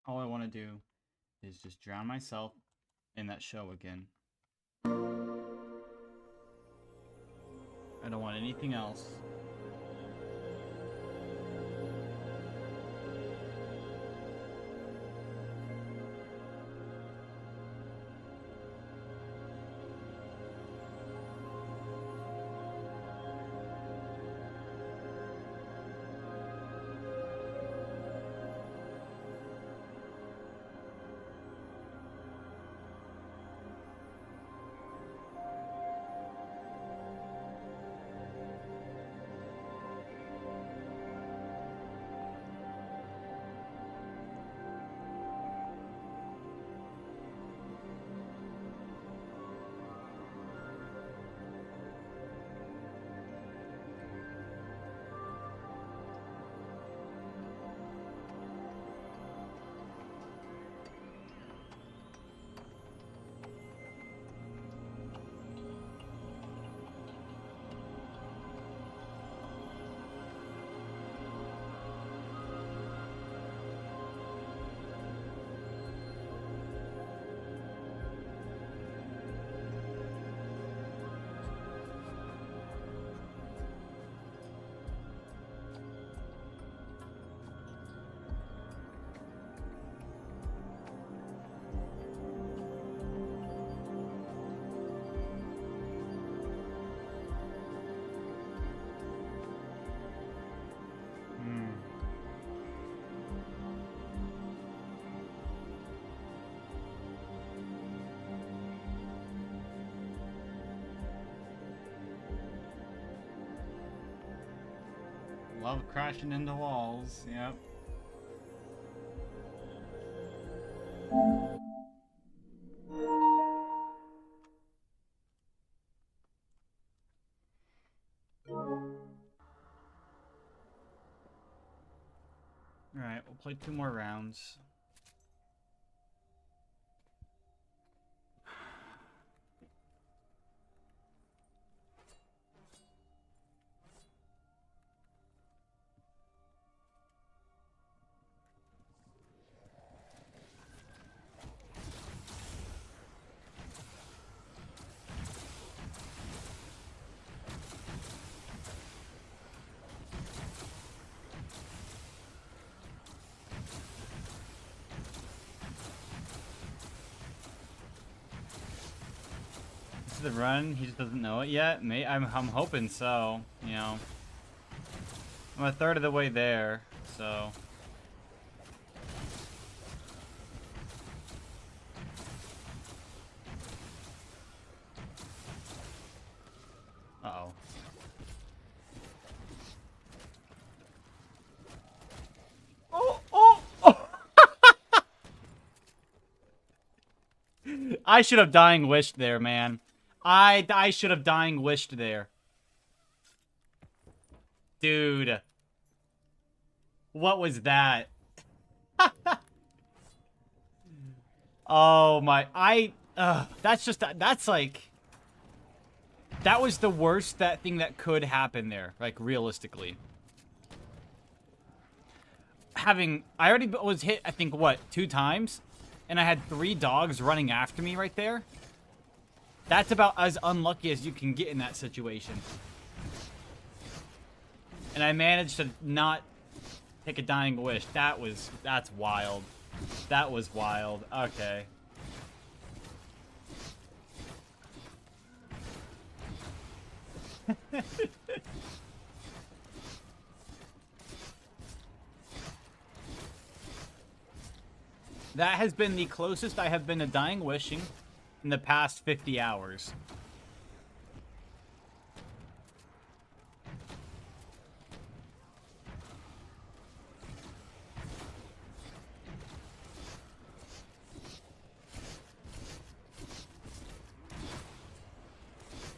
All I want to do is just drown myself in that show again. I don't want anything else. Love crashing into walls, yep. Alright, we'll play 2 more rounds. The run, he just doesn't know it yet. I'm hoping so, you know. I'm a third of the way there, so. Uh-oh. Oh! I should have dying wished there, man. I should have dying wished there. Dude. What was that? Oh my, that's like, that was the worst thing that could happen there, like realistically. I already was hit, I think, what, 2 times? And I had 3 dogs running after me right there. That's about as unlucky as you can get in that situation. And I managed to not take a dying wish. That's wild. That was wild. Okay. That has been the closest I have been to dying wishing in the past 50 hours.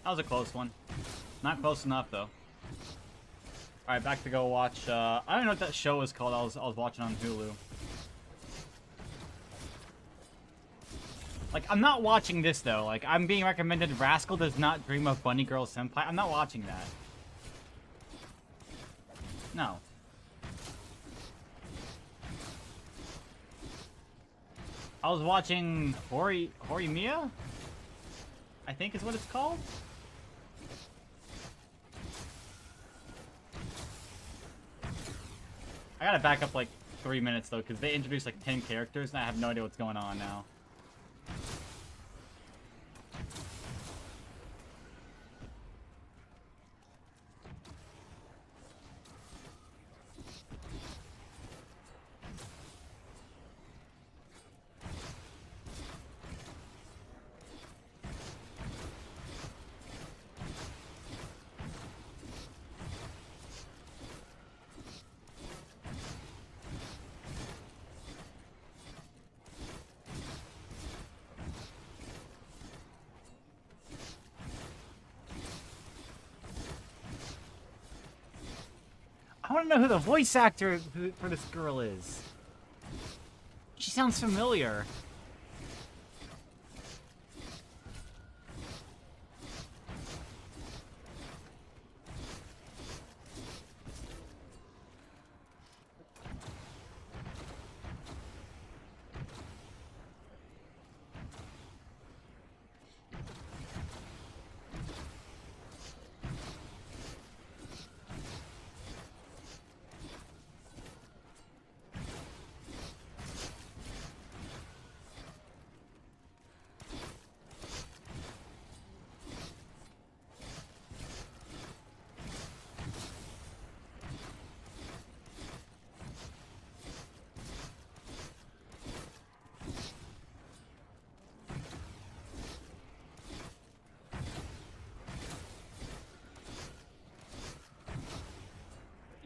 That was a close one. Not close enough, though. Alright, back to go watch, I don't know what that show is called I was watching on Hulu. Like, I'm not watching this, though. Like, I'm being recommended Rascal Does Not Dream of Bunny Girl Senpai. I'm not watching that. No. I was watching Horimiya, I think is what it's called. I gotta back up like 3 minutes though, because they introduced like 10 characters and I have no idea what's going on now. I want to know who the voice actor for this girl is. She sounds familiar.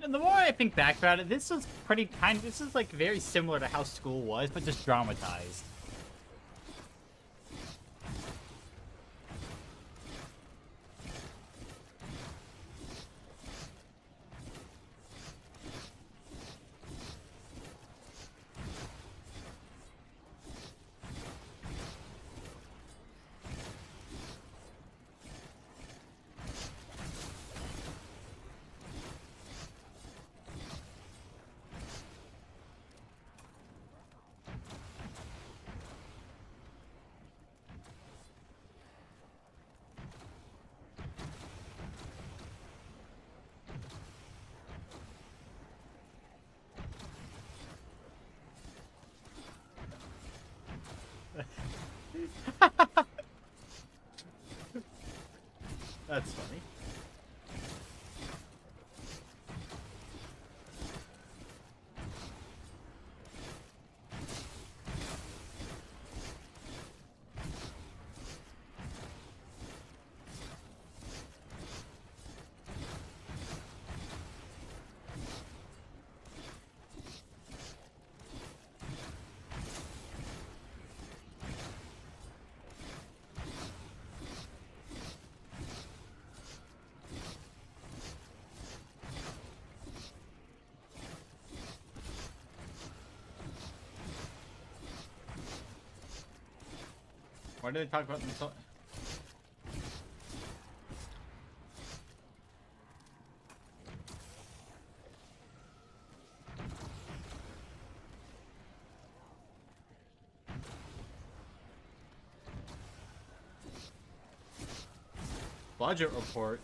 And the more I think back about it, this is this is like very similar to how school was, but just dramatized. That's funny. Why did they talk about themselves? Budget report.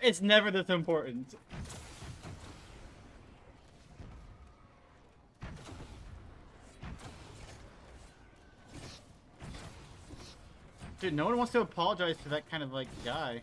It's never this important. Dude, no one wants to apologize to that kind of, like, guy.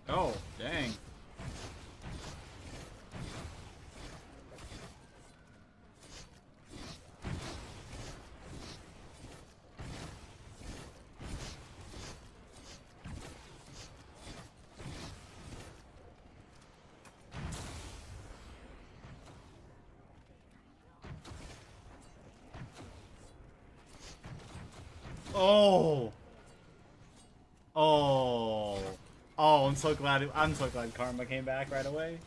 Oh, dang. Oh. Oh. Oh, I'm so glad Karma came back right away.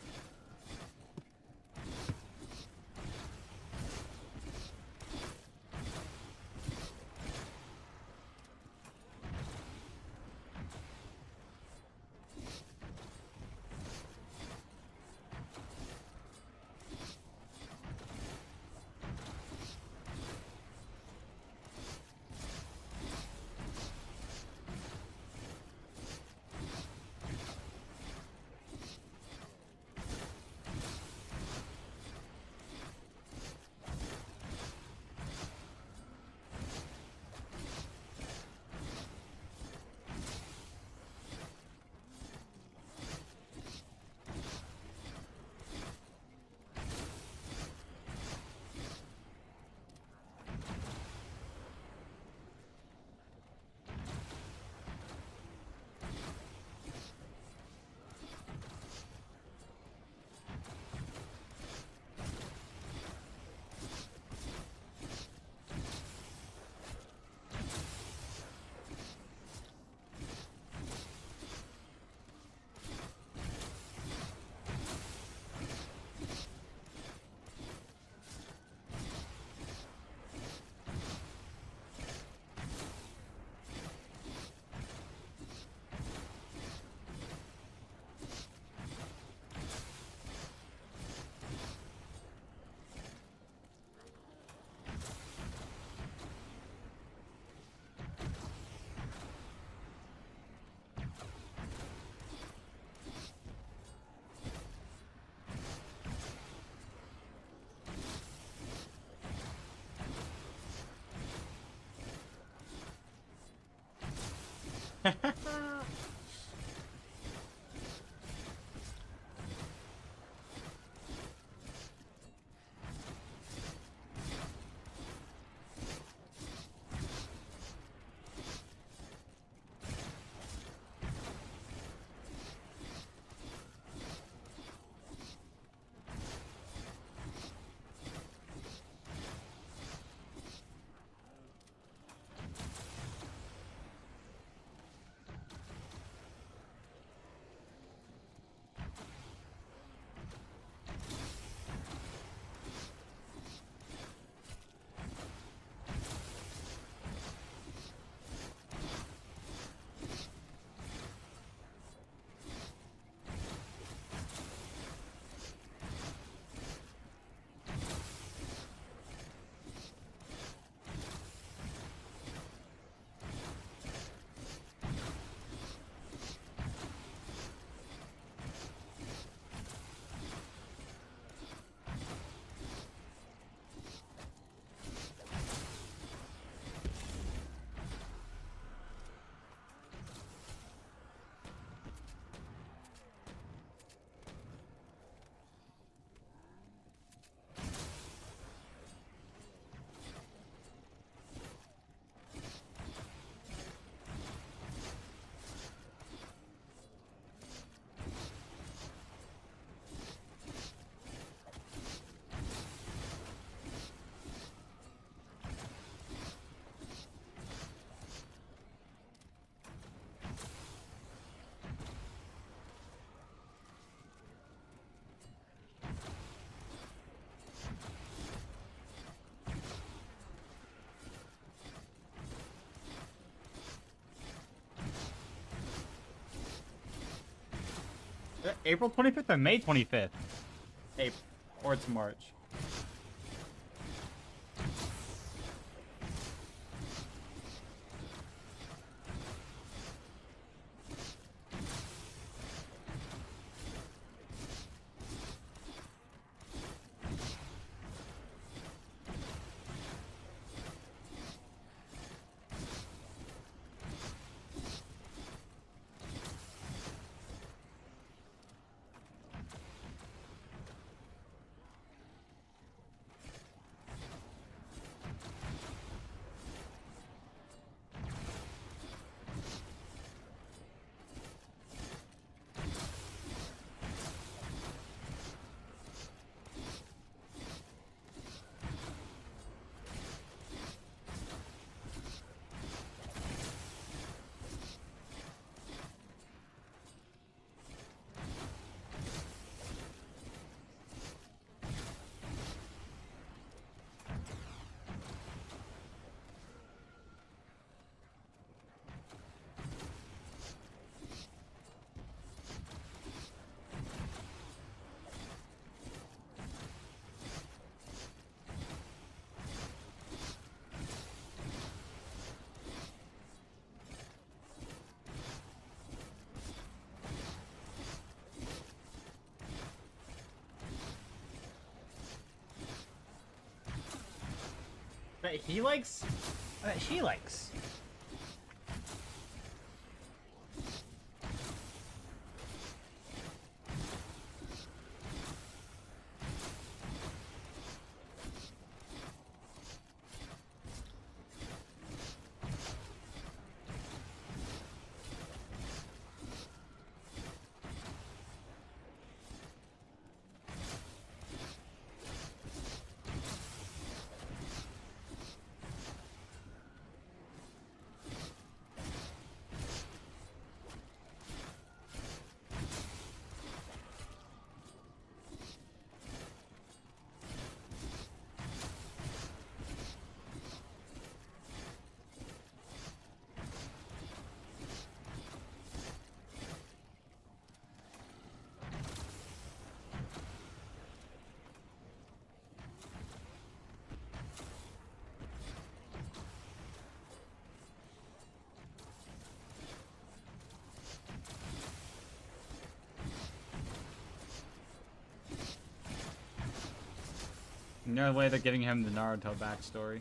April 25th or May 25th? April. Or it's March. That he likes? That she likes. No way they're giving him the Naruto backstory.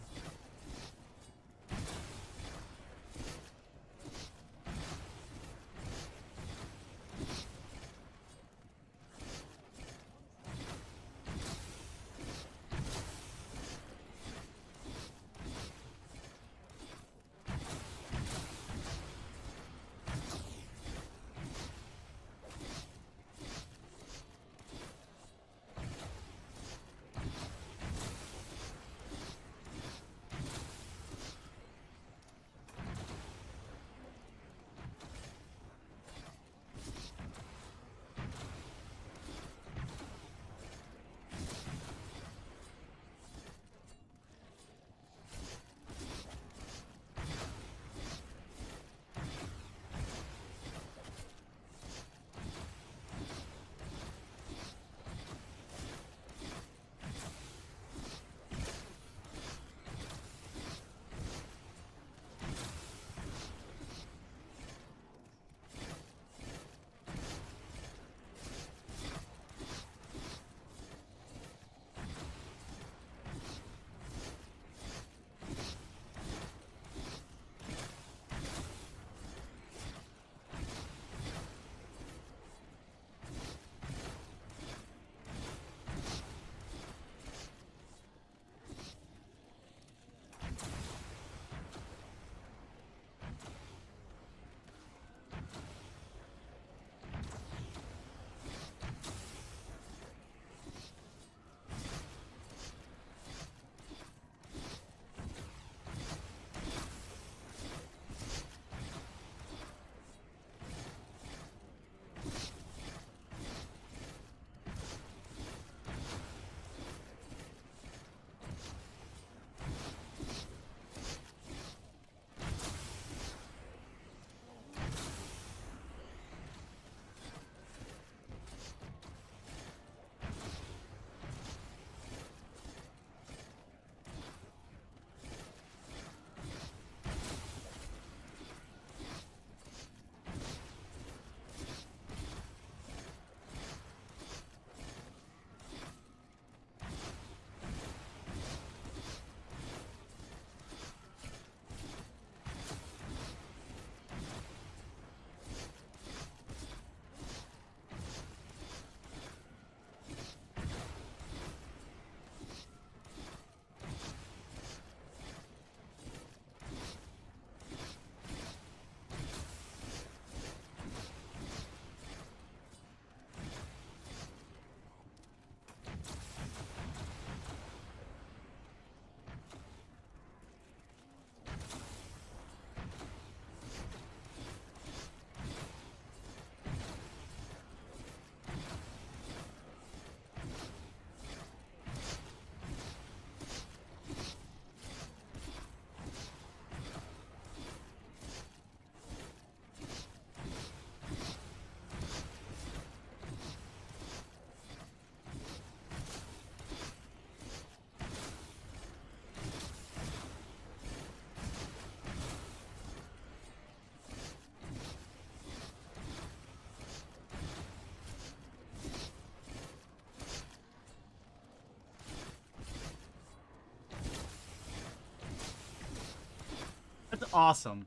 awesome.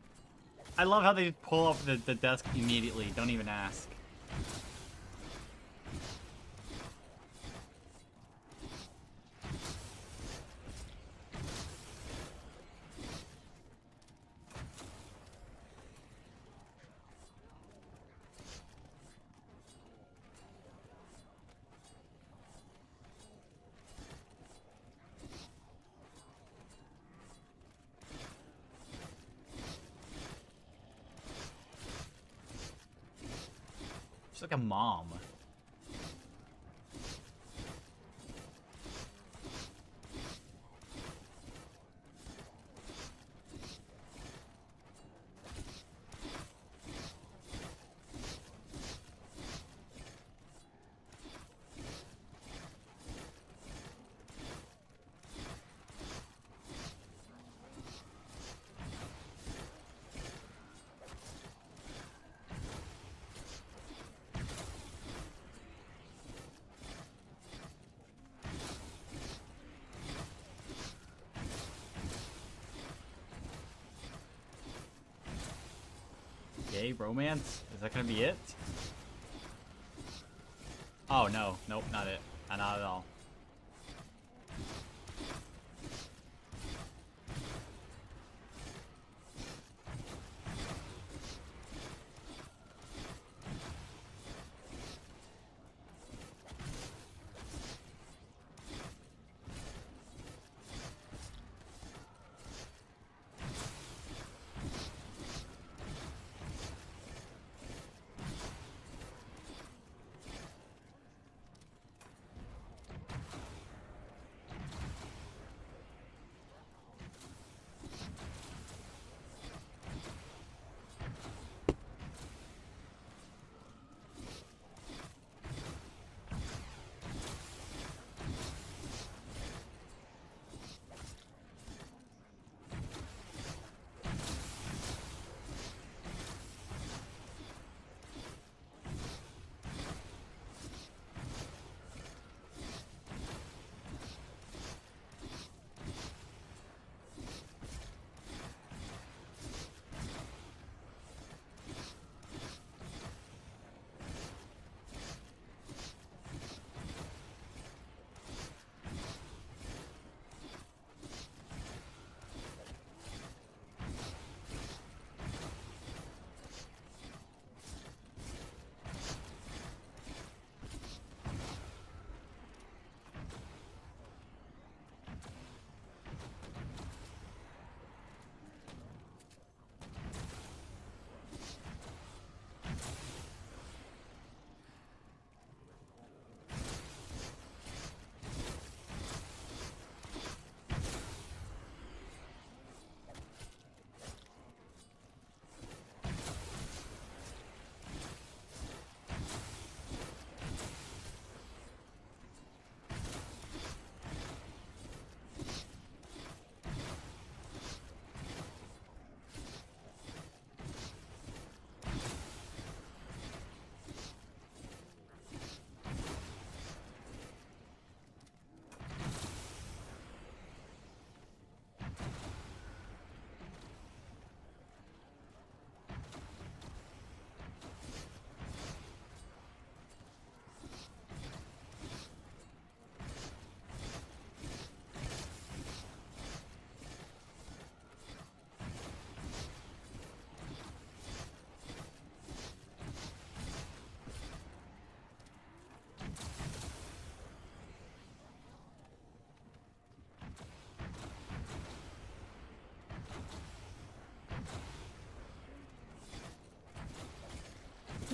I love how they just pull off the desk immediately. Don't even ask. She's like a mom. Gay romance? Is that gonna be it? Oh no, nope, not it. Not at all.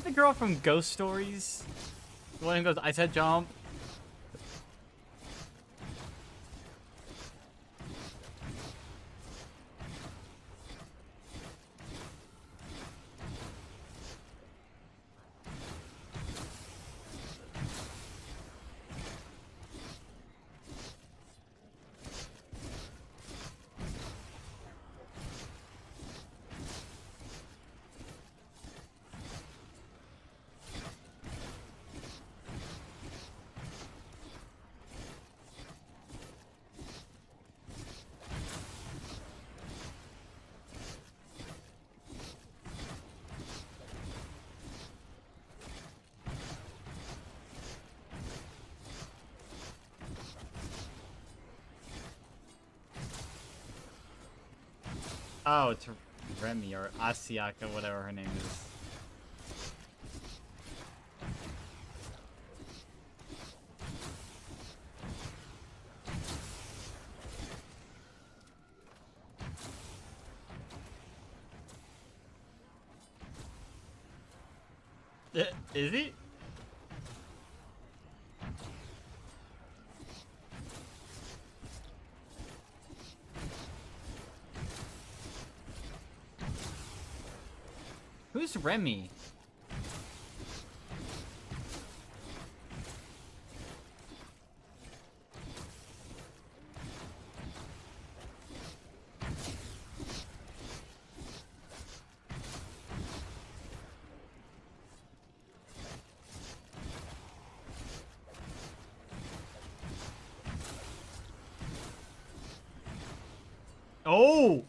The girl from Ghost Stories? The one who goes, I said jump. Oh, it's Remy or Asiaka, whatever her name is. Is he? Who's Remy? Oh!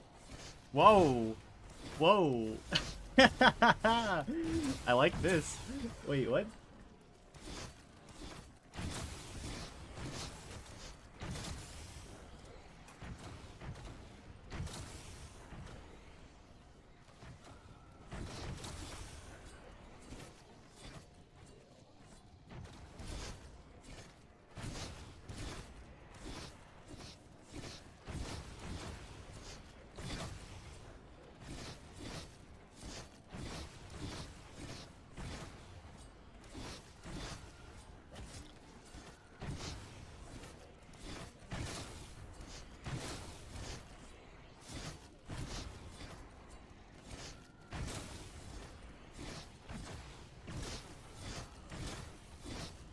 Whoa! Whoa! I like this. Wait, what?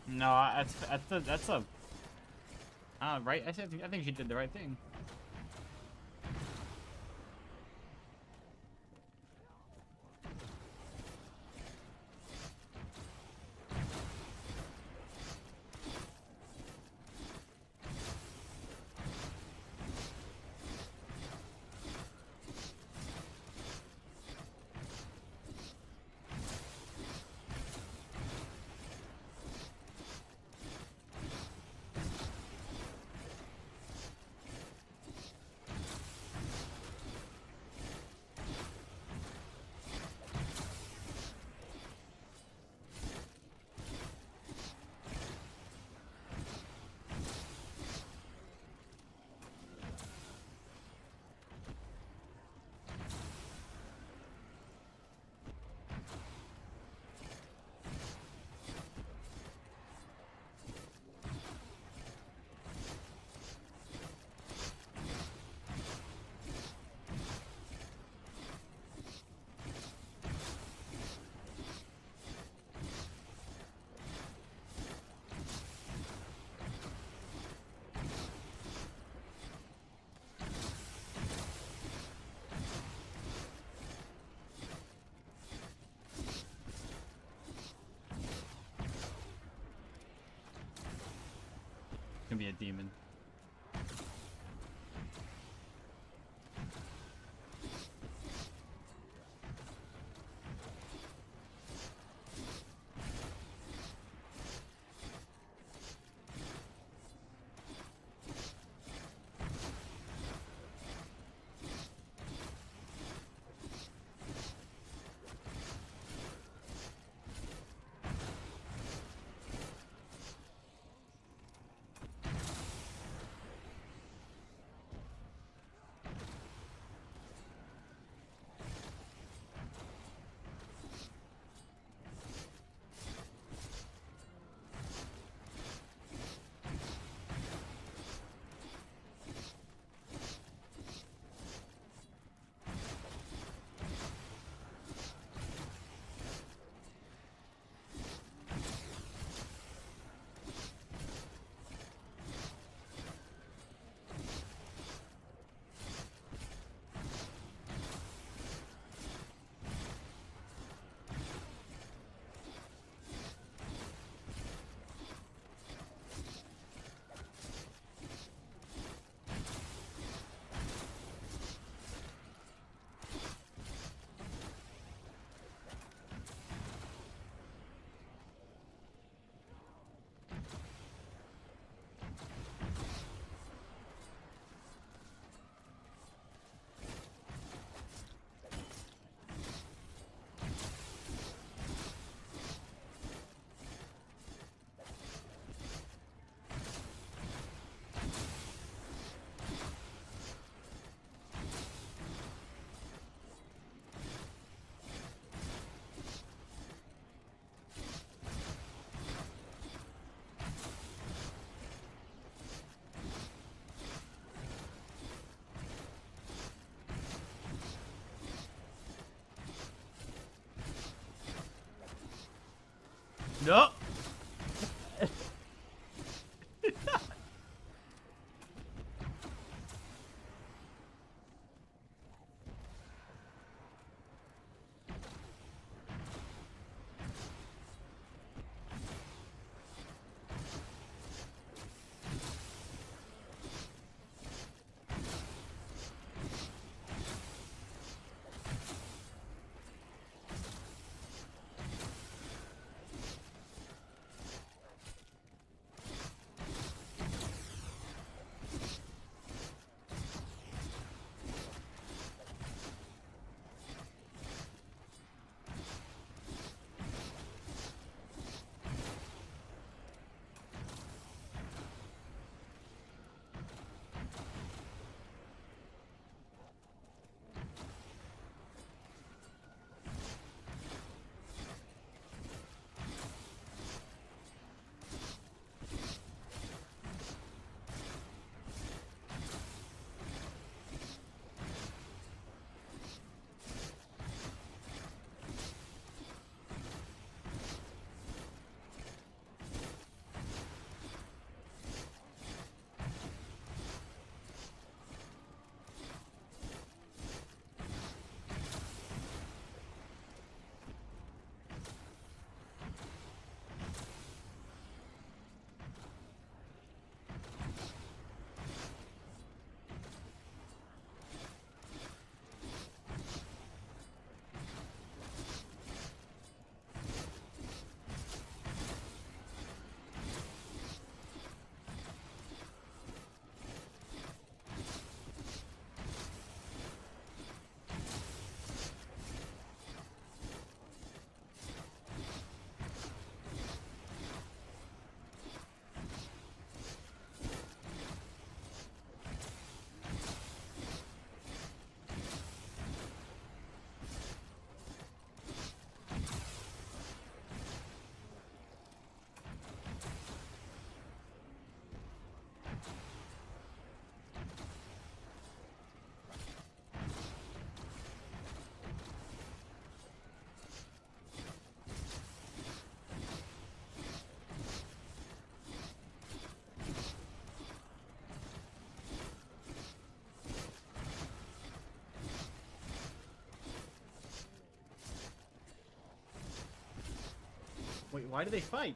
No, that's a right. I think she did the right thing. Gonna be a demon. No. Wait, why do they fight?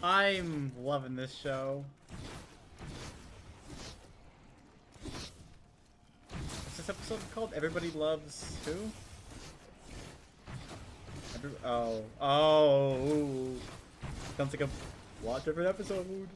I'm loving this show. What's this episode called? Everybody Loves Who? Oh. Sounds like a lot different episode.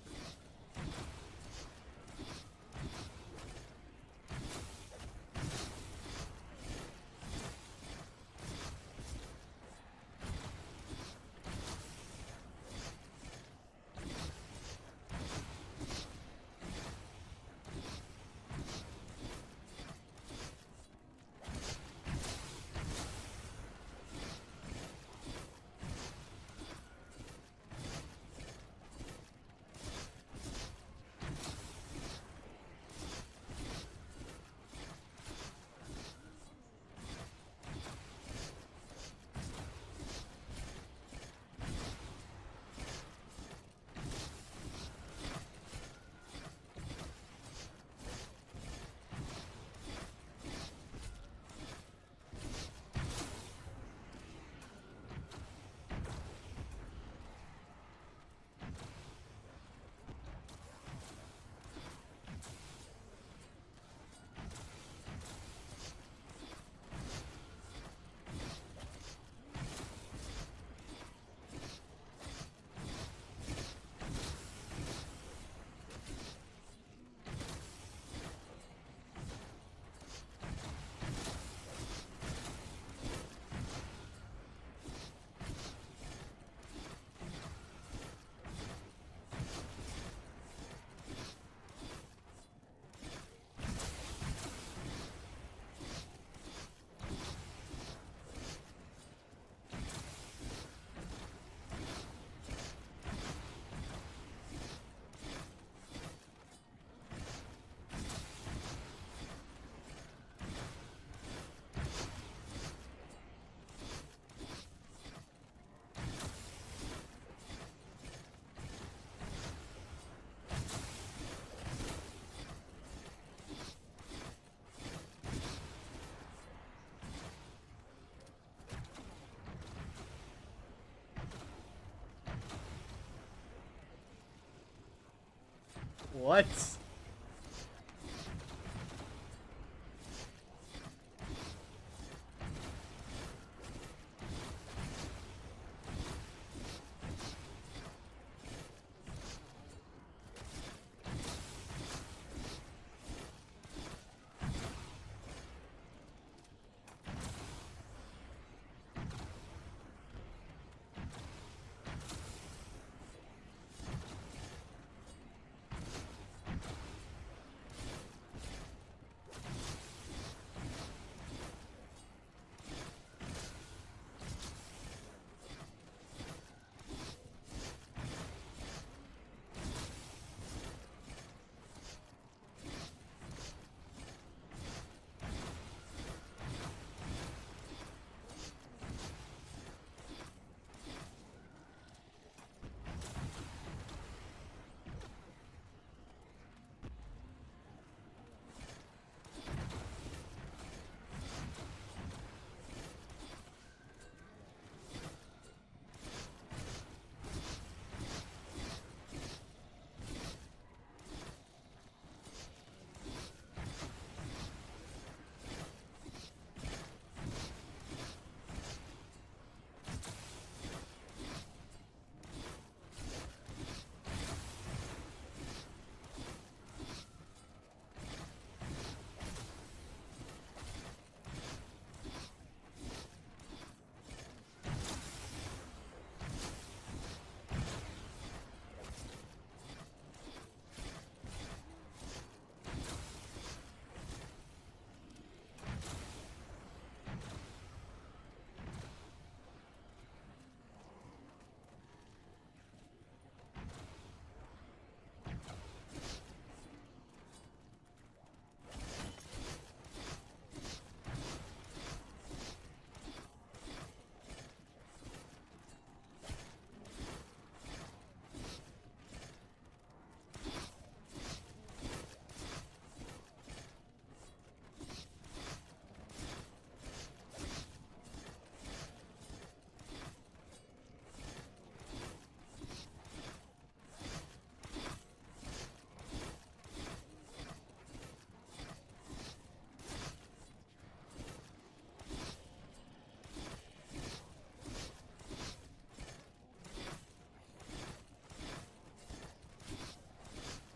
What?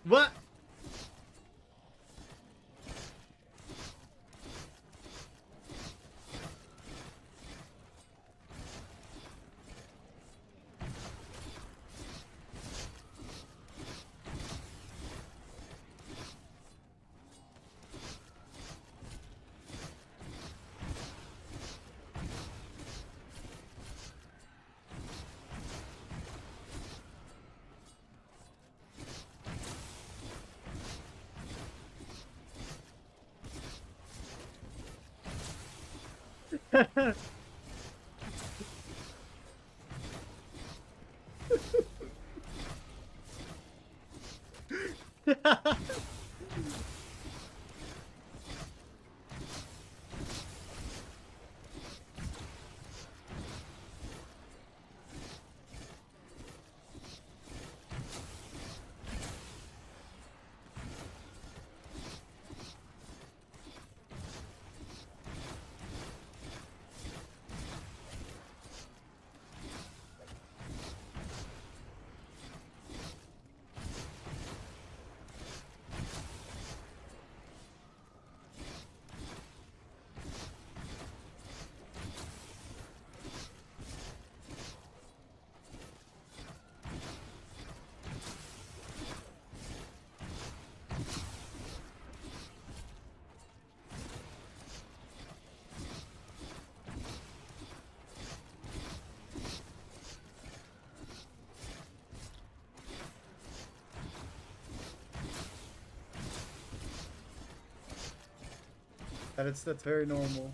What? That's very normal.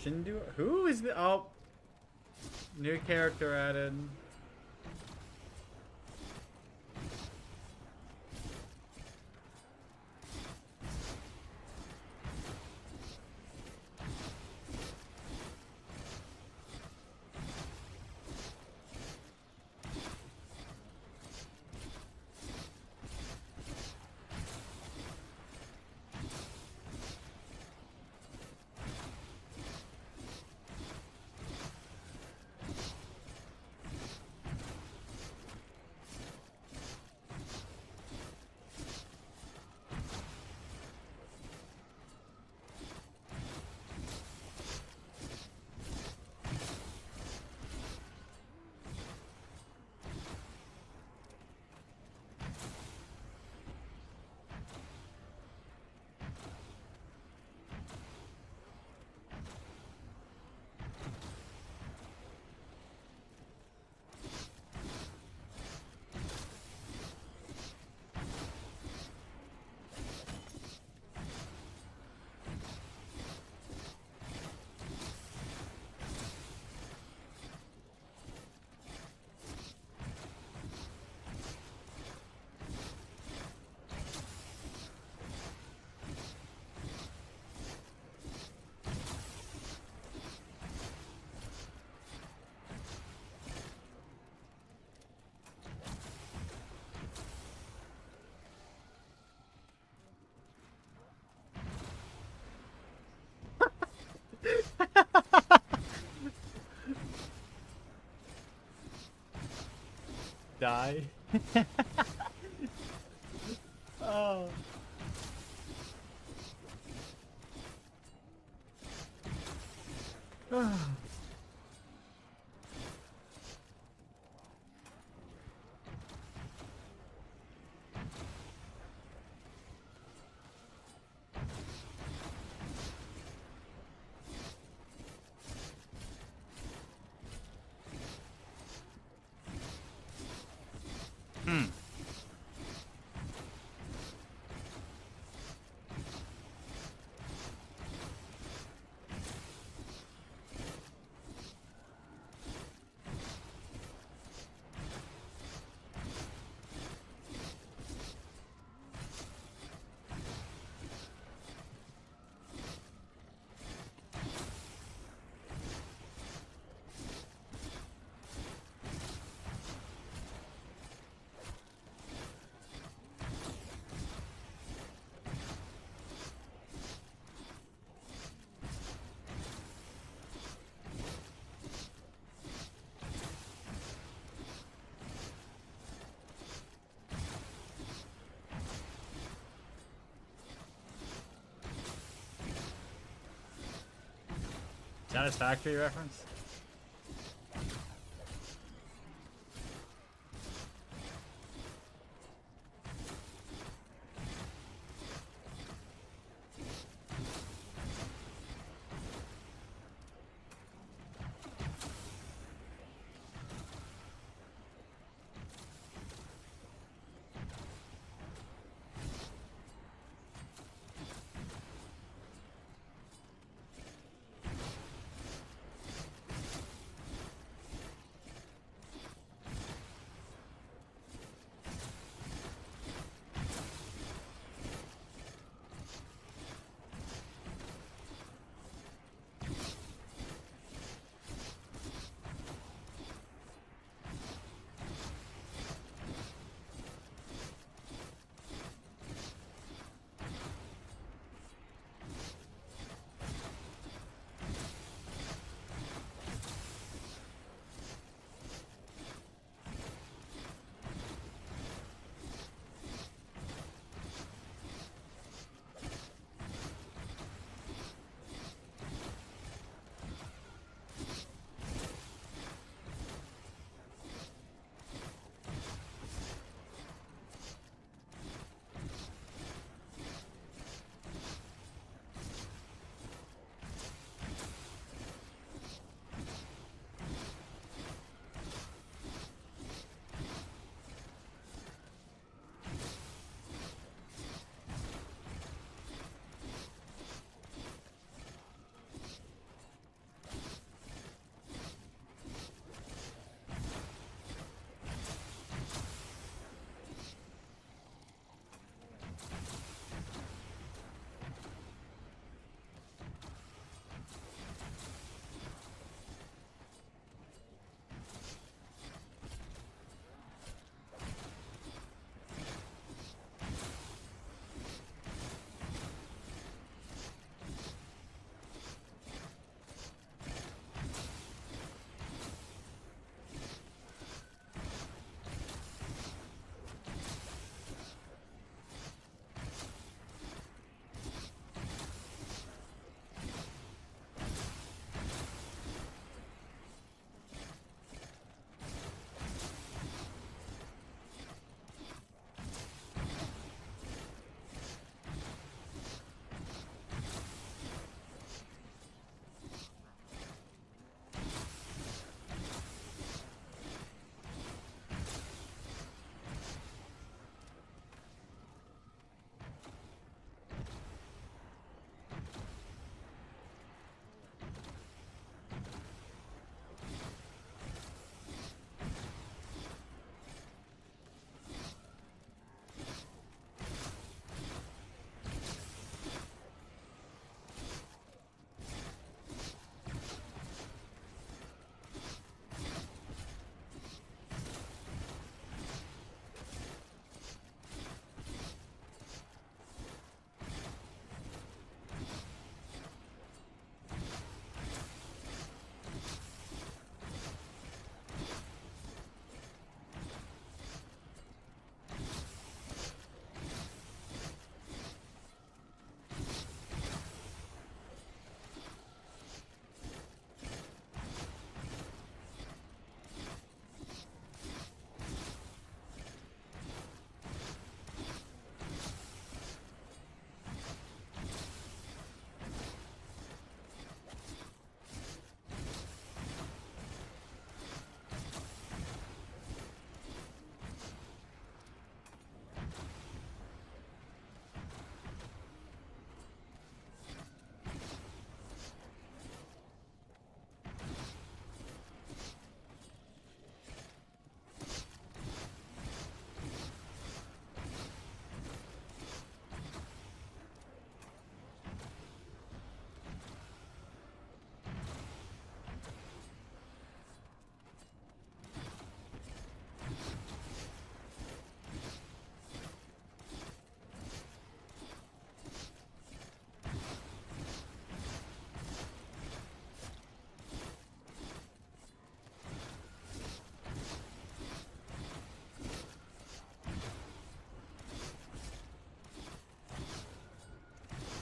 Shindu? Who is the? Oh, new character added. die. Oh. Hmm. Satisfactory reference?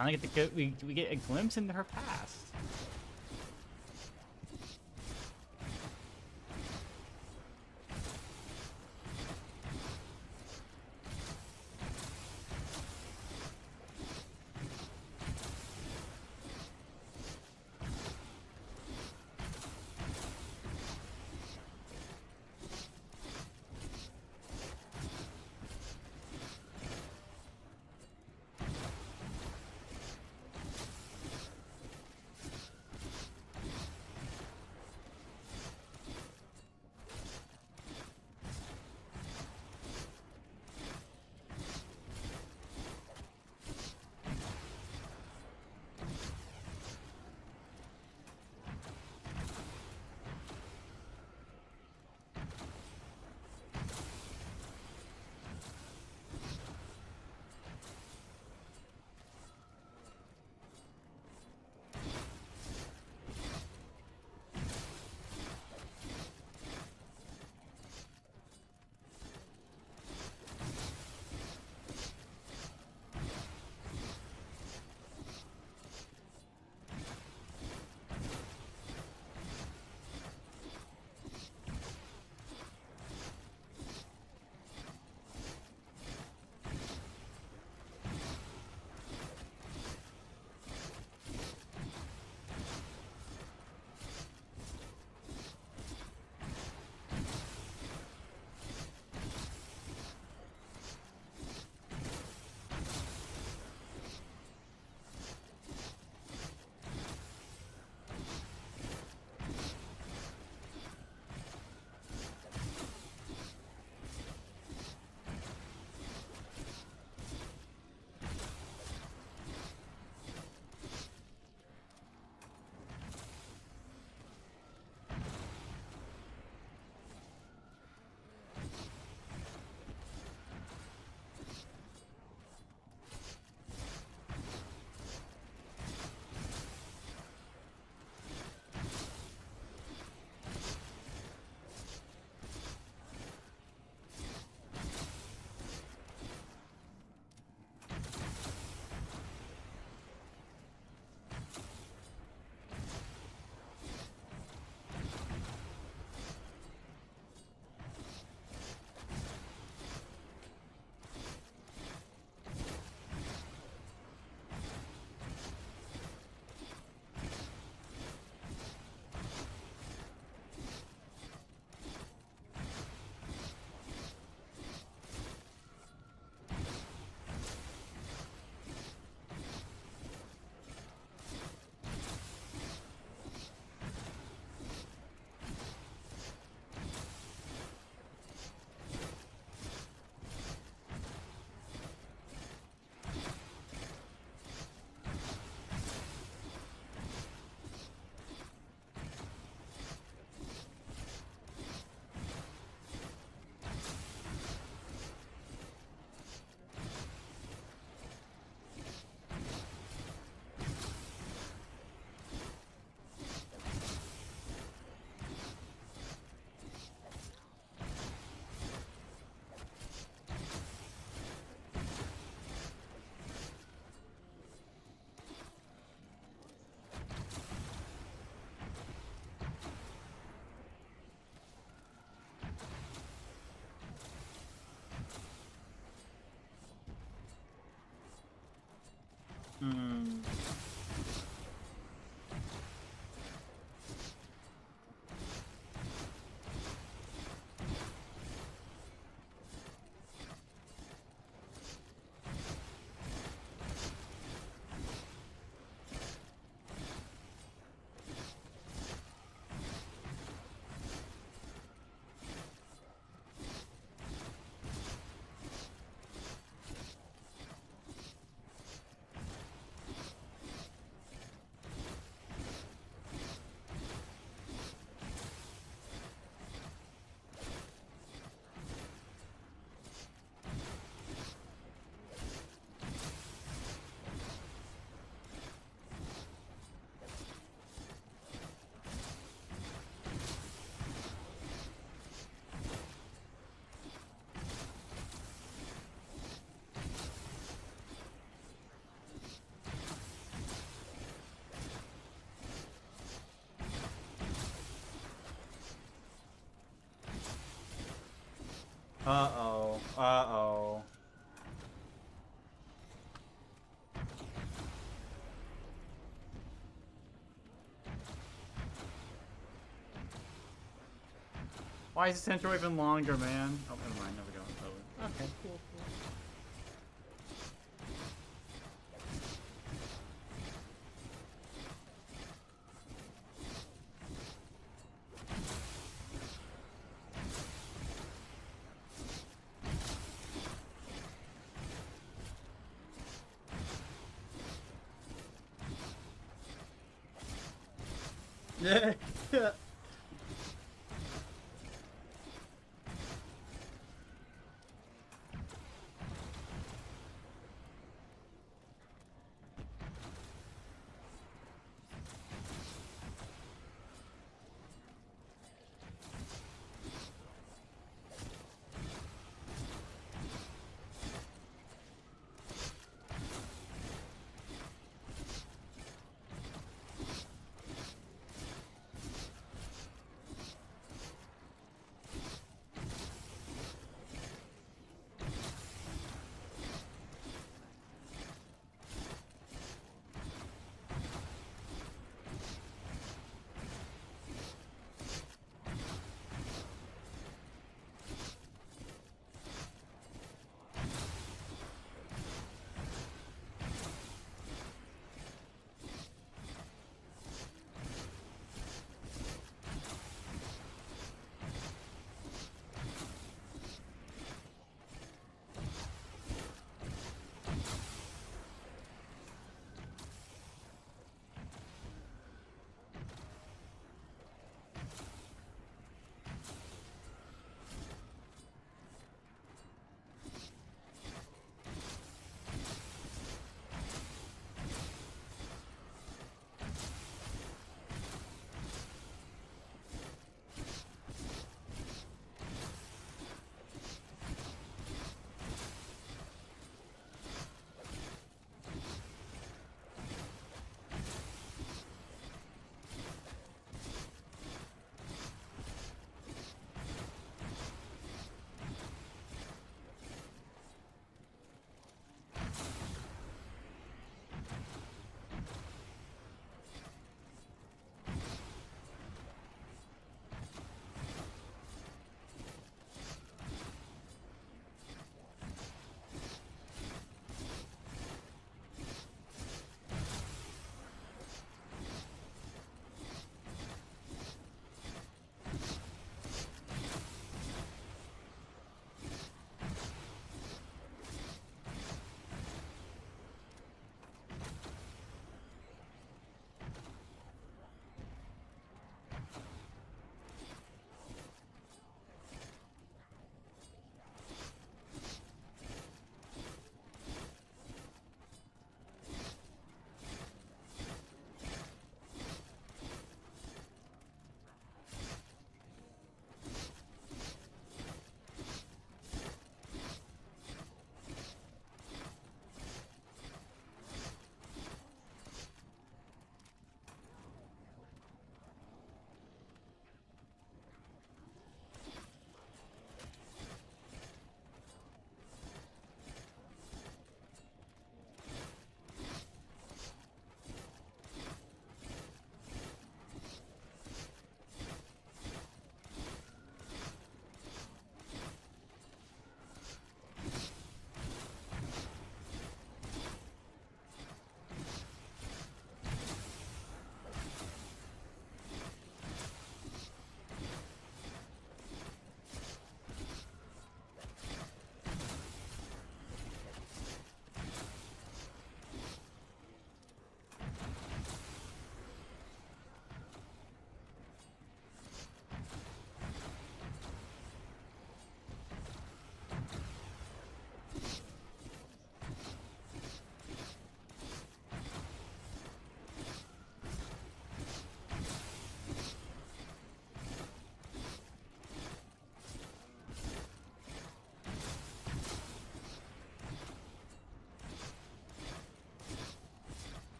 finally get to go. We get a glimpse into her past. Hmm. Why is this intro even longer, man? Oh, never mind. Never go. It's over. Okay, cool, cool. Yeah.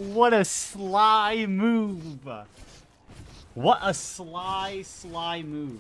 What a sly move. What a sly move.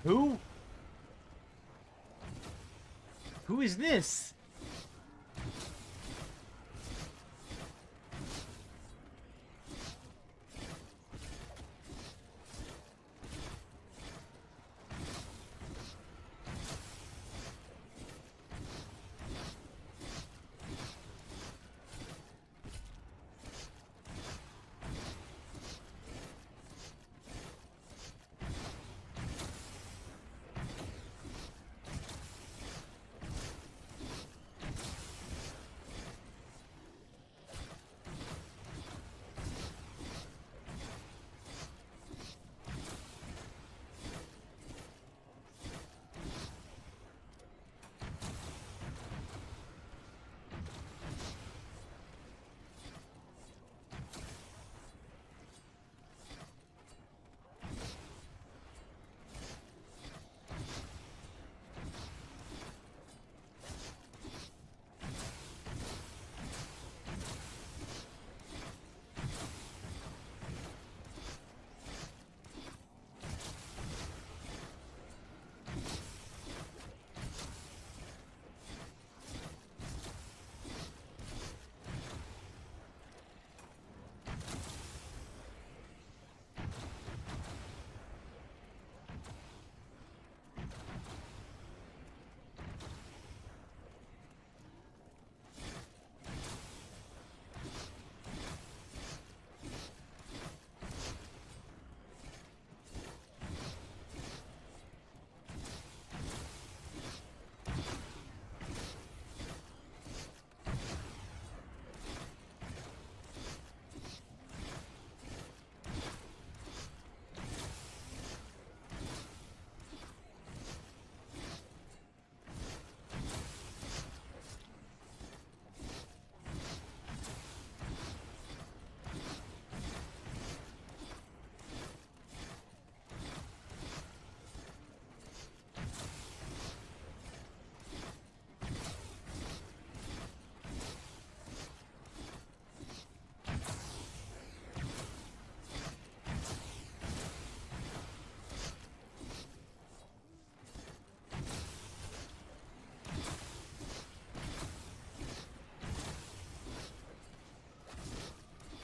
Who? Who is this?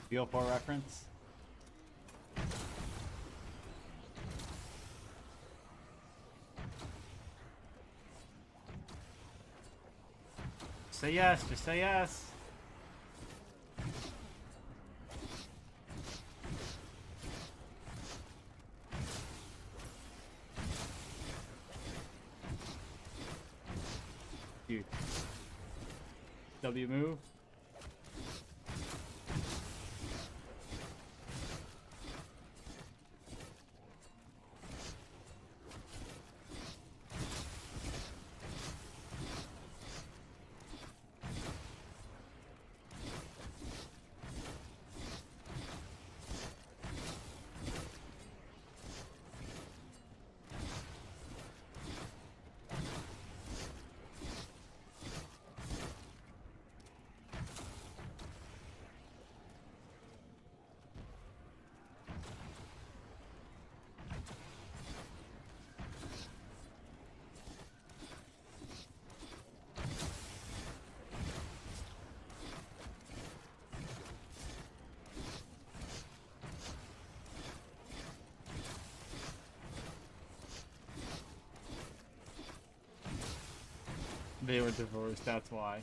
BO4 reference. Say yes, just say yes. Dude. W move. They were divorced, that's why.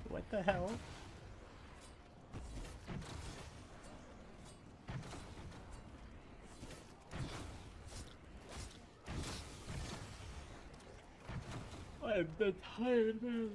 What the hell? I'm so tired, man.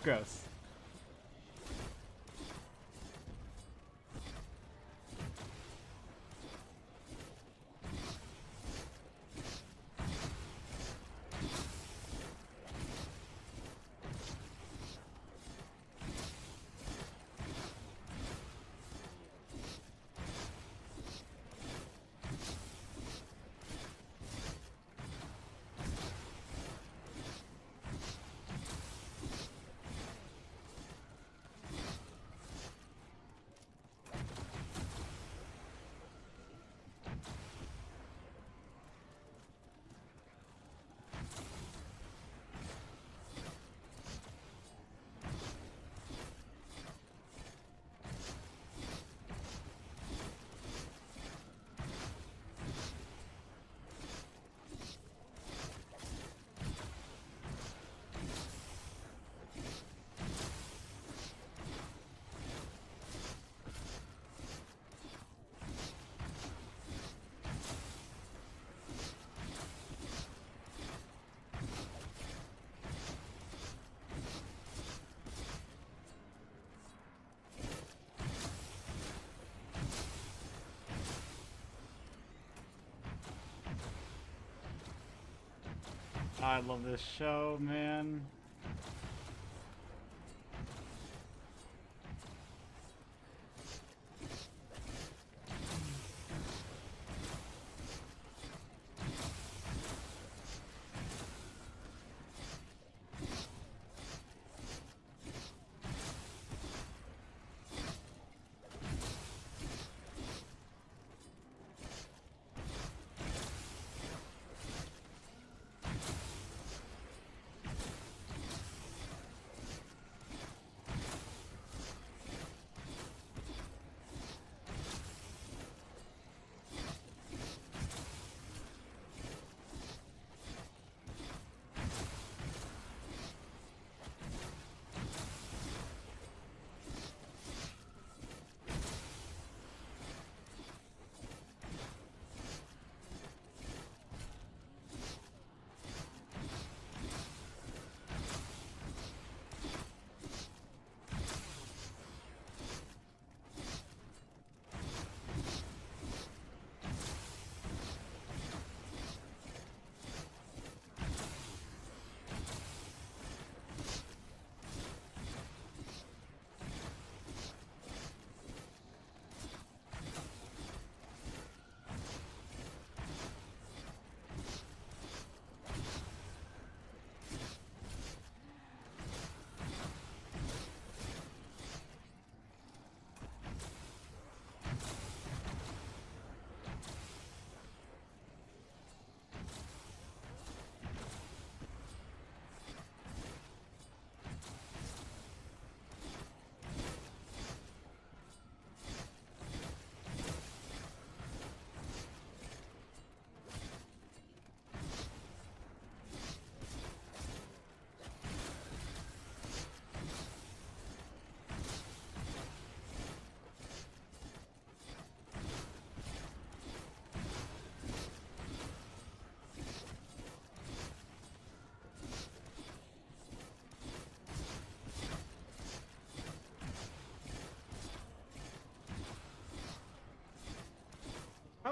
Gross. I love this show, man.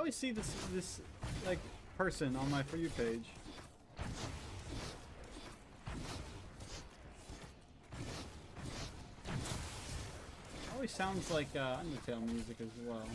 always see this like person on my For You page. Always sounds like Undertale music as well.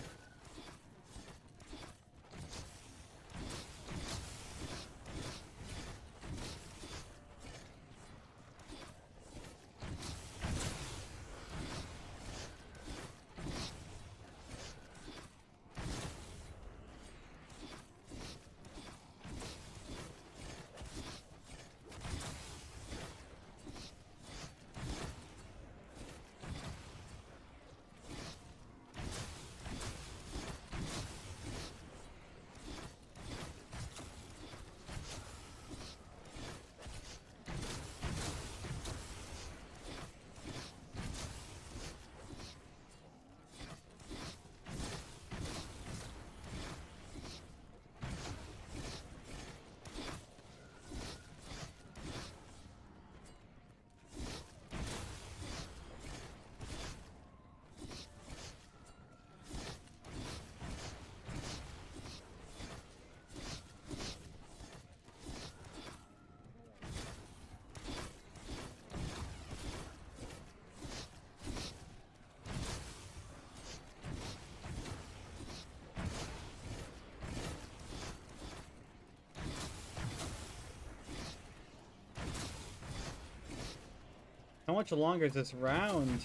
How much longer is this round?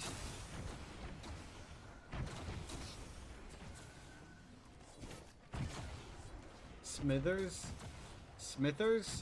Smithers? Smithers?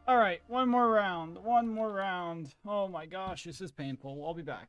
All right, one more round. One more round. Oh my gosh, this is painful. I'll be back.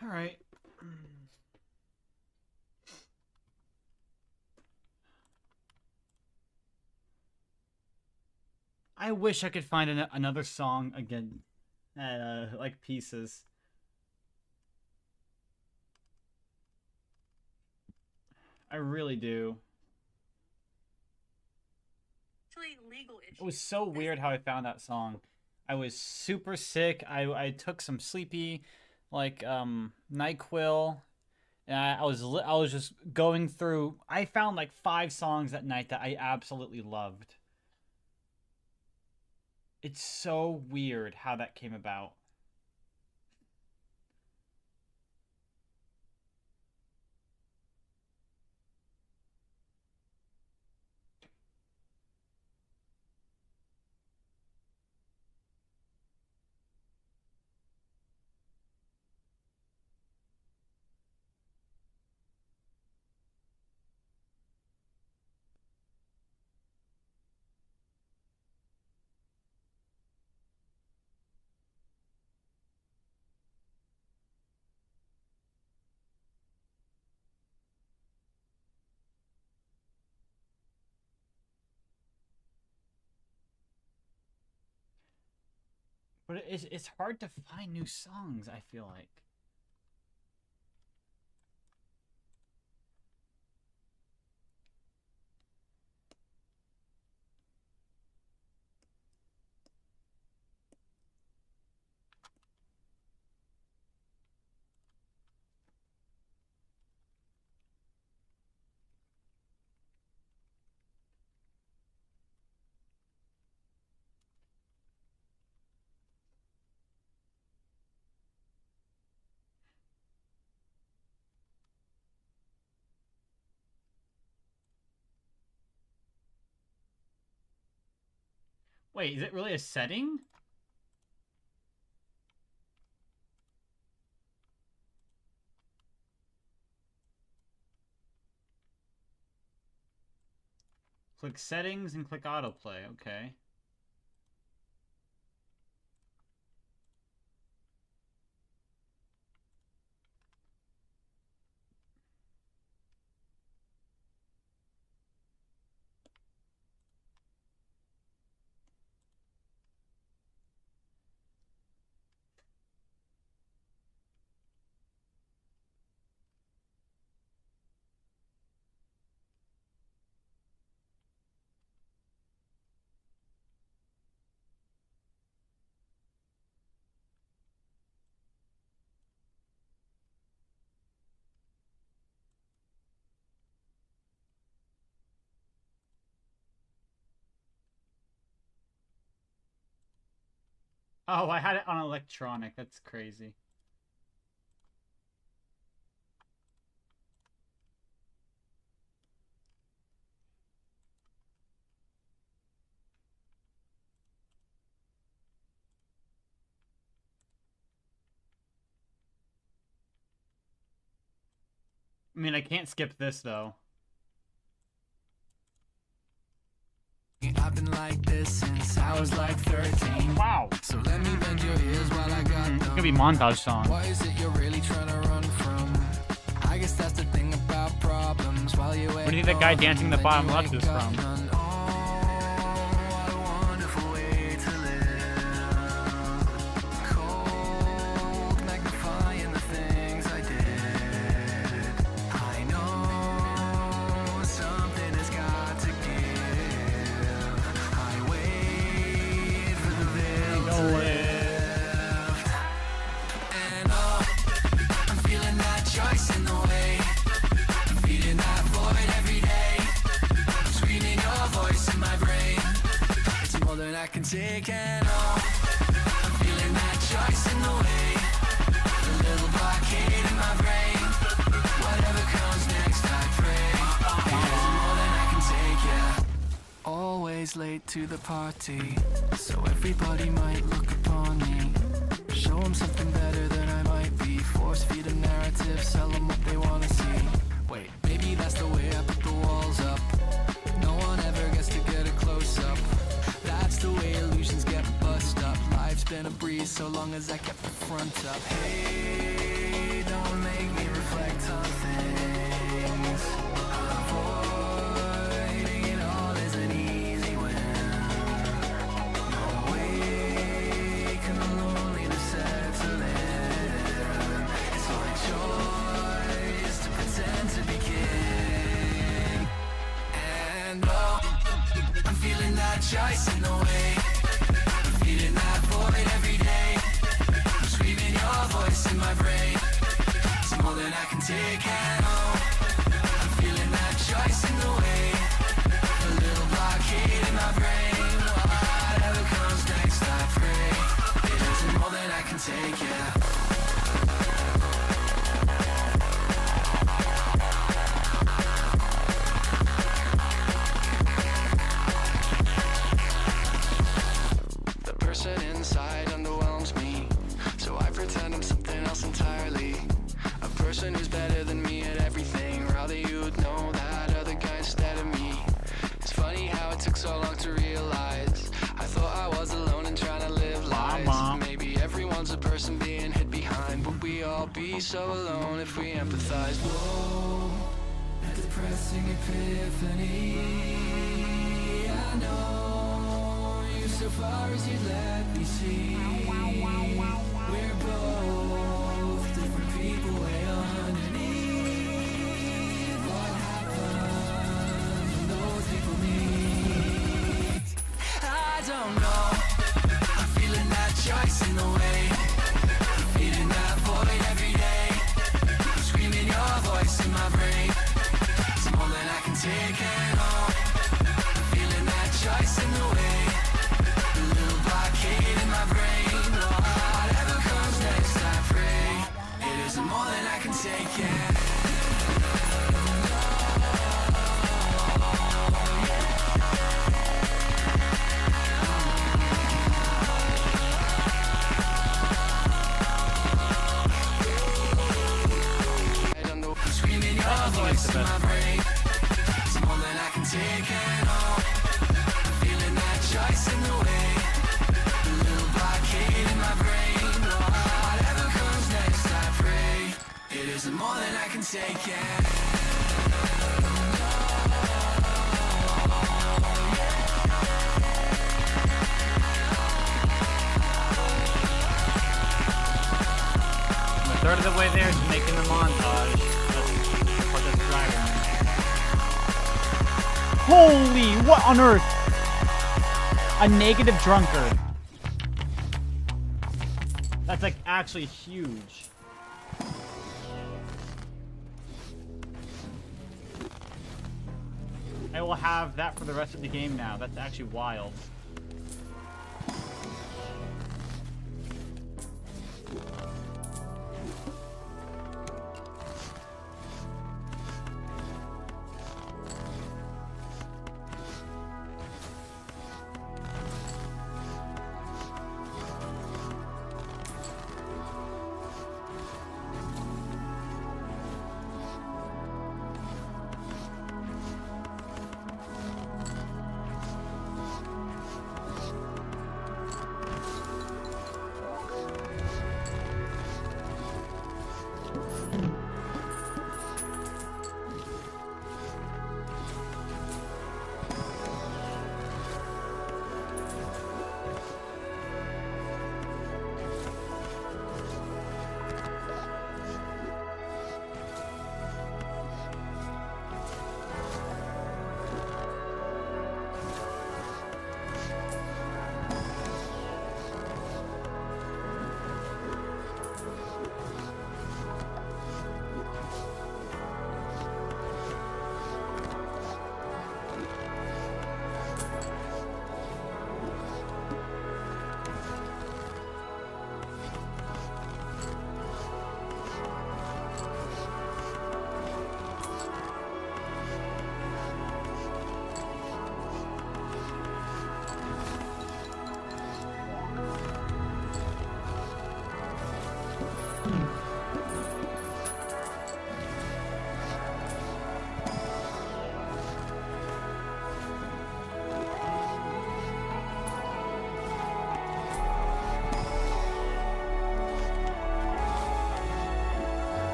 All right. I wish I could find another song again, like Pieces. I really do. Legal issues. It was so weird how I found that song. I was super sick. I took some sleepy, like NyQuil, and I was just going through. I found like 5 songs that night that I absolutely loved. It's so weird how that came about. But it's hard to find new songs, I feel like. Wait, is it really a setting? Click settings and click autoplay. Okay. Oh, I had it on electronic. That's crazy. I mean, I can't skip this though. I've been like this since I was like 13. Wow. So let me bend your ears while I got them. It's gonna be montage song. What is it you're really trying to run from? I guess that's the thing about problems. While you Where do you think that guy dancing in the bottom left is from? Take it all. I'm feeling that choice in the way. The little blockade in my brain. Whatever comes next, I pray. There's more than I can take, yeah. Always late to the party, so everybody might look upon me. Show them something better than I might be. Force feed a narrative, sell them what they want to see. Wait, maybe that's the way I put the walls up. No one ever gets to get a close up. That's the way illusions get bust up. Life's been a breeze so long as I kept the front up. Hey, don't make me reflect on things. Avoiding it all is an easy win. No wake and the loneliness settle in. It's my choice to pretend to be king. And oh, I'm feeling that choice in the way. I'm feeling that void every day. I'm screaming your voice in my brain. It's more than I can take and oh, I'm feeling that choice in the way. A little blockade in my brain. Whatever comes next, I pray. It isn't more than I can take, yeah. The person inside underwhelms me, so I pretend I'm something else entirely. A person who's better than me at everything. Rather you'd know that other guy instead of me. It's funny how it took so long to realize. I thought I was alone and trying to live lies. Mom. Maybe everyone's a person being hid behind. Would we all be so alone if we empathize? Whoa, a depressing epiphany. I know you so far as you let me see. We're both different people way underneath. What happened when those people meet? I don't know. I'm feeling that choice in the way. I'm feeling that void every day. I'm screaming your voice in my brain. It's more than I can take and oh, I'm feeling that choice in the way. A little blockade in my brain. Whatever comes next, I pray. It isn't more than I can take, yeah. I'm screaming your voice in my brain. It's more than I can take and oh, I'm feeling that choice in the way. A little blockade in my brain. Whatever comes next, I pray. It isn't more than I can take, yeah. I'm a third of the way there to making the montage. For this driver. Holy, what on earth? A negative drunkard. That's like actually huge. I will have that for the rest of the game now. That's actually wild.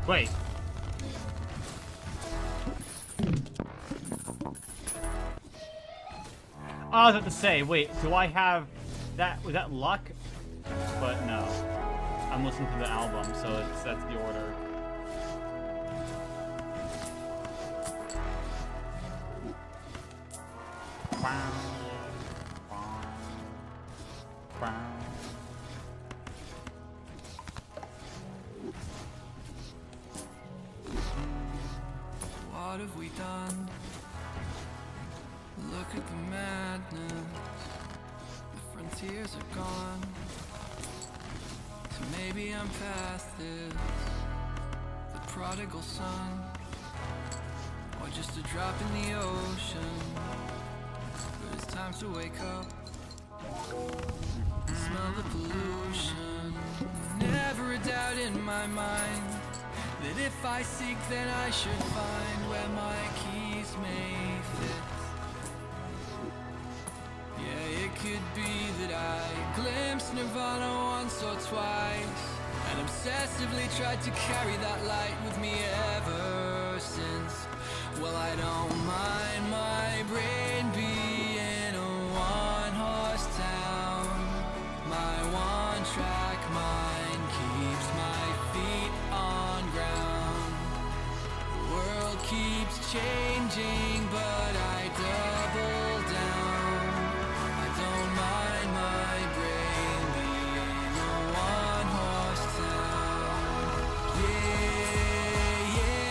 Wait. I was about to say, wait, do I have that? Was that luck? But no. I'm listening to the album, so that's the order. What have we done? Look at the madness. The frontiers are gone. So maybe I'm past this. The prodigal son. Or just a drop in the ocean. But it's time to wake up. Smell the pollution. Never a doubt in my mind that if I seek, then I should find where my keys may fit. Yeah, it could be that I glimpsed Nirvana once or twice, and obsessively tried to carry that light with me ever since. Well, I don't mind my brain being a one-horse town. My one-track mind keeps my feet on ground. The world keeps changing, but I double down. I don't mind my brain being a one-horse town. Yeah, yeah, yeah.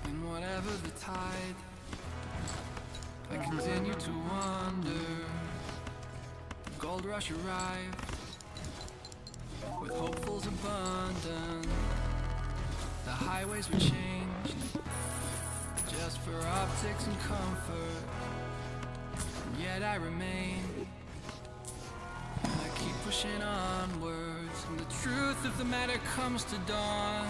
And whatever the tide, I continue to wonder. The gold rush arrived with hopefuls abundant. The highways were changed just for optics and comfort. And yet I remain, and I keep pushing onwards. And the truth of the matter comes to dawn.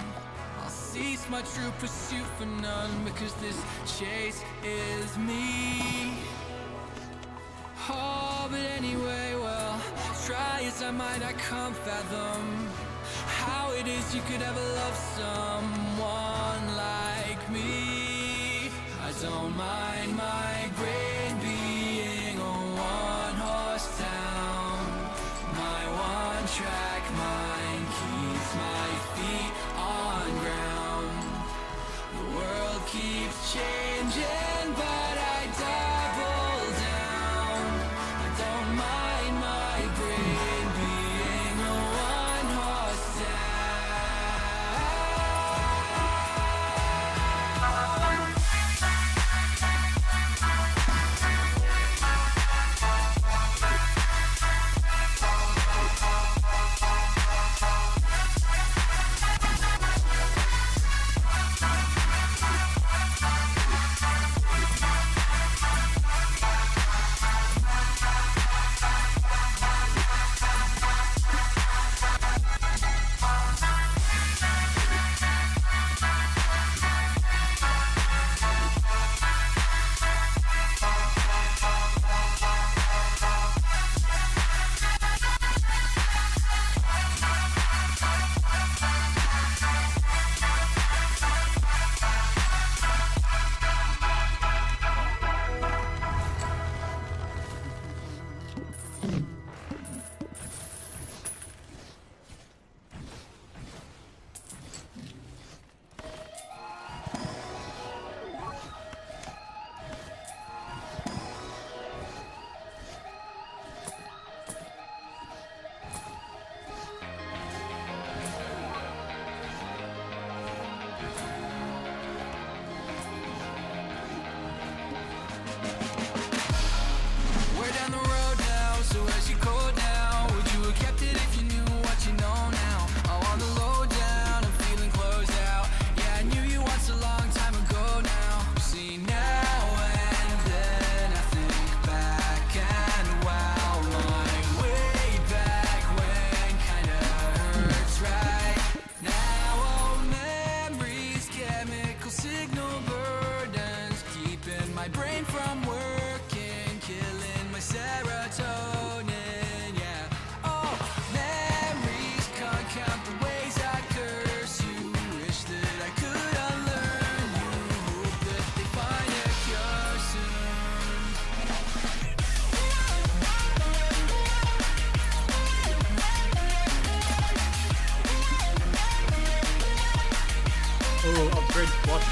I'll cease my true pursuit for none, because this chase is me. Oh, but anyway, well, try as I might, I can't fathom how it is you could ever love someone like me. I don't mind my brain being a one-horse town. My one-track mind keeps my feet on ground. The world keeps changing, but I double down. I don't mind my brain being a one-horse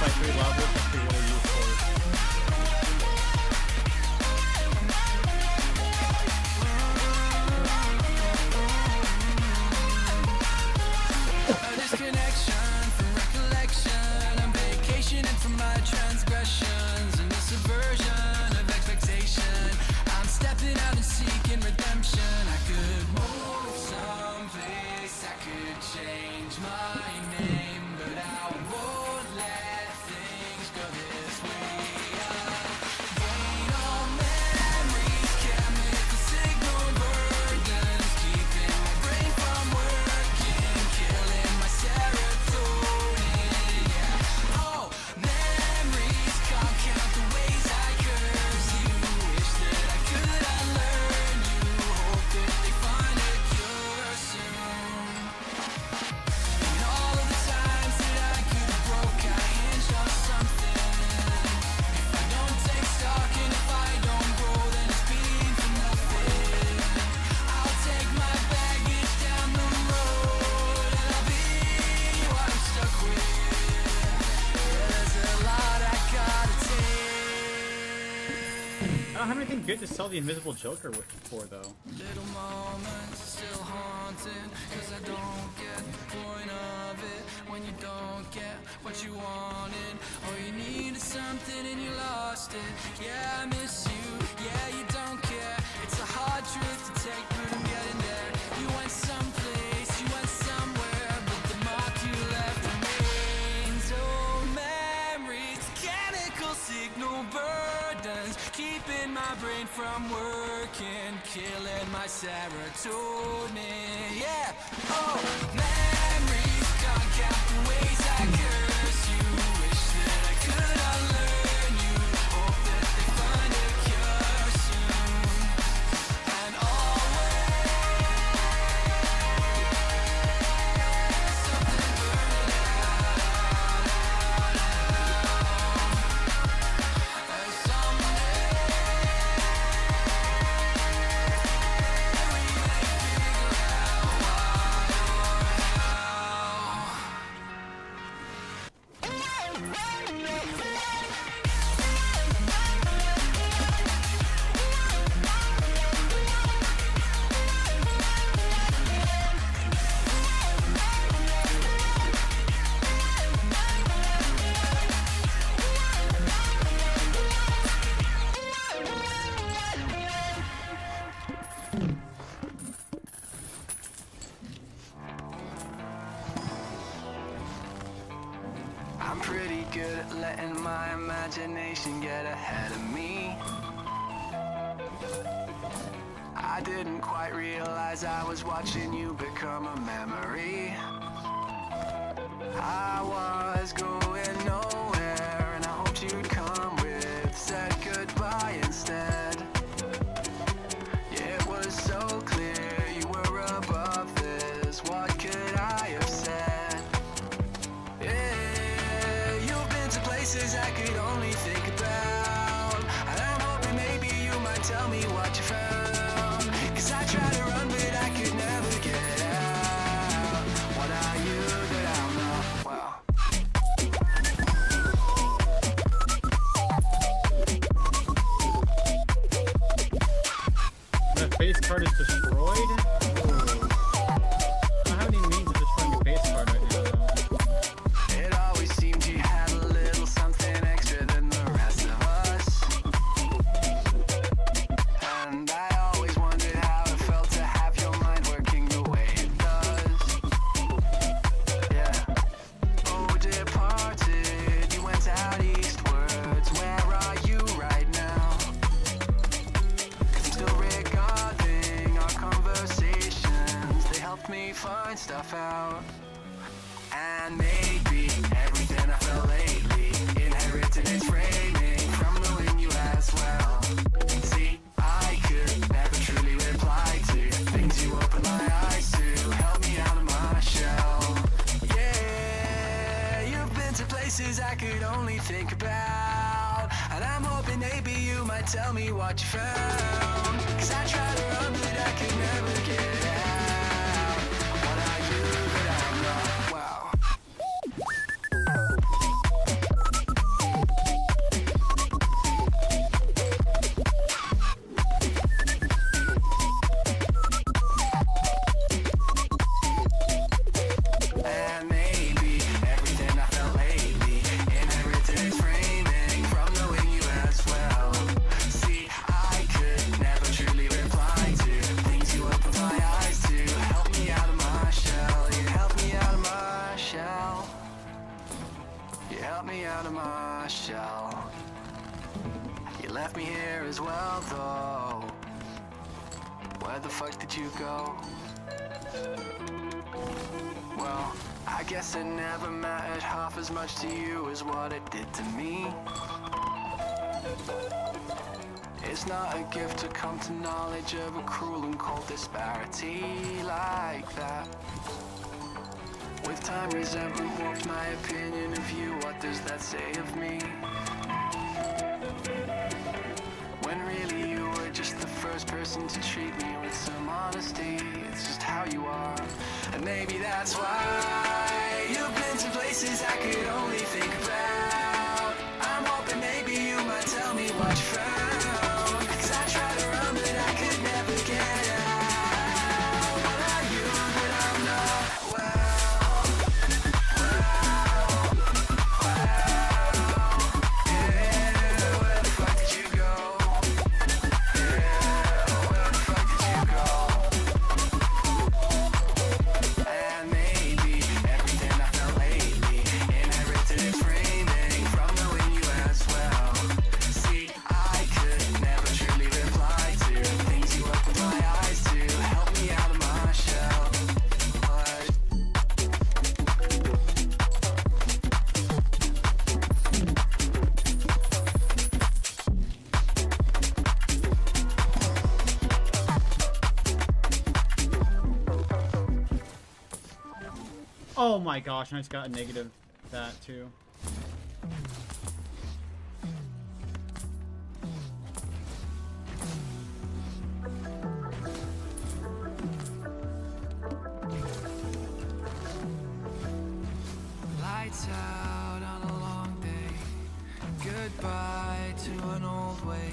by 3 levels must be really useful. A disconnection from recollection. I'm vacationing from my transgressions and this aversion of expectation. I'm stepping out and seeking redemption. I could move someplace, I could change my name, but I won't let things go this way. Gain all memories, chemical signal burdens, keeping my brain from working, killing my serotonin. Yeah. Oh, memories can't count the ways I curse you. Wish that I could unlearn you. Hope that they find a cure soon. And all of the times that I could have broke, I hinged on something. If I don't take stock and if I don't grow, then it's being for nothing. I'll take my baggage down the road and I'll be what I'm stuck with. Yeah, there's a lot I gotta take. I don't have anything good to sell the Invisible Joker with for though. Little moments still haunting, cause I don't get the point of it. When you don't get what you wanted, all you need is something and you lost it. Yeah, I miss you, yeah, you don't care. It's a hard truth to take, but I'm getting there. You went someplace, you went somewhere, but the mark you left remains. Oh, memories, chemical signal burdens, keeping my brain from working, killing my serotonin. Yeah, oh, memories can't count the ways I curse you. Wish that I could unlearn you. Hope that they find a cure soon. And always something burning out. And someday we may figure out why or I'm pretty good at letting my imagination get ahead of me. I didn't quite realize I was watching you become a memory. I was going nowhere and I hoped you'd come with said goodbye instead. It was so clear you were above this. What could I have said? Yeah, you've been to places I could only think about, and I'm hoping maybe you might tell me what you found. Cause I tried to run but I could never get out. What are you that I'm not? Well, The face card is destroyed? Oh. I don't have any means of destroying your face card right now though. it always seemed you had a little something extra than the rest of us. And I always wondered how it felt to have your mind working the way it does. Yeah. Oh, departed, you went out eastwards. Where are you right now? 'Cause I'm still regarding our conversations. They helped me find stuff out. And maybe everything I felt lately inherited its framing from knowing you as well. See, I could never truly reply to things you open my eyes to. Help me out of my shell. Yeah, you've been to places I could only think about, and I'm hoping maybe you might tell me what you found. Cause I tried to run but I could never get out. What are you that I'm not? Wow. where the fuck did you go? Well, I guess it never mattered half as much to you as what it did to me. It's not a gift to come to knowledge of a cruel and cold disparity like that. With time, resentment warped my opinion of you. What does that say of me? When really you were just the first person to treat me with some honesty. It's just how you are. And maybe that's why you've been to places I could only think about. I'm hoping maybe you might tell me what you found. 'Cause I tried to run but I could never get out. What are you when I'm not well? Oh my gosh, and I just got a negative that too. Lights out on a long day. Goodbye to an old way.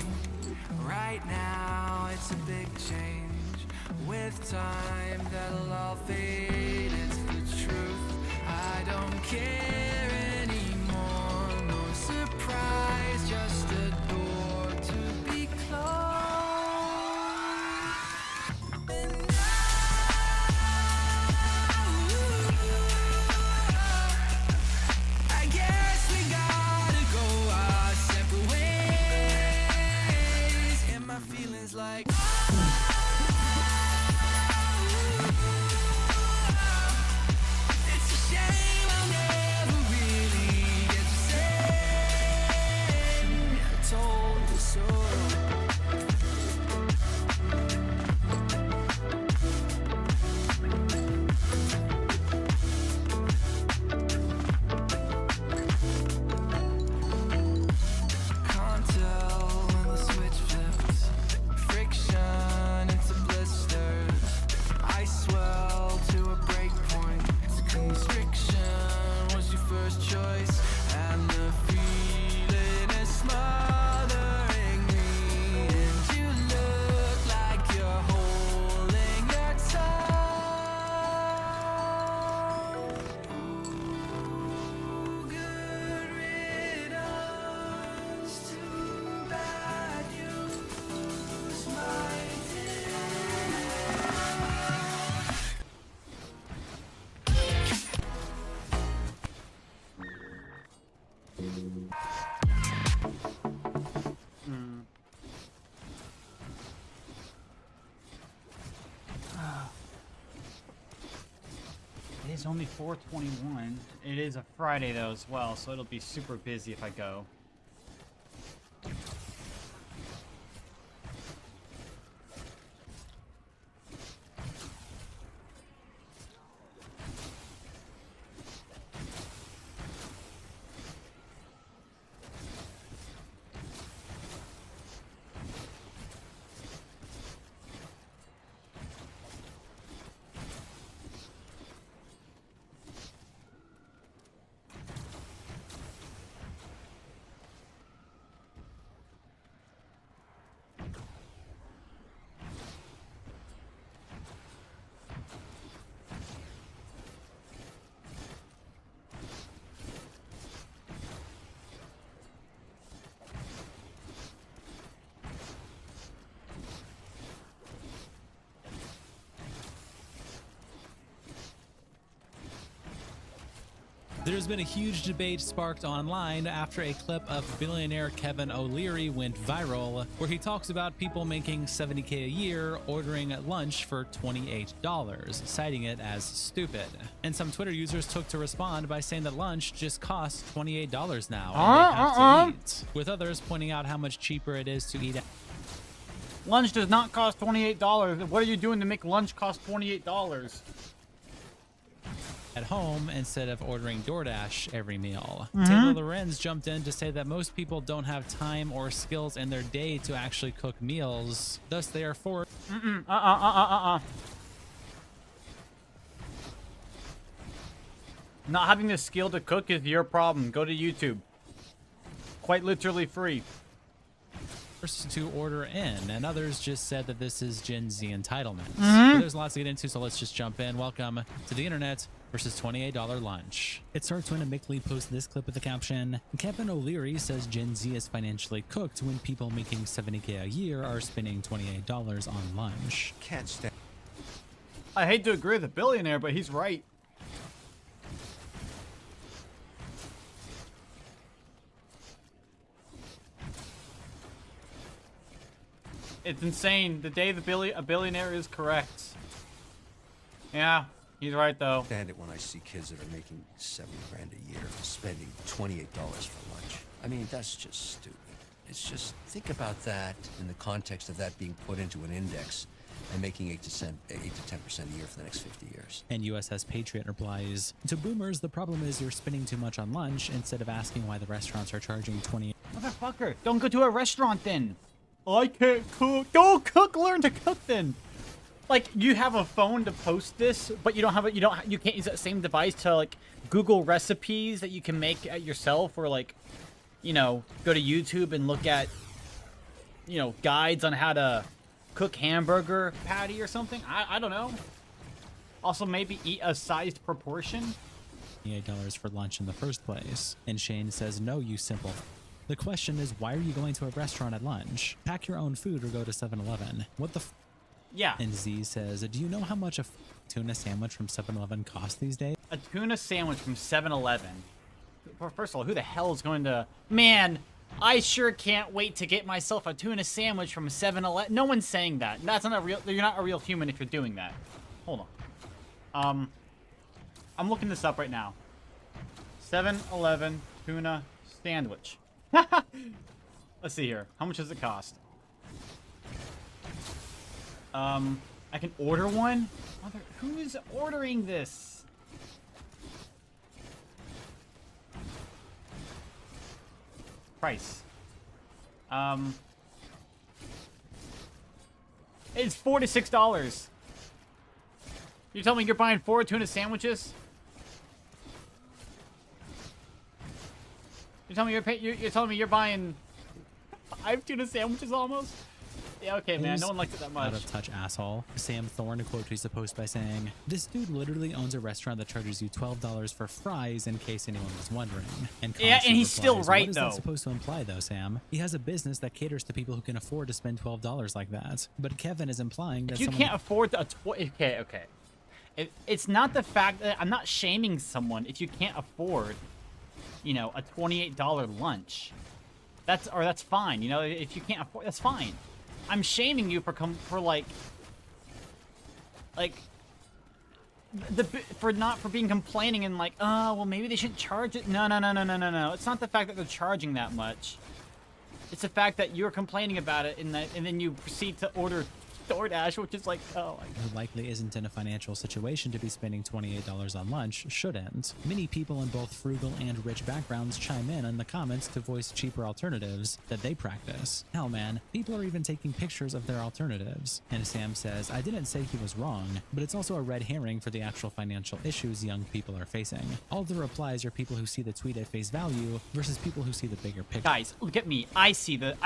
Right now it's a big change. With time that'll all fade. It's the truth. I don't care anymore. No surprise, just a door to be closed. And I guess we gotta go our separate ways. And my feelings like it's a shame I'll never really get to say I told you so. Can't tell when the switch flips. Friction into blisters. I swell to a break point. Constriction was your first choice, and the feeling is smothering me. And you look like you're holding your tongue. Ooh, good riddance. Too bad you lose my day. It is only 4:21. It is a Friday though as well, so it'll be super busy if I go. There's been a huge debate sparked online after a clip of billionaire Kevin O'Leary went viral, where he talks about people making $70K a year ordering lunch for $28, citing it as stupid. And some Twitter users took to respond by saying that lunch just costs $28 now, and they have to eat, with others pointing out how much cheaper it is to eat. Lunch does not cost $28. What are you doing to make lunch cost $28? At home instead of ordering DoorDash every meal. Taylor Lorenz jumped in to say that most people don't have time or skills in their day to actually cook meals, thus they are forced. Not having the skill to cook is your problem. Go to YouTube. Quite literally free. To order in, and others just said that this is Gen Z entitlement. But there's lots to get into, so let's just jump in. Welcome to the internet versus $28 lunch. It starts when a Mick Lee posts this clip with the caption, Kevin O'Leary says Gen Z is financially cooked when people making $70K a year are spending $28 on lunch. Can't stand. I hate to agree with the billionaire, but he's right. It's insane. The day a billionaire is correct. Yeah, he's right though. Stand it when I see kids that are making $70 grand a year spending $28 for lunch. I mean, that's just stupid. It's just, think about that in the context of that being put into an index and making 8 to 10% a year for the next 50 years. And USS Patriot replies, to boomers, the problem is you're spending too much on lunch instead of asking why the restaurants are charging $28. Motherfucker, don't go to a restaurant then. I can't cook. Go cook. Learn to cook then. Like, you have a phone to post this, but you don't have it. You can't use that same device to like Google recipes that you can make yourself, or like, you know, go to YouTube and look at, you know, guides on how to cook hamburger patty or something. I don't know. Also, maybe eat a sized proportion. $28 for lunch in the first place. And Shane says, no, you simple. The question is, why are you going to a restaurant at lunch? Pack your own food or go to 7-Eleven. What the f? Yeah. And Z says, do you know how much a tuna sandwich from 7-Eleven costs these days? A tuna sandwich from 7-Eleven. First of all, who the hell is going to... Man, I sure can't wait to get myself a tuna sandwich from 7-Eleven. No one's saying that. That's not a real... You're not a real human if you're doing that. Hold on. I'm looking this up right now. 7-Eleven tuna sandwich. Let's see here. How much does it cost? I can order one? Who is ordering this? Price. It's $4 to $6. You tell me you're buying 4 tuna sandwiches? You're telling me you're buying 5 tuna sandwiches almost? Yeah, okay, man. No one likes it that much. Out of touch, asshole. Sam Thorne quote tweets the post by saying, this dude literally owns a restaurant that charges you $12 for fries, in case anyone was wondering. And yeah, and he's replies, still right, what is though. that supposed to imply, though, Sam? He has a business that caters to people who can afford to spend $12 like that. But Kevin is implying that you can't afford okay. It's not the fact that I'm not shaming someone if you can't afford, you know, a $28 lunch. That's fine. You know, if you can't afford, that's fine. I'm shaming you for being complaining and like, oh, well, maybe they shouldn't charge it. No. It's not the fact that they're charging that much. It's the fact that you're complaining about it and then you proceed to order DoorDash, which is like, oh my God. Who likely isn't in a financial situation to be spending $28 on lunch shouldn't. Many people in both frugal and rich backgrounds chime in the comments to voice cheaper alternatives that they practice. Hell, man, people are even taking pictures of their alternatives. And Sam says, I didn't say he was wrong, but it's also a red herring for the actual financial issues young people are facing. All the replies are people who see the tweet at face value versus people who see the bigger picture. Guys, look at me. I see the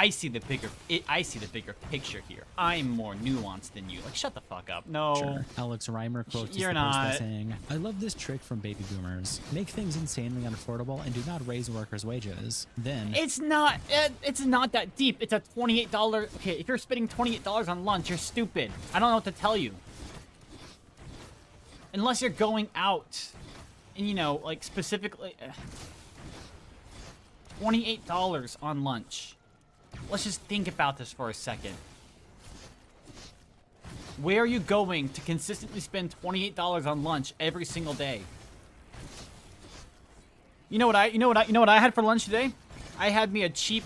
bigger picture here. I'm more nuanced than you. Like, shut the fuck up. No. Sure. Alex Reimer quotes You're the post by not. saying, I love this trick from baby boomers. Make things insanely unaffordable and do not raise workers' wages. Then it's not that deep. It's a $28. Okay, if you're spending $28 on lunch, you're stupid. I don't know what to tell you. Unless you're going out And, you know, like specifically, $28 on lunch. Let's just think about this for a second. Where are you going to consistently spend $28 on lunch every single day? You know what I had for lunch today? I had me a cheap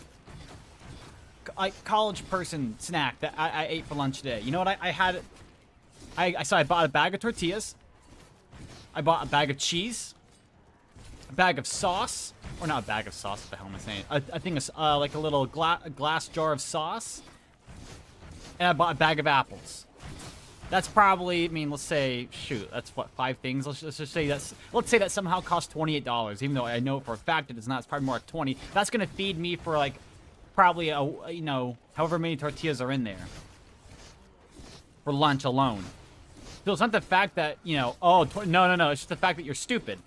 college person snack that I ate for lunch today. You know what I had? So I bought a bag of tortillas. I bought a bag of cheese. A bag of sauce. Or not a bag of sauce, what the hell am I saying? I think it's like a little glass jar of sauce. And I bought a bag of apples. That's probably, I mean, let's say, shoot, that's what, 5 things? Let's just say let's say that somehow costs $28, even though I know for a fact that it's not. It's probably more like 20. That's gonna feed me for like, probably you know, however many tortillas are in there. For lunch alone. So it's not the fact that, you know, no, it's just the fact that you're stupid.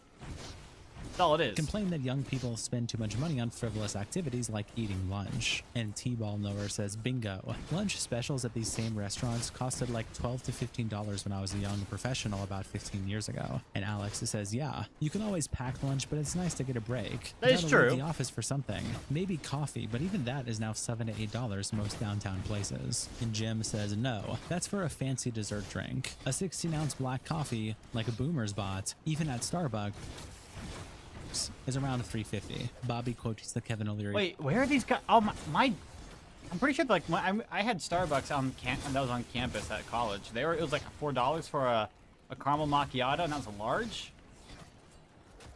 That's all it is. Complain that young people spend too much money on frivolous activities like eating lunch. And T-Ball Knower says, bingo. Lunch specials at these same restaurants costed like $12 to $15 when I was a young professional about 15 years ago. And Alex says, yeah, you can always pack lunch, but it's nice to get a break. That is Gotta leave true. the office for something. Maybe coffee, but even that is now $7 to $8 most downtown places. And Jim says, no, that's for a fancy dessert drink. A 16-ounce black coffee, like a Boomer's bought, even at Starbucks, is around $3.50. Bobby quotes the Kevin O'Leary. Wait, where are these guys? Oh, my I'm pretty sure, like, I had Starbucks on that was on campus at college. It was like $4 for a caramel macchiato, and that was a large.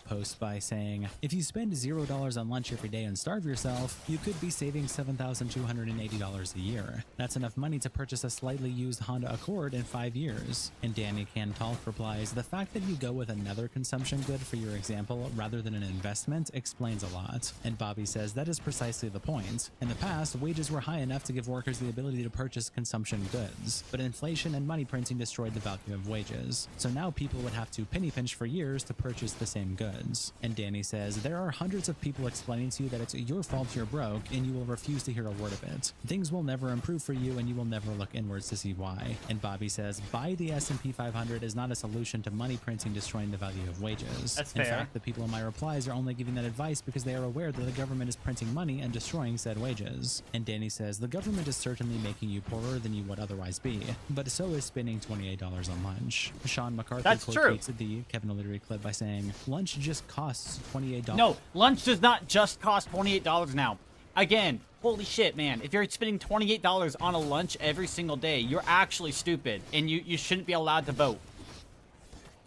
Post by saying, if you spend $0 on lunch every day and starve yourself, you could be saving $7,280 a year. That's enough money to purchase a slightly used Honda Accord in 5 years. And Danny Cantalk replies, the fact that you go with another consumption good for your example rather than an investment explains a lot. And Bobby says that is precisely the point. In the past, wages were high enough to give workers the ability to purchase consumption goods, but inflation and money printing destroyed the value of wages. So now people would have to penny pinch for years to purchase the same goods. And Danny says, there are hundreds of people explaining to you that it's your fault you're broke, and you will refuse to hear a word of it. Things will never improve for you, and you will never look inwards to see why. And Bobby says, buy the S&P 500 is not a solution to money printing destroying the value of wages. That's in fair. fact, the people in my replies are only giving that advice because they are aware that the government is printing money and destroying said wages. And Danny says, the government is certainly making you poorer than you would otherwise be, but so is spending $28 on lunch. Sean McCarthy That's true. quotes the Kevin O'Leary clip by saying, lunch just costs $28. No, lunch does not just cost $28 now. Again, holy shit, man. If you're spending $28 on a lunch every single day, you're actually stupid, and you shouldn't be allowed to vote.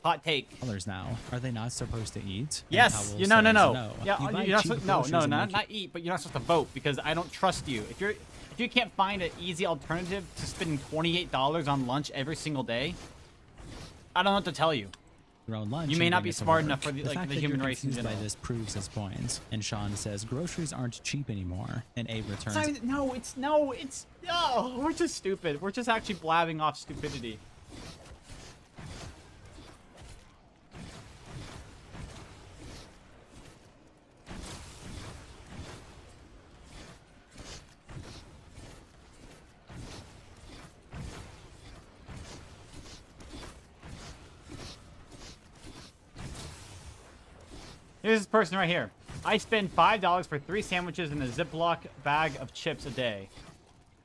Hot take. Dollars now. Are they not supposed to eat? And Yes. Powell No. says, Yeah, You buy you're not cheap supposed, no, groceries and make not eat, but you're not supposed to vote because I don't trust you. If you can't find an easy alternative to spending $28 on lunch every single day, I don't know what to tell you. your own lunch. You may and not bring be it to smart work. enough for the fact that human you're race in confused by general. this proves his point. And Sean says groceries aren't cheap anymore. And Abe returns. We're just stupid. We're just actually blabbing off stupidity. Here's this person right here. I spend $5 for 3 sandwiches and a Ziploc bag of chips a day.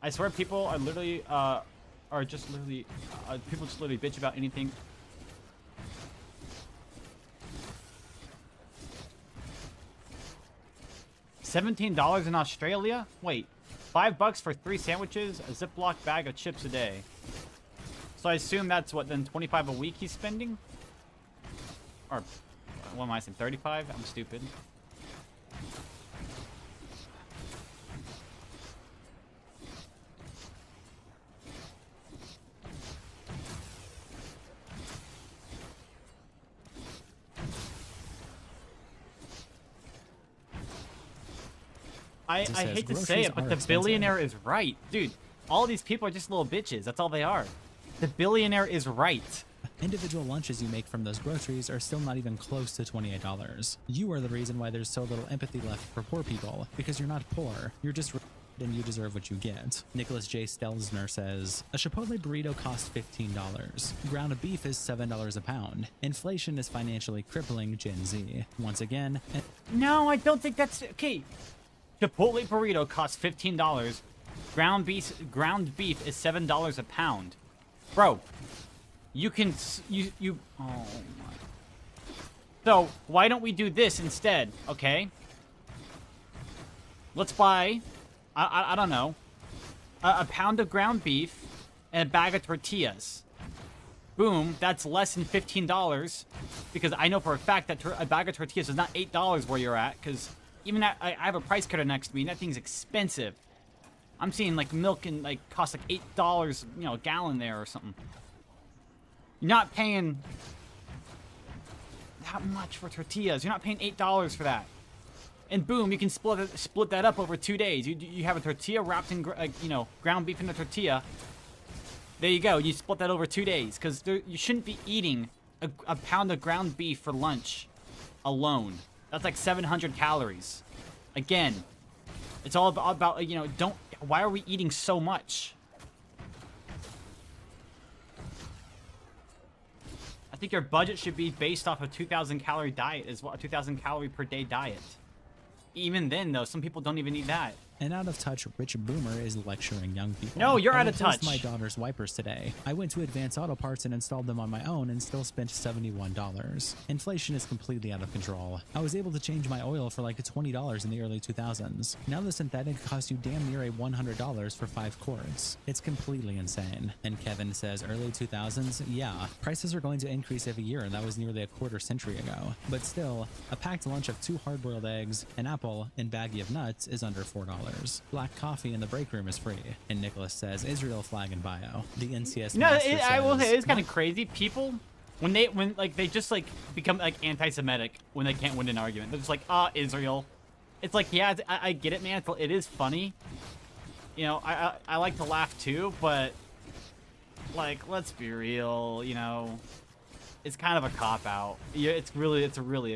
I swear people are literally, people just literally bitch about anything. $17 in Australia? Wait, $5 for 3 sandwiches, a Ziploc bag of chips a day. So I assume that's what, then 25 a week he's spending? Or, what am I saying, 35? I'm stupid. I says, hate to say "Groceries it, but are the expensive." billionaire is right. Dude, all these people are just little bitches. That's all they are. The billionaire is right. Individual lunches you make from those groceries are still not even close to $28. You are the reason why there's so little empathy left for poor people, because you're not poor. You're just and you deserve what you get. Nicholas J. Stelzner says, a Chipotle burrito costs $15. Ground beef is $7 a pound. Inflation is financially crippling Gen Z. Once again, No, I don't think that's okay. Chipotle burrito costs $15. Ground beef is $7 a pound. Bro, you can you oh my. So, why don't we do this instead, okay? Let's buy I don't know, a pound of ground beef and a bag of tortillas. Boom, that's less than $15 because I know for a fact that a bag of tortillas is not $8 where you're at because even I have a price cutter next to me and that thing's expensive. I'm seeing like milk and like costs like $8, you know, a gallon there or something. You're not paying that much for tortillas. You're not paying $8 for that. And boom, you can split that up over 2 days. You have a tortilla wrapped in you know, ground beef in a tortilla. There you go. You split that over 2 days because you shouldn't be eating a pound of ground beef for lunch alone. That's like 700 calories. Again, it's all about you know, why are we eating so much? I think your budget should be based off a 2,000 calorie diet as well, a 2,000 calorie per day diet. Even then, though, some people don't even eat that. An out-of-touch rich boomer is lecturing young people. No, you're I out of replaced touch. my daughter's wipers today. I went to Advance Auto Parts and installed them on my own and still spent $71. Inflation is completely out of control. I was able to change my oil for like $20 in the early 2000s. Now the synthetic costs you damn near $100 for 5 quarts. It's completely insane. And Kevin says early 2000s, yeah, prices are going to increase every year and that was nearly a quarter century ago. But still, a packed lunch of 2 hard-boiled eggs, an apple, and baggie of nuts is under $4. Black coffee in the break room is free. And Nicholas says, Israel flag in bio. The NCS No, master I will say says, it's kind of crazy. People, when they just like become like anti-Semitic when they can't win an argument, they're just like, Israel. It's like, yeah, I get it, man. It is funny. You know, I like to laugh too, but like, let's be real. You know, it's kind of a cop out. Yeah, it's really a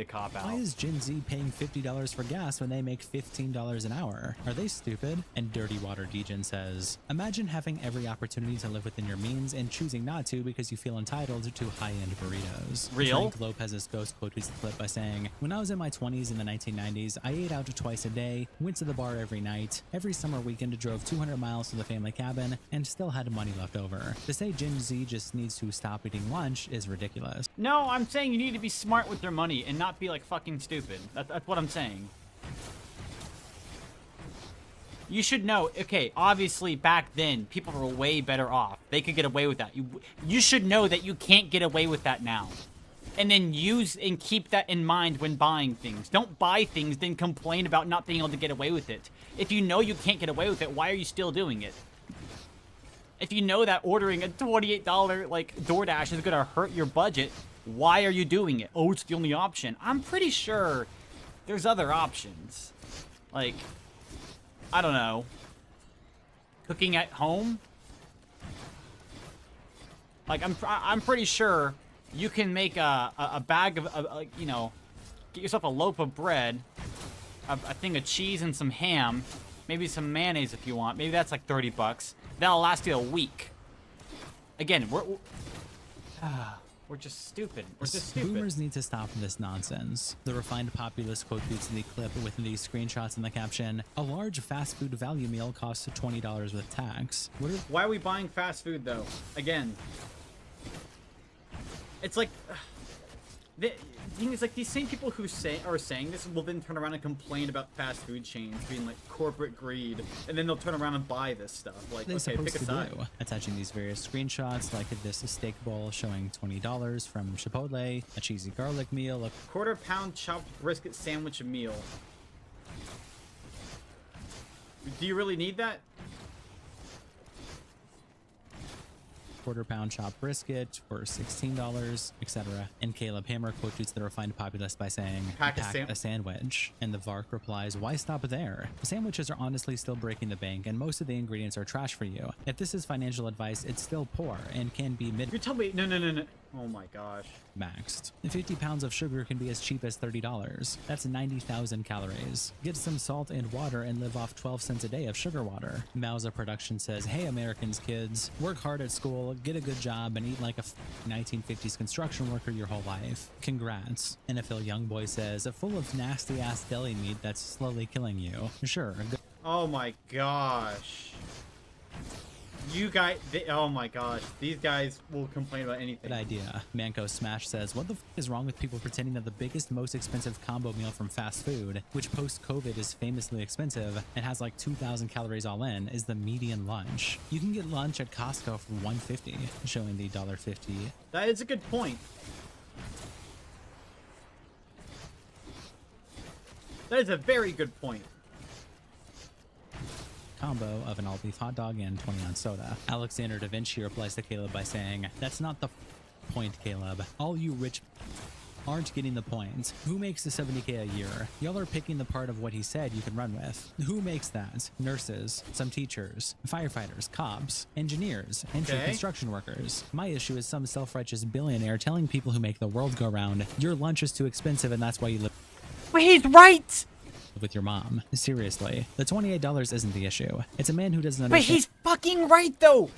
cop out. Why is Gen Z paying $50 for gas when they make $15 an hour? Are they stupid? And Dirty Water Degen says, imagine having every opportunity to live within your means and choosing not to because you feel entitled to high-end burritos. Real? Frank Lopez's ghost quote tweets the clip by saying, when I was in my 20s in the 1990s, I ate out twice a day, went to the bar every night, every summer weekend drove 200 miles to the family cabin, and still had money left over. To say Gen Z just needs to stop eating lunch is ridiculous. No, I'm saying you need to be smart with your money and not be like fucking stupid. That's what I'm saying. You should know, okay, obviously back then, people were way better off. They could get away with that. You should know that you can't get away with that now. And then use and keep that in mind when buying things. Don't buy things, then complain about not being able to get away with it. If you know you can't get away with it, why are you still doing it? If you know that ordering a $28 like DoorDash is gonna hurt your budget, why are you doing it? Oh, it's the only option. I'm pretty sure there's other options. Like, I don't know. Cooking at home? Like, I'm pretty sure you can make a bag of you know, get yourself a loaf of bread, a thing of cheese and some ham, maybe some mayonnaise if you want. Maybe that's like 30 bucks. That'll last you a week. Again, we're just stupid. We're just stupid. Boomers need to stop this nonsense. The refined populist quote tweets the clip with these screenshots in the caption. A large fast food value meal costs $20 with tax. Why are we buying fast food though? Again, it's like the thing is, like, these same people who are saying this will then turn around and complain about fast food chains being like corporate greed, and then they'll turn around and buy this stuff. Like, They're okay, supposed pick a to side. do. Attaching these various screenshots, like this steak bowl showing $20 from Chipotle, a cheesy garlic meal, a Quarter-pound chopped brisket sandwich meal. Do you really need that? quarter-pound chopped brisket for $16, etc. And Caleb Hammer quote tweets the refined populist by saying, Pack a sandwich. And the Vark replies, why stop there? Sandwiches are honestly still breaking the bank, and most of the ingredients are trash for you. If this is financial advice, it's still poor and can be You're telling me, no. Oh my gosh. maxed. 50 pounds of sugar can be as cheap as $30. That's 90,000 calories. Get some salt and water and live off 12 cents a day of sugar water. Mausa Production says, hey Americans kids, work hard at school, get a good job, and eat like a 1950s construction worker your whole life. Congrats. NFL Youngboy says, full of nasty ass deli meat that's slowly killing you. Sure, good. Oh my gosh. You guys, oh my gosh, these guys will complain about anything. Good idea. Manco Smash says, what the f is wrong with people pretending that the biggest, most expensive combo meal from fast food, which post-COVID is famously expensive and has like 2,000 calories all in, is the median lunch? You can get lunch at Costco for $1.50, showing the $1.50. That is a good point. That is a very good point. Combo of an all-beef hot dog and 20-ounce soda. Alexander Da Vinci replies to Caleb by saying, that's not the point, Caleb. All you rich aren't getting the point. Who makes the 70K a year? Y'all are picking the part of what he said you can run with. Who makes that? Nurses, some teachers, firefighters, cops, engineers, entry Okay. construction workers. My issue is some self-righteous billionaire telling people who make the world go round, your lunch is too expensive and that's why you live But he's right. with your mom. Seriously, the $28 isn't the issue. It's a man who doesn't But understand. he's fucking right though.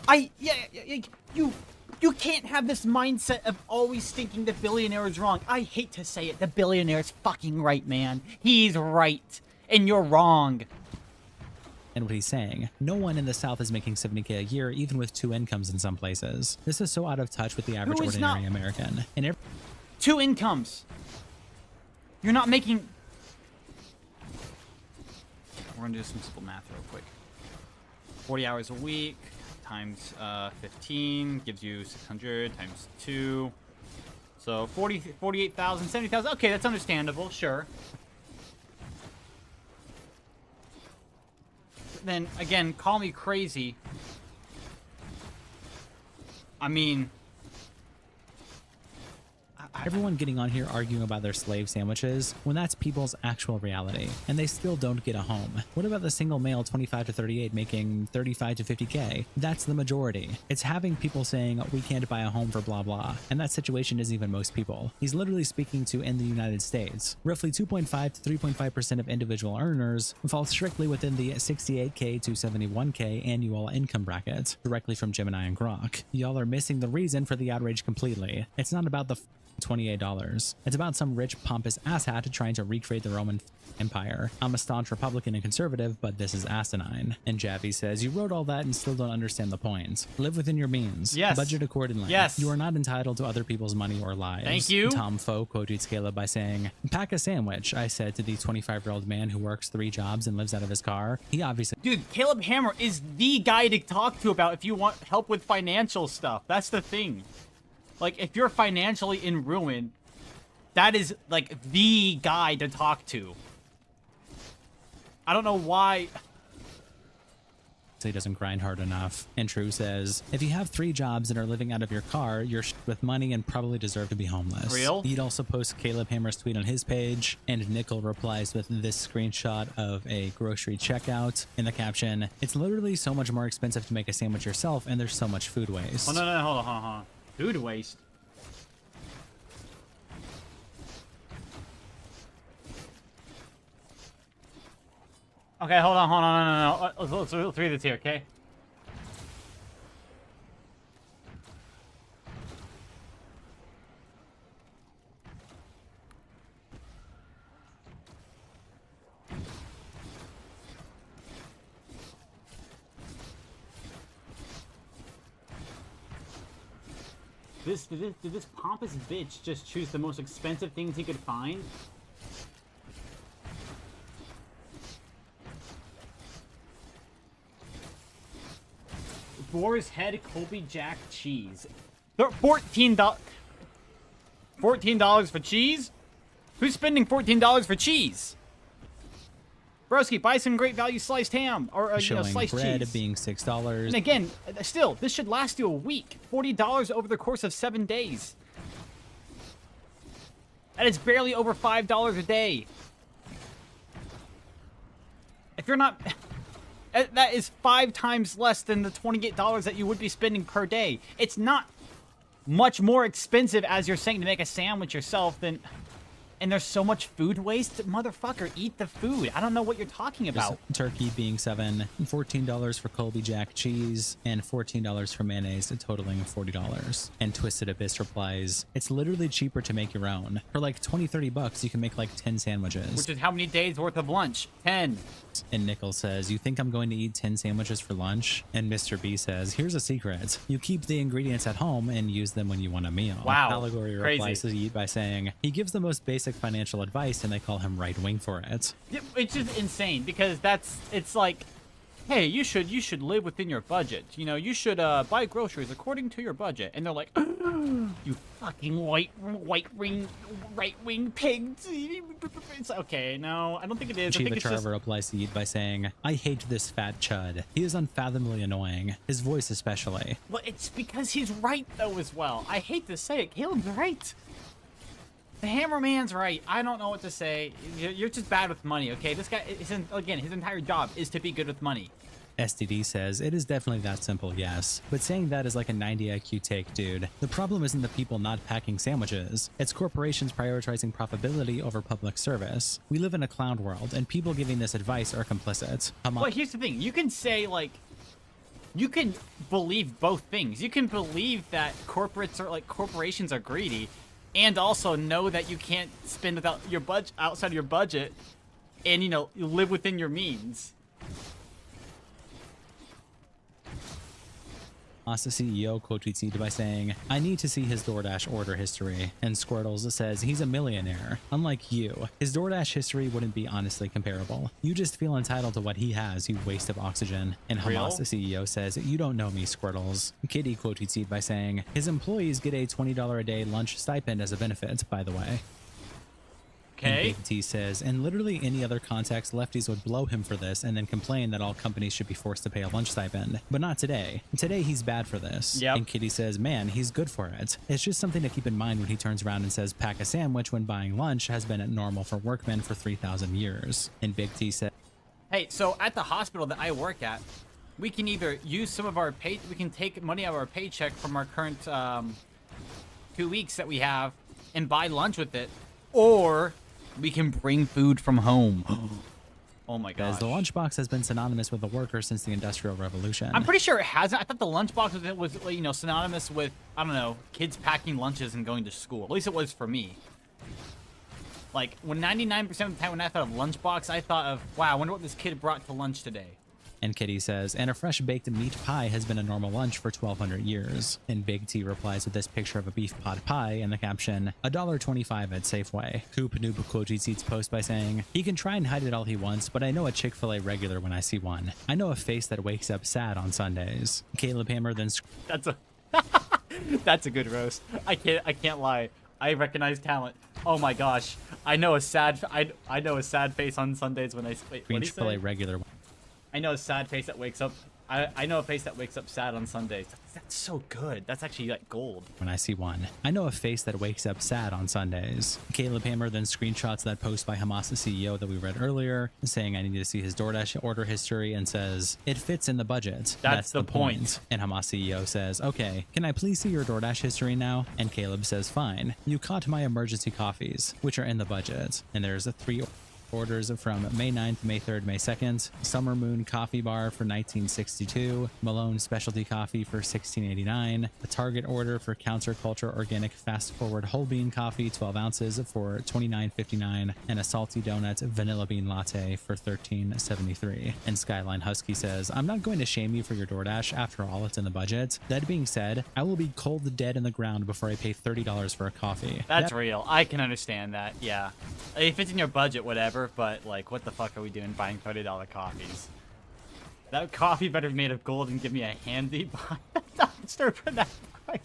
You can't have this mindset of always thinking the billionaire is wrong. I hate to say it, the billionaire is fucking right, man. He's right, and you're wrong. And what he's saying, no one in the South is making 70K a year, even with 2 incomes in some places. This is so out of touch with the average Who is ordinary not- American. And 2 incomes. You're not making. We're gonna do some simple math real quick. 40 hours a week times 15 gives you 600 times 2. So 48,000, 70,000. Okay, that's understandable, sure. Then again, call me crazy. I mean, everyone getting on here arguing about their slave sandwiches when that's people's actual reality, and they still don't get a home. What about the single male 25 to 38 making 35 to 50K? That's the majority. It's having people saying we can't buy a home for blah blah, and that situation isn't even most people. He's literally speaking to in the United States. Roughly 2.5 to 3.5% of individual earners fall strictly within the 68K to 71K annual income bracket, directly from Gemini and Grok. Y'all are missing the reason for the outrage completely. It's not about the $28. It's about some rich, pompous asshat trying to recreate the Roman Empire. I'm a staunch Republican and conservative, but this is asinine. And Javi says, you wrote all that and still don't understand the point. Live within your means. Yes. Budget accordingly. Yes. You are not entitled to other people's money or lives. Thank you. Tom Foe quoted Caleb by saying, pack a sandwich, I said to the 25-year-old man who works 3 jobs and lives out of his car. He obviously dude, Caleb Hammer is the guy to talk to about if you want help with financial stuff. That's the thing. Like, if you're financially in ruin, that is, like, the guy to talk to. I don't know why. he doesn't grind hard enough. And True says, if you have 3 jobs and are living out of your car, you're with money and probably deserve to be homeless. Real? He'd also post Caleb Hammer's tweet on his page, and Nickel replies with this screenshot of a grocery checkout in the caption, it's literally so much more expensive to make a sandwich yourself, and there's so much food waste. Oh, no, hold on. Food waste. Okay, hold on, no. Let's read this here, okay? Did this pompous bitch just choose the most expensive things he could find? Boar's Head Colby Jack cheese. $14 for cheese? Who's spending $14 for cheese? Broski, buy some great value sliced ham or Showing sliced bread cheese. being $6. And again, still, this should last you a week. $40 over the course of 7 days. That is barely over $5 a day. If you're not... That is 5 times less than the $28 that you would be spending per day. It's not... much more expensive, as you're saying, to make a sandwich yourself than... And there's so much food waste. Motherfucker, eat the food. I don't know what you're talking about. Turkey being $7, $14 for Colby Jack cheese, and $14 for mayonnaise, totaling $40. And Twisted Abyss replies, it's literally cheaper to make your own. For like 20-30 bucks, you can make like 10 sandwiches. Which is how many days worth of lunch? 10. And Nickel says, you think I'm going to eat 10 sandwiches for lunch? And Mr. B says, here's a secret. You keep the ingredients at home and use them when you want a meal. Wow. Allegory Crazy. replies to Yeet by saying, he gives the most basic financial advice and they call him right wing for it. It's just insane because it's like, hey, you should live within your budget. You know, you should buy groceries according to your budget. And they're like, you fucking right wing pigs. It's okay, no, I don't think it is. I think Chiva it's just... Charver replies to Yeet by saying, I hate this fat chud. He is unfathomably annoying. His voice especially. Well, it's because he's right though as well. I hate to say it, Caleb's right. The Hammerman's right. I don't know what to say. You're just bad with money, okay? This guy, again, his entire job is to be good with money. STD says, it is definitely that simple, yes. But saying that is like a 90 IQ take, dude. The problem isn't the people not packing sandwiches. It's corporations prioritizing profitability over public service. We live in a clown world, and people giving this advice are complicit. Well, here's the thing. You can say, like, you can believe both things. You can believe that corporations are greedy, and also know that you can't spend without your budget, outside of your budget, and, you know, you live within your means. Masa CEO quote tweets Yeet by saying, I need to see his DoorDash order history. And Squirtles says, he's a millionaire. Unlike you, his DoorDash history wouldn't be honestly comparable. You just feel entitled to what he has, you waste of oxygen. And Hamas, the CEO, says, you don't know me, Squirtles. Kitty quote tweets Yeet by saying, his employees get a $20 a day lunch stipend as a benefit, by the way. And Okay. Big T says, in literally any other context, lefties would blow him for this and then complain that all companies should be forced to pay a lunch stipend. But not today. Today, he's bad for this. Yep. And Kitty says, man, he's good for it. It's just something to keep in mind when he turns around and says, pack a sandwich when buying lunch has been normal for workmen for 3,000 years. And Big T says, Hey, so at the hospital that I work at, we can either use some of our we can take money out of our paycheck from our current 2 weeks that we have and buy lunch with it, or we can bring food from home. Oh my gosh. the lunchbox has been synonymous with the worker since the Industrial Revolution. I'm pretty sure it hasn't. I thought the lunchbox was you know, synonymous with, I don't know, kids packing lunches and going to school. At least it was for me. Like, when 99% of the time when I thought of lunchbox, I thought of, wow, I wonder what this kid brought to lunch today. And Kitty says, and a fresh baked meat pie has been a normal lunch for 1,200 years. And Big T replies with this picture of a beef pot pie and the caption, $1.25 at Safeway. Coop Noob quotes Eats post by saying, he can try and hide it all he wants, but I know a Chick-fil-A regular when I see one. I know a face that wakes up sad on Sundays. Caleb Hammer then That's a that's a good roast. I can't lie. I recognize talent. Oh my gosh. I know a sad I know a sad face on Sundays when I wait, what Chick-fil-A regular. I know a sad face that wakes up. I know a face that wakes up sad on Sundays. That's so good. That's actually like gold. When I see one. I know a face that wakes up sad on Sundays. Caleb Hammer then screenshots that post by Hamas, the CEO that we read earlier, saying I need to see his DoorDash order history and says, it fits in the budget. That's the point. And Hamas CEO says, okay, can I please see your DoorDash history now? And Caleb says, fine. You caught my emergency coffees, which are in the budget. And there's a 3 orders from May 9th, May 3rd, May 2nd, Summer Moon Coffee Bar for $19.62, Malone Specialty Coffee for $16.89, a Target order for Counterculture Organic Fast Forward Whole Bean Coffee 12 ounces for $29.59, and a Salty Donut Vanilla Bean Latte for $13.73. And Skyline Husky says, I'm not going to shame you for your DoorDash, after all it's in the budget. That being said, I will be cold dead in the ground before I pay $30 for a coffee. That's real. I can understand that. Yeah. If it's in your budget, whatever. But like, what the fuck are we doing buying $30 coffees? That coffee better be made of gold and give me a handy behind the dumpster for that price.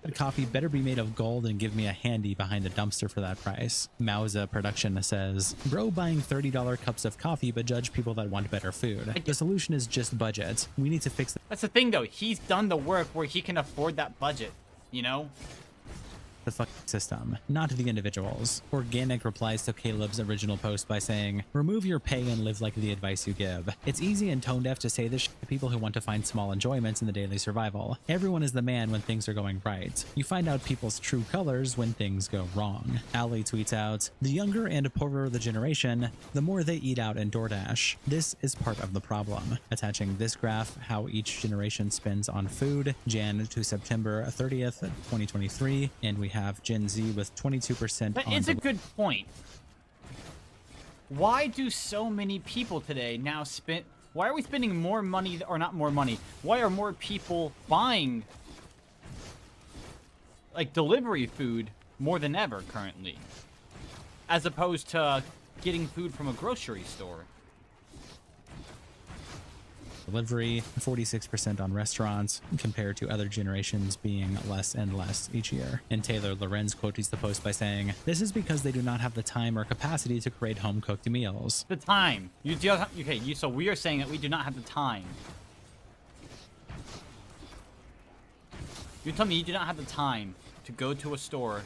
The coffee better be made of gold and give me a handy behind the dumpster for that price. Mauza Production says, bro buying $30 cups of coffee but judge people that want better food. The solution is just budget. We need to fix that. That's the thing though. He's done the work where he can afford that budget, you know? the fucking system, not the individuals. Organic replies to Caleb's original post by saying, remove your pay and live like the advice you give. It's easy and tone deaf to say this shit to people who want to find small enjoyments in the daily survival. Everyone is the man when things are going right. You find out people's true colors when things go wrong. Ali tweets out, the younger and poorer the generation, the more they eat out in DoorDash. This is part of the problem. Attaching this graph, how each generation spends on food, Jan to September 30th, 2023, and we have Gen Z with 22% But on it's a good point. Why do so many people today now spend... Why are we spending more money, or not more money? Why are more people buying, like, delivery food more than ever currently? As opposed to getting food from a grocery store. delivery, 46% on restaurants, compared to other generations being less and less each year. And Taylor Lorenz quotes the post by saying, this is because they do not have the time or capacity to create home-cooked meals. The time. You do have, okay, so we are saying that we do not have the time. You tell me you do not have the time to go to a store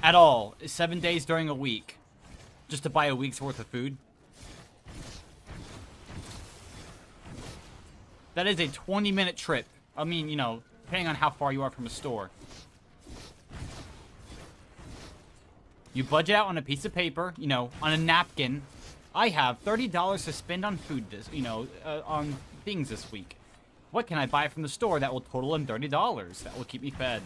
at all, 7 days during a week, just to buy a week's worth of food? That is a 20-minute trip. I mean, you know, depending on how far you are from a store. You budget out on a piece of paper, you know, on a napkin. I have $30 to spend on food this, you know, on things this week. What can I buy from the store that will total in $30 that will keep me fed?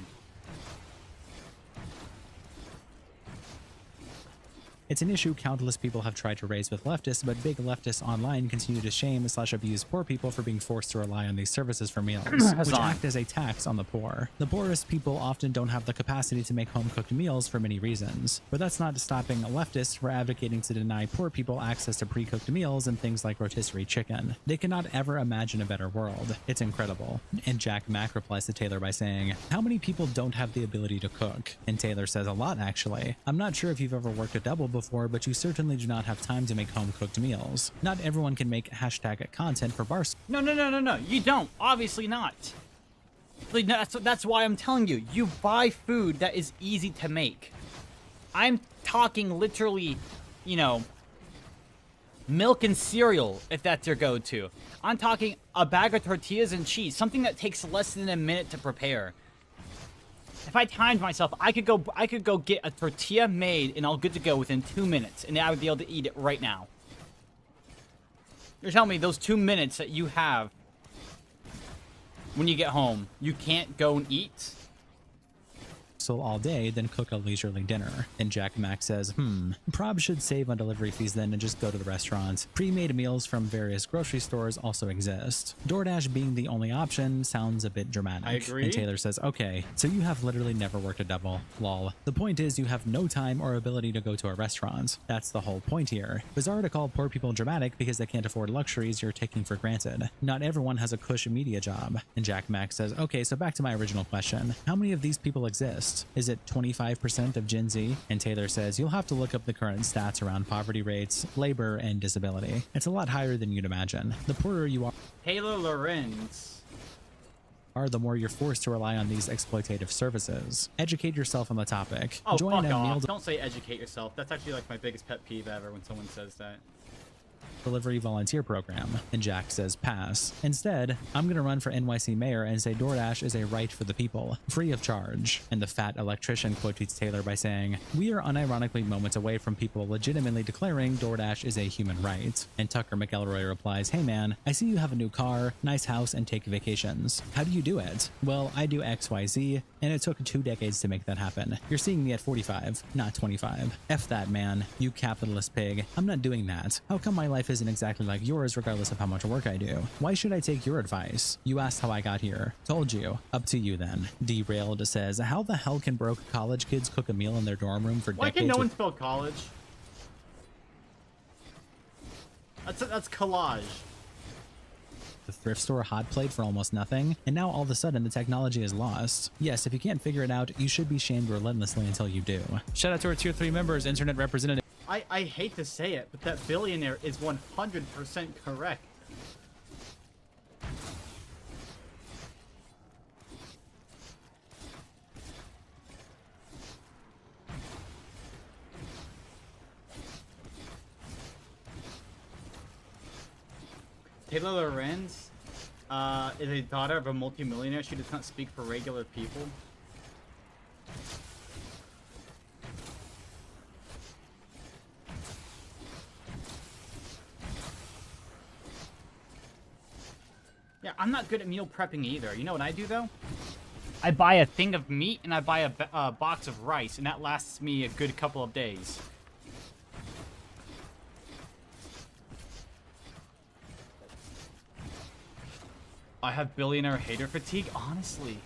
It's an issue countless people have tried to raise with leftists, but big leftists online continue to shame/abuse poor people for being forced to rely on these services for meals, which act as a tax on the poor. The poorest people often don't have the capacity to make home-cooked meals for many reasons, but that's not stopping leftists from advocating to deny poor people access to pre-cooked meals and things like rotisserie chicken. They cannot ever imagine a better world. It's incredible. And Jack Mack replies to Taylor by saying, how many people don't have the ability to cook? And Taylor says a lot, actually. I'm not sure if you've ever worked a double before, but you certainly do not have time to make home-cooked meals. Not everyone can make hashtag content for Barstool. No. You don't. Obviously not. Like, that's why I'm telling you. You buy food that is easy to make. I'm talking literally, you know, milk and cereal, if that's your go-to. I'm talking a bag of tortillas and cheese, something that takes less than a minute to prepare. If I timed myself, I could go get a tortilla made and all good to go within 2 minutes, and I would be able to eat it right now. You're telling me those 2 minutes that you have when you get home, you can't go and eat? all day, then cook a leisurely dinner. And Jack Mack says, Prob should save on delivery fees then and just go to the restaurant. Pre-made meals from various grocery stores also exist. DoorDash being the only option sounds a bit dramatic. I agree. And Taylor says, okay, so you have literally never worked a double. Lol. The point is you have no time or ability to go to a restaurant. That's the whole point here. Bizarre to call poor people dramatic because they can't afford luxuries you're taking for granted. Not everyone has a cush media job. And Jack Mack says, okay, so back to my original question. How many of these people exist? Is it 25% of Gen Z? And Taylor says, you'll have to look up the current stats around poverty rates, labor, and disability. It's a lot higher than you'd imagine. The poorer you Taylor Lorenz. are, the more you're forced to rely on these exploitative services. Educate yourself on the topic. Oh, Join fuck a off. meal Don't say educate yourself. That's actually like my biggest pet peeve ever when someone says that. delivery volunteer program. And Jack says pass. Instead, I'm gonna run for NYC mayor and say DoorDash is a right for the people, free of charge. And the fat electrician quotes Taylor by saying, we are unironically moments away from people legitimately declaring DoorDash is a human right. And Tucker McElroy replies, hey man, I see you have a new car, nice house, and take vacations. How do you do it? Well, I do XYZ, and it took 2 decades to make that happen. You're seeing me at 45, not 25. F that, man, you capitalist pig. I'm not doing that. How come my life isn't exactly like yours regardless of how much work I do? Why should I take your advice? You asked how I got here. Told you. Up to you then. Derailed says, how the hell can broke college kids cook a meal in their dorm room for Why decades? can no one spell college? That's collage. The thrift store hot plate for almost nothing, and now all of a sudden the technology is lost. Yes, if you can't figure it out, you should be shamed relentlessly until you do. Shout out to our tier 3 members, internet representative. I hate to say it, but that billionaire is 100% correct. Taylor Lorenz is a daughter of a multimillionaire. She does not speak for regular people. Yeah, I'm not good at meal prepping either. You know what I do though? I buy a thing of meat and I buy a box of rice, and that lasts me a good couple of days. I have billionaire hater fatigue, honestly.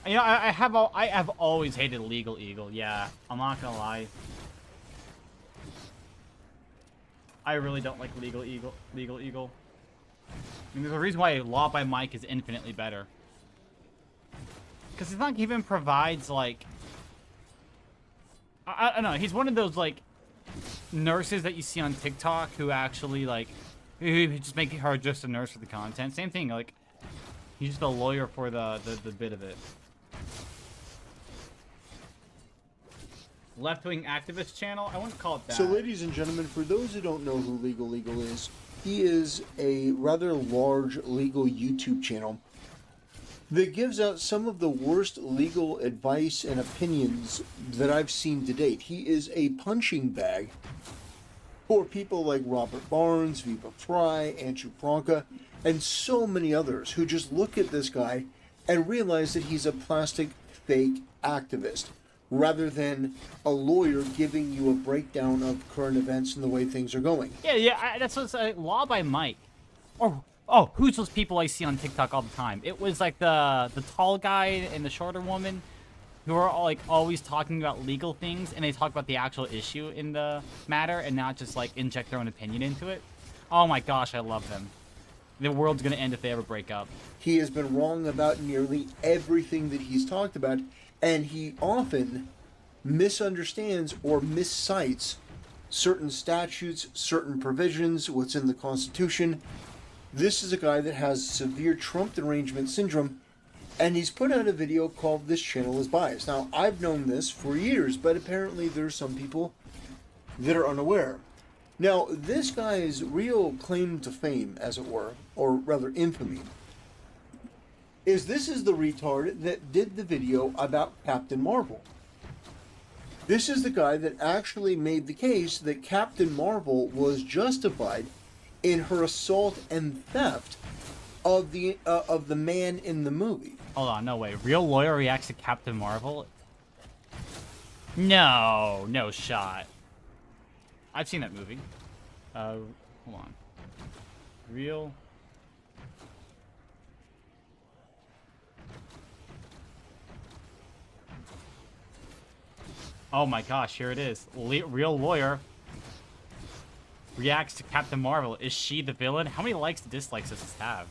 You know, I have always hated Legal Eagle. Yeah, I'm not gonna lie. I really don't like Legal Eagle. I mean, there's a reason why Law by Mike is infinitely better. Because he's not even provides like. I don't know. He's one of those like nurses that you see on TikTok who actually like who just make her just a nurse for the content. Same thing. Like he's just a lawyer for the bit of it. Left-wing activist channel? I wouldn't call it that. So, ladies and gentlemen, for those who don't know who Legal Eagle is, he is a rather large legal YouTube channel that gives out some of the worst legal advice and opinions that I've seen to date. He is a punching bag for people like Robert Barnes, Viva Fry, Andrew Branca, and so many others who just look at this guy and realize that he's a plastic fake activist, rather than a lawyer giving you a breakdown of current events and the way things are going. Yeah, that's what's Law by Mike. Oh, who's those people I see on TikTok all the time? It was like the tall guy and the shorter woman who are all, like always talking about legal things, and they talk about the actual issue in the matter and not just like inject their own opinion into it. Oh my gosh, I love them. The world's gonna end if they ever break up. He has been wrong about nearly everything that he's talked about, and he often misunderstands or miscites certain statutes, certain provisions, what's in the Constitution. This is a guy that has severe Trump derangement syndrome, and he's put out a video called "This Channel is Biased." Now, I've known this for years, but apparently there's some people that are unaware. Now, this guy's real claim to fame, as it were, or rather infamy, is this is the retard that did the video about Captain Marvel. This is the guy that actually made the case that Captain Marvel was justified in her assault and theft of the man in the movie. Hold on, no way. Real lawyer reacts to Captain Marvel? No shot. I've seen that movie. Hold on. Real. Oh my gosh, here it is. Real lawyer reacts to Captain Marvel. Is she the villain? How many likes and dislikes does this have?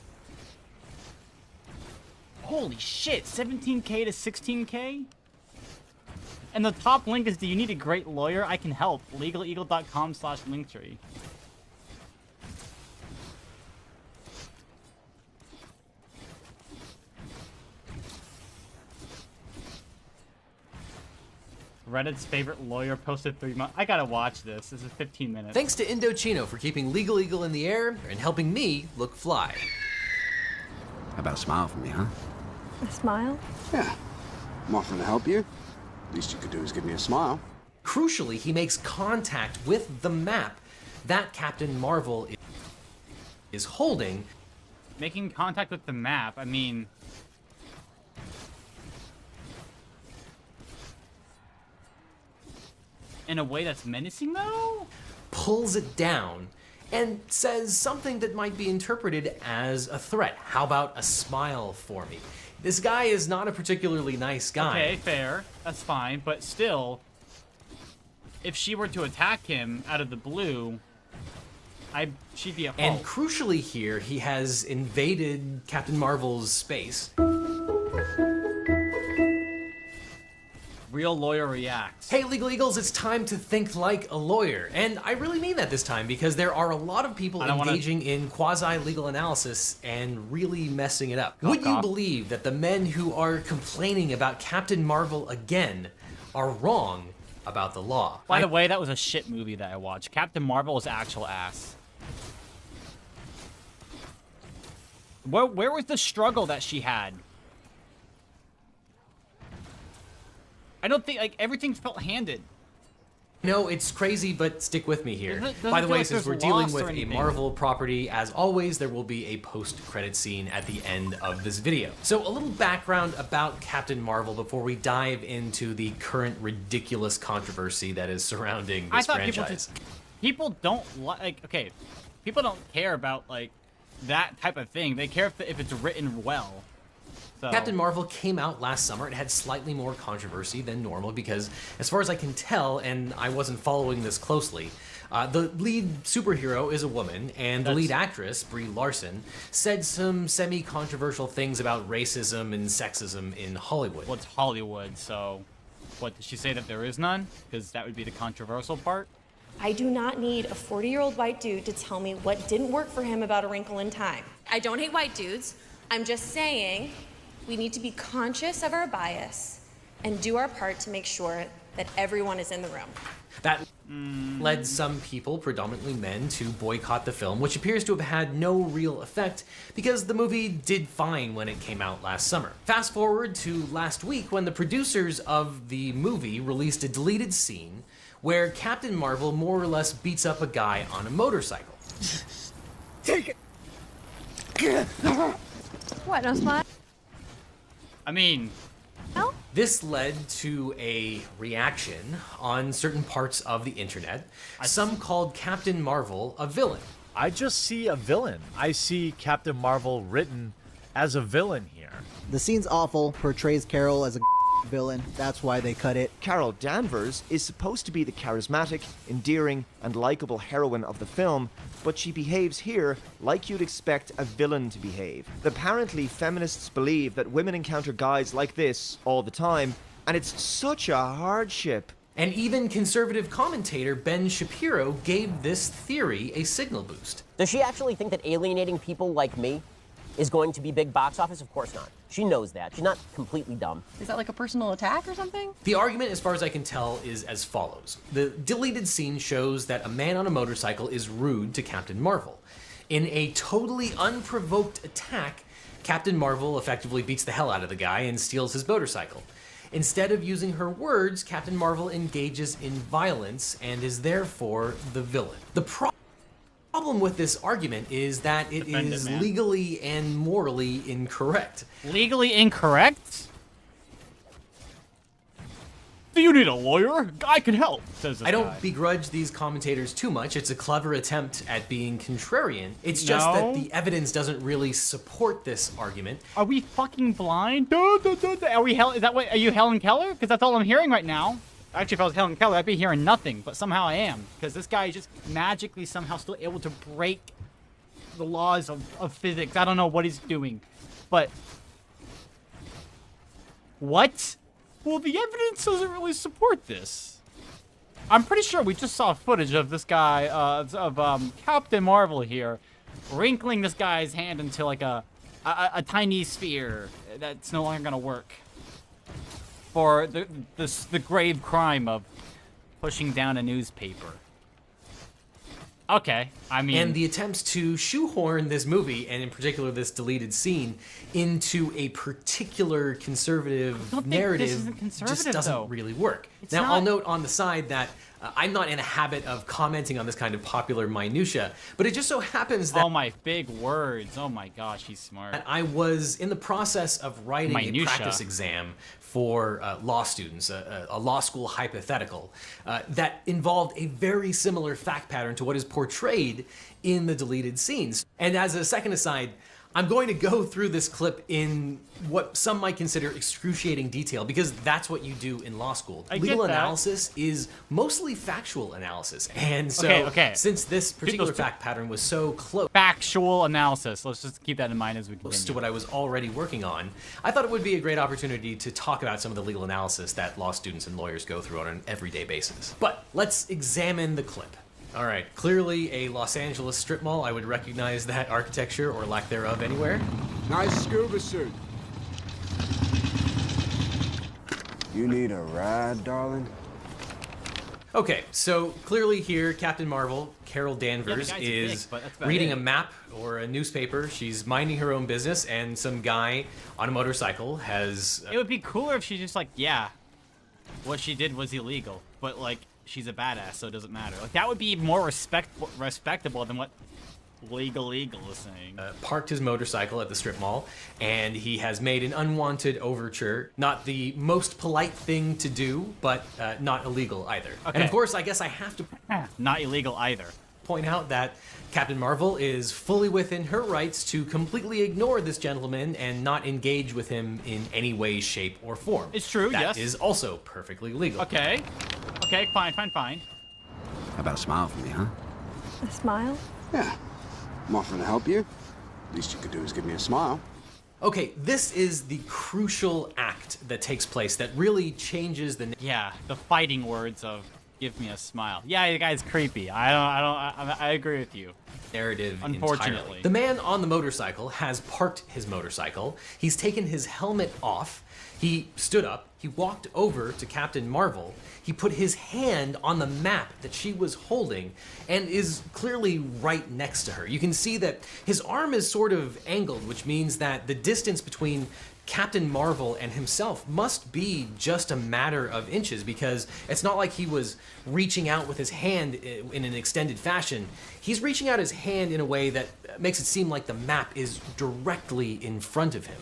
Holy shit, 17K to 16K? And the top link is, do you need a great lawyer? I can help. LegalEagle.com/linktree. Reddit's favorite lawyer posted 3 months. I gotta watch this. This is 15 minutes. Thanks to Indochino for keeping Legal Eagle in the air and helping me look fly. How about a smile for me, huh? A smile? Yeah. I'm offering to help you. Least you could do is give me a smile. Crucially, he makes contact with the map that Captain Marvel is holding. Making contact with the map, I mean... in a way that's menacing, though? Pulls it down and says something that might be interpreted as a threat. How about a smile for me? This guy is not a particularly nice guy. Okay, fair. That's fine. But still, if she were to attack him out of the blue, she'd be a fault. And crucially here, he has invaded Captain Marvel's space. real lawyer reacts. Hey, Legal Eagles, it's time to think like a lawyer. And I really mean that this time because there are a lot of people engaging in quasi-legal analysis and really messing it up. Would you believe that the men who are complaining about Captain Marvel again are wrong about the law? By the way, that was a shit movie that I watched. Captain Marvel is actual ass. Where was the struggle that she had? I don't think, like, everything felt handed. No, it's crazy, but stick with me here. Doesn't By the feel way, like since there's we're dealing loss or with a anything. Marvel property, as always, there will be a post-credit scene at the end of this video. So a little background about Captain Marvel before we dive into the current ridiculous controversy that is surrounding this franchise. People don't like, okay, people don't care about, like, that type of thing. They care if it's written well. So. Captain Marvel came out last summer. It had slightly more controversy than normal because, as far as I can tell, and I wasn't following this closely, the lead superhero is a woman, and the lead actress, Brie Larson, said some semi-controversial things about racism and sexism in Hollywood. Well, it's Hollywood, so what, did she say that there is none? Because that would be the controversial part. I do not need a 40-year-old white dude to tell me what didn't work for him about A Wrinkle in Time. I don't hate white dudes. I'm just saying we need to be conscious of our bias and do our part to make sure that everyone is in the room. That led some people, predominantly men, to boycott the film, which appears to have had no real effect because the movie did fine when it came out last summer. Fast forward to last week when the producers of the movie released a deleted scene where Captain Marvel more or less beats up a guy on a motorcycle. Take it! What, no smile? I mean, This led to a reaction on certain parts of the internet. Some called Captain Marvel a villain. I just see a villain. I see Captain Marvel written as a villain here. The scene's awful, portrays Carol as a villain. That's why they cut it. Carol Danvers is supposed to be the charismatic, endearing, and likable heroine of the film, but she behaves here like you'd expect a villain to behave. Apparently, feminists believe that women encounter guys like this all the time, and it's such a hardship. And even conservative commentator Ben Shapiro gave this theory a signal boost. Does she actually think that alienating people like me is going to be big box office? Of course not. She knows that. She's not completely dumb. Is that like a personal attack or something? The argument, as far as I can tell, is as follows. The deleted scene shows that a man on a motorcycle is rude to Captain Marvel. In a totally unprovoked attack, Captain Marvel effectively beats the hell out of the guy and steals his motorcycle. Instead of using her words, Captain Marvel engages in violence and is therefore the villain. The problem with this argument is that it is legally and morally incorrect. Legally incorrect? Do you need a lawyer? I can help, says this I don't guy. begrudge these commentators too much. It's a clever attempt at being contrarian. It's just that the evidence doesn't really support this argument. Are we fucking blind? Are we Is that what? Are you Helen Keller? Because that's all I'm hearing right now. Actually, if I was Helen Keller, I'd be hearing nothing. But somehow I am, because this guy is just magically somehow still able to break the laws of physics. I don't know what he's doing, but what? Well, the evidence doesn't really support this. I'm pretty sure we just saw footage of this guy, of Captain Marvel here, wrinkling this guy's hand into like a tiny sphere that's no longer gonna work for the grave crime of pushing down a newspaper. Okay, I mean... And the attempts to shoehorn this movie, and in particular this deleted scene, into a particular conservative narrative just doesn't really work. Now, I'll note on the side that I'm not in a habit of commenting on this kind of popular minutia, but it just so happens that... Oh my, big words. Oh my gosh, he's smart. I was in the process of writing a practice exam for law students, a law school hypothetical, that involved a very similar fact pattern to what is portrayed in the deleted scenes. And as a second aside, I'm going to go through this clip in what some might consider excruciating detail, because that's what you do in law school. Legal analysis is mostly factual analysis. And so, since this particular fact pattern was so close... factual analysis. Let's just keep that in mind as we continue. To what I was already working on, I thought it would be a great opportunity to talk about some of the legal analysis that law students and lawyers go through on an everyday basis. But let's examine the clip. All right, clearly a Los Angeles strip mall. I would recognize that architecture or lack thereof anywhere. Nice scuba suit. You need a ride, darling? Okay, so clearly here, Captain Marvel, Carol Danvers, guy's is big, but that's about reading it. a map or a newspaper. She's minding her own business, and some guy on a motorcycle has... It would be cooler if she just like, yeah, what she did was illegal, but like she's a badass, so it doesn't matter. Like that would be more respectable than what legal is saying. Parked his motorcycle at the strip mall, and he has made an unwanted overture. Not the most polite thing to do, but not illegal either. Okay. And of course, I guess I have to not illegal either. Point out that Captain Marvel is fully within her rights to completely ignore this gentleman and not engage with him in any way, shape, or form. It's true, That yes. is also perfectly legal. Okay, fine. How about a smile for me, huh? A smile? Yeah. I'm offering to help you. Least you could do is give me a smile. Okay, this is the crucial act that takes place that really changes the... Yeah, the fighting words of "give me a smile." Yeah, the guy's creepy. I agree with you. Narrative Unfortunately. entirely. The man on the motorcycle has parked his motorcycle. He's taken his helmet off. He stood up. He walked over to Captain Marvel. He put his hand on the map that she was holding and is clearly right next to her. You can see that his arm is sort of angled, which means that the distance between Captain Marvel and himself must be just a matter of inches, because it's not like he was reaching out with his hand in an extended fashion. He's reaching out his hand in a way that makes it seem like the map is directly in front of him.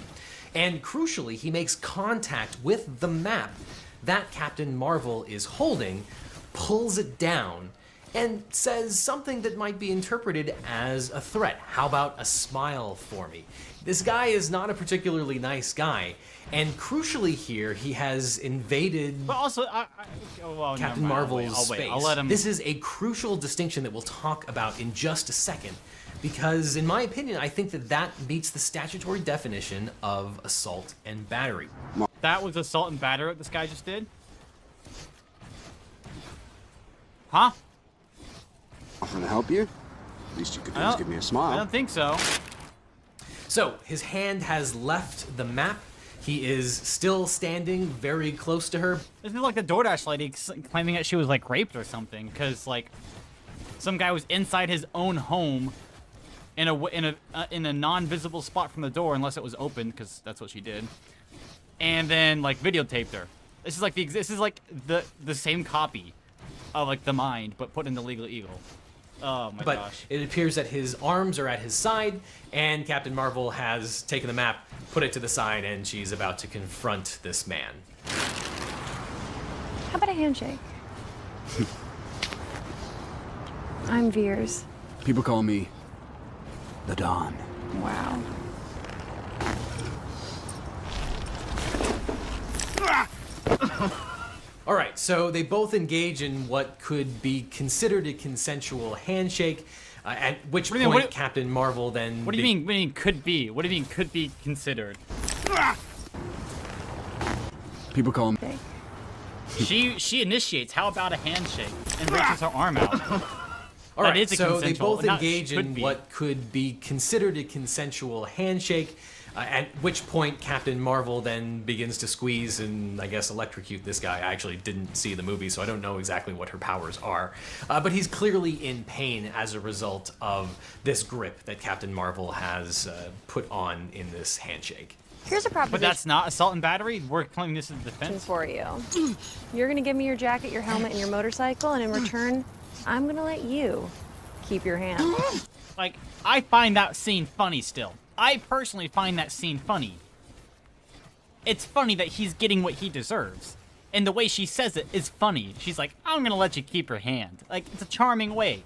And crucially, he makes contact with the map that Captain Marvel is holding, pulls it down, and says something that might be interpreted as a threat. How about a smile for me? This guy is not a particularly nice guy, and crucially here, he has invaded But also, Captain Marvel's I'll space. wait. I'll let him. This is a crucial distinction that we'll talk about in just a second, because in my opinion, I think that that meets the statutory definition of assault and battery. That was assault and battery what this guy just did? Huh? Offering to help you? Least you could do is give me a smile. I don't think so. So, his hand has left the map. He is still standing very close to her. This is like the DoorDash lady claiming that she was like raped or something, because like some guy was inside his own home in a non-visible spot from the door, unless it was open, because that's what she did, and then like videotaped her. This is like the same copy of like The Mind, but put in the Legal Eagle. Oh my But gosh. it appears that his arms are at his side, and Captain Marvel has taken the map, put it to the side, and she's about to confront this man. How about a handshake? I'm Veers. People call me the Don. Wow. All right, so they both engage in what could be considered a consensual handshake, at which point Captain Marvel then... What do you mean? What do you mean could be? What do you mean could be considered? People call me. She initiates. How about a handshake and reaches her arm out? All That right, is a so they consensual- both not engage could in be. what could be considered a consensual handshake, at which point Captain Marvel then begins to squeeze and, I guess, electrocute this guy. I actually didn't see the movie, so I don't know exactly what her powers are. But he's clearly in pain as a result of this grip that Captain Marvel has put on in this handshake. Here's a proposition But that's not assault and battery. We're claiming this is defense. for you. You're gonna give me your jacket, your helmet, and your motorcycle, and in return, I'm gonna let you keep your hand. Like, I find that scene funny still. I personally find that scene funny. It's funny that he's getting what he deserves. And the way she says it is funny. She's like, I'm gonna let you keep your hand. Like, it's a charming way.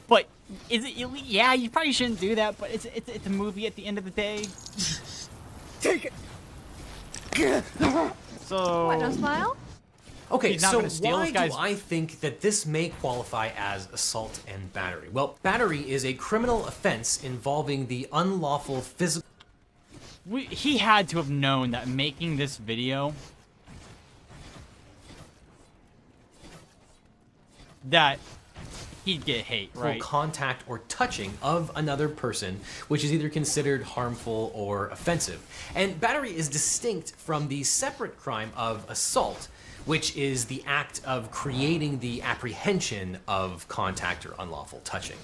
But, is it illegal? Yeah, you probably shouldn't do that, but it's a movie at the end of the day. Take it. So... What, no smile? Okay, He's not so gonna steal why this guy's. do I think that this may qualify as assault and battery? Well, battery is a criminal offense involving the unlawful physical... He had to have known that making this video that he'd get hate, right? contact or touching of another person, which is either considered harmful or offensive. And battery is distinct from the separate crime of assault, which is the act of creating the apprehension of contact or unlawful touching.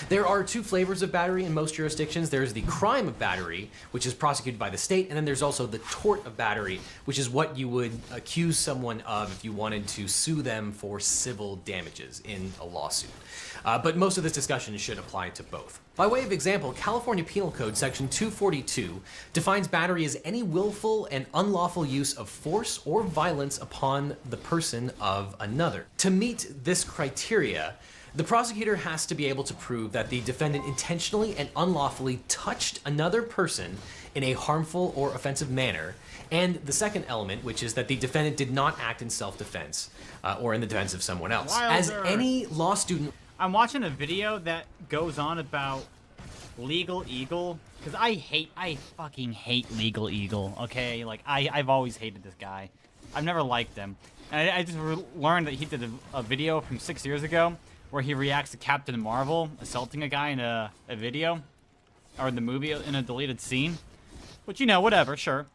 There are two flavors of battery in most jurisdictions. There's the crime of battery, which is prosecuted by the state, and then there's also the tort of battery, which is what you would accuse someone of if you wanted to sue them for civil damages in a lawsuit. But most of this discussion should apply to both. By way of example, California Penal Code Section 242 defines battery as any willful and unlawful use of force or violence upon the person of another. To meet this criteria, the prosecutor has to be able to prove that the defendant intentionally and unlawfully touched another person in a harmful or offensive manner, and the second element, which is that the defendant did not act in self-defense or in the defense of someone else. As any law student... I'm watching a video that goes on about Legal Eagle, because I fucking hate Legal Eagle, okay? Like, I've always hated this guy. I've never liked him. And I just learned that he did a video from 6 years ago where he reacts to Captain Marvel assaulting a guy in a video, or in the movie in a deleted scene. Which, you know, whatever, sure.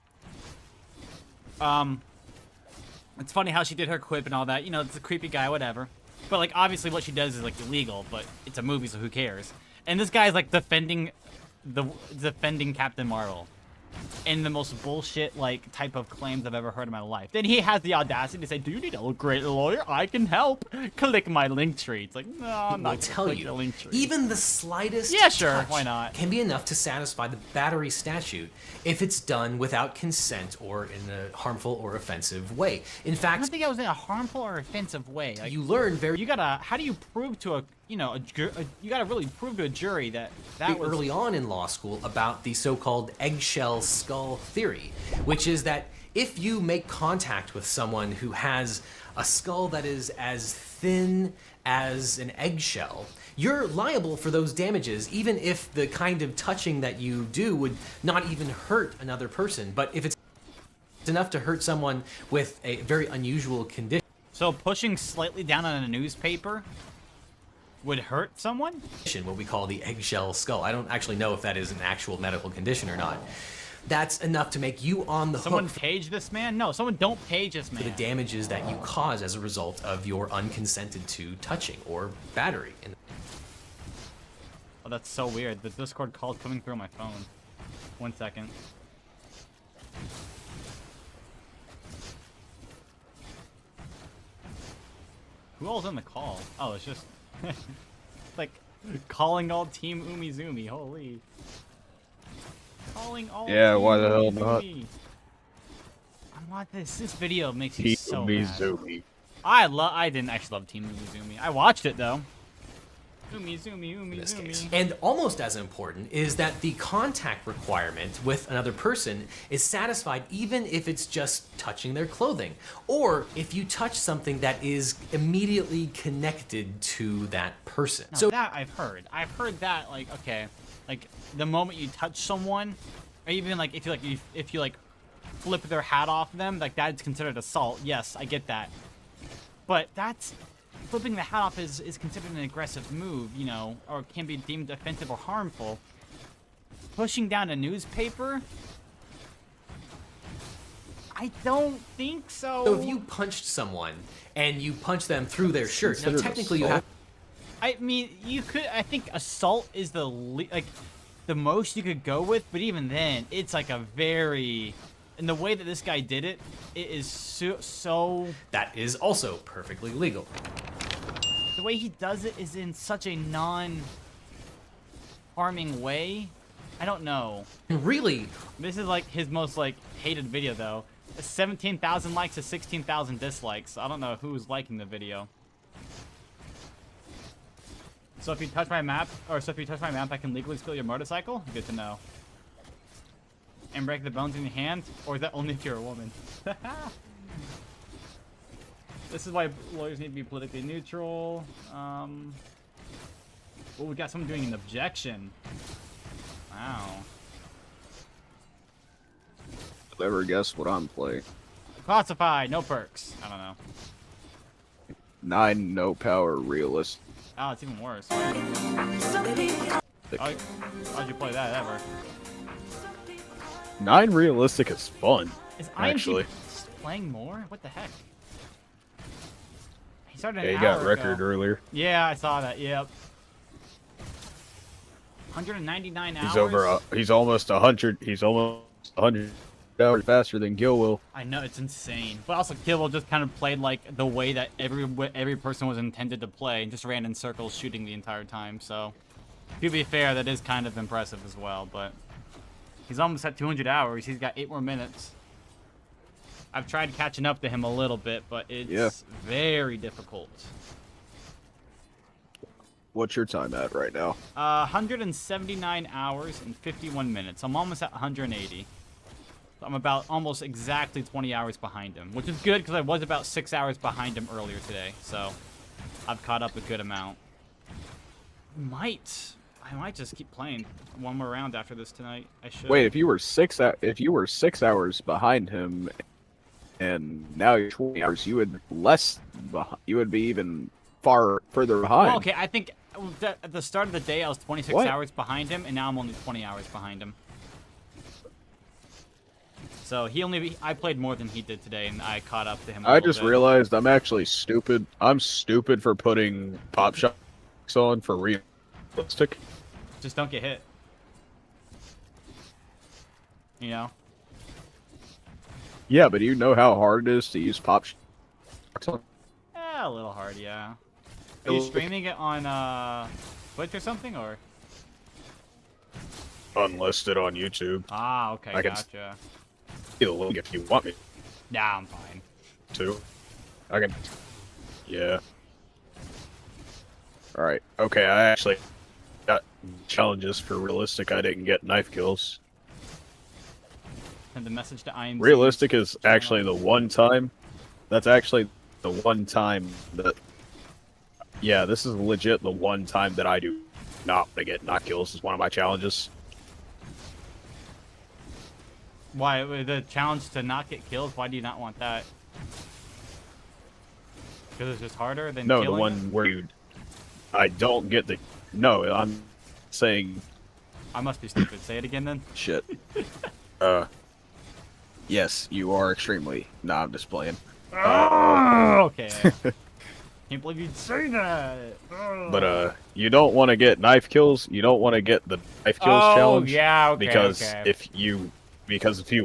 It's funny how she did her quip and all that. You know, it's a creepy guy, whatever. But, like, obviously what she does is, like, illegal, but it's a movie, so who cares? And this guy's, like, defending Captain Marvel in the most bullshit, like, type of claims I've ever heard in my life. Then he has the audacity to say, do you need a great lawyer? I can help. Click my link tree. It's like, no, I'm not gonna click your link tree. Even the slightest touch why not? Can be enough to satisfy the battery statute if it's done without consent or in a harmful or offensive way. In fact, I don't think I was in a harmful or offensive way. Like, you learn very... You gotta... How do you prove to you gotta really prove to a jury that was... early on in law school about the so-called eggshell skull theory, which is that if you make contact with someone who has a skull that is as thin as an eggshell, you're liable for those damages, even if the kind of touching that you do would not even hurt another person. But if it's enough to hurt someone with a very unusual condition... So pushing slightly down on a newspaper would hurt someone? What we call the eggshell skull. I don't actually know if that is an actual medical condition or not. That's enough to make you on the hook. Someone page this man? No, someone don't page this man. For the damages that you cause as a result of your unconsented to touching or battery. Oh, that's so weird. The Discord call's coming through on my phone. 1 second. Who all's in the call? Oh, it's just... like, calling all Team Umizoomi. Holy... Calling all yeah, Team why the hell not? Umizoomi. I want this. This video makes me so mad. Umizoomi. I didn't actually love Team Umizoomi. I watched it though. Umizoomi. And almost as important is that the contact requirement with another person is satisfied even if it's just touching their clothing, or if you touch something that is immediately connected to that person. Now, so that I've heard. I've heard that, like, okay, like the moment you touch someone, or even like if you flip their hat off them, like that's considered assault. Yes, I get that. But that's flipping the hat off is considered an aggressive move, you know, or can be deemed offensive or harmful. Pushing down a newspaper? I don't think so. So if you punched someone and you punch them through their shirt, now technically you have... I mean, you could, I think assault is the most you could go with, but even then, it's like a very... And the way that this guy did it, it is so... That is also perfectly legal. The way he does it is in such a non-harming way. I don't know. Really? This is like his most like hated video though. 17,000 likes to 16,000 dislikes. I don't know who's liking the video. So if you touch my map, I can legally steal your motorcycle? Good to know. And break the bones in your hand? Or is that only if you're a woman? This is why lawyers need to be politically neutral. Oh, we got someone doing an objection. Wow. Never guess what I'm playing. Classified, no perks. I don't know. 9 no power realist. Oh, it's even worse. How'd you play that ever? 9 realistic is fun. Is actually. IMG playing more? What the heck? He started an Yeah, he hour got record ago. earlier. Yeah, I saw that. Yep. 199 hours. He's over. He's almost 100. He's almost 100 hours faster than Gil will. I know, it's insane. But also, Kibble just kind of played like the way that every person was intended to play, and just ran in circles shooting the entire time. So, to be fair, that is kind of impressive as well. But he's almost at 200 hours. He's got 8 more minutes. I've tried catching up to him a little bit, but it's very difficult. What's your time at right now? 179 hours and 51 minutes. I'm almost at 180. So I'm about almost exactly 20 hours behind him, which is good because I was about 6 hours behind him earlier today. So I've caught up a good amount. I might just keep playing one more round after this tonight. I should. Wait, if you were 6 hours behind him, and now you're 20 hours, you would you would be even further behind. Well, okay, I think at the start of the day I was 26 What? hours behind him, and now I'm only 20 hours behind him. So I played more than he did today, and I caught up to him. I just realized I'm actually stupid. I'm stupid for putting pop shocks on for realistic. Just don't get hit. You know? Yeah, but you know how hard it is to use pop shocks on. Yeah, a little hard, yeah. Are you streaming it on Twitch or something, or? Unlisted on YouTube. Ah, okay, I can gotcha. see the link if you want me Nah, I'm fine. to. I can. Yeah. Alright. Okay, I actually got challenges for realistic. I didn't get knife kills. Send the message to IMC. Realistic is actually the one time. That's actually the one time that. Yeah, this is legit the one time that I do not want to get knock kills. Is one of my challenges. Why the challenge to not get killed? Why do you not want that? Because it's just harder than No, the killing one them? where I don't get the. No, I'm saying. I must be stupid. Say it again then. Shit. Yes, you are extremely. Nah, I'm just playing. Okay. Can't believe you'd say that. But you don't want to get knife kills. You don't want to get the knife kills challenge. Yeah, okay, Because okay. if you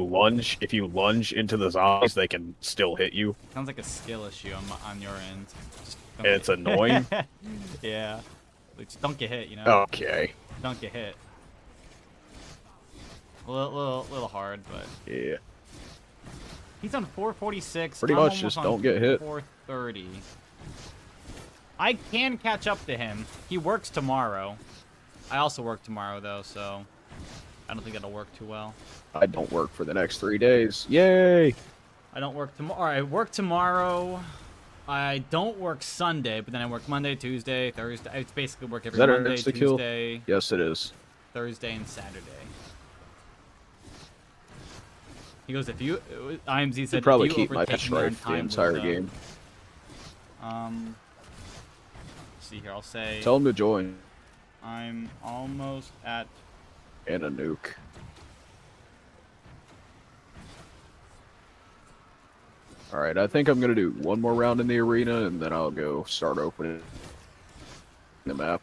lunge into the zombies, they can still hit you. Sounds like a skill issue on your end. Just don't It's get- annoying. Yeah. Like, just don't get hit, you know? Okay. Don't get hit. A little hard, but Yeah. he's on 446. Pretty I'm much almost just on don't get hit. 430. I can catch up to him. He works tomorrow. I also work tomorrow though, so I don't think that'll work too well. I don't work for the next 3 days. Yay! I don't work tomorrow. I work tomorrow. I don't work Sunday, but then I work Monday, Tuesday, Thursday. I basically work every Is that an Monday, insta kill? Tuesday, Yes, it is. Thursday, and Saturday. He goes, if you, IMZ said, I'd probably if you keep my overtake pitch me on right the time, entire we'll, game. Let's see here, I'll say, Tell him to join. I'm almost at, And a nuke. Alright, I think I'm gonna do one more round in the arena, and then I'll go start opening the map.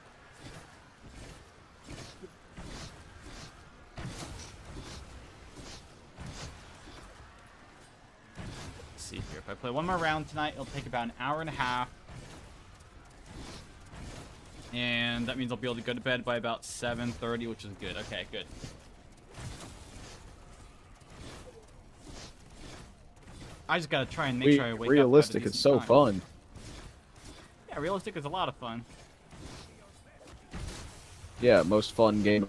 let's see here, if I play one more round tonight, it'll take about an hour and a half. And that means I'll be able to go to bed by about 7:30, which is good. Okay, good. I just gotta try and make sure I wake Realistic up. is so fun. Yeah, realistic is a lot of fun. Yeah, most fun game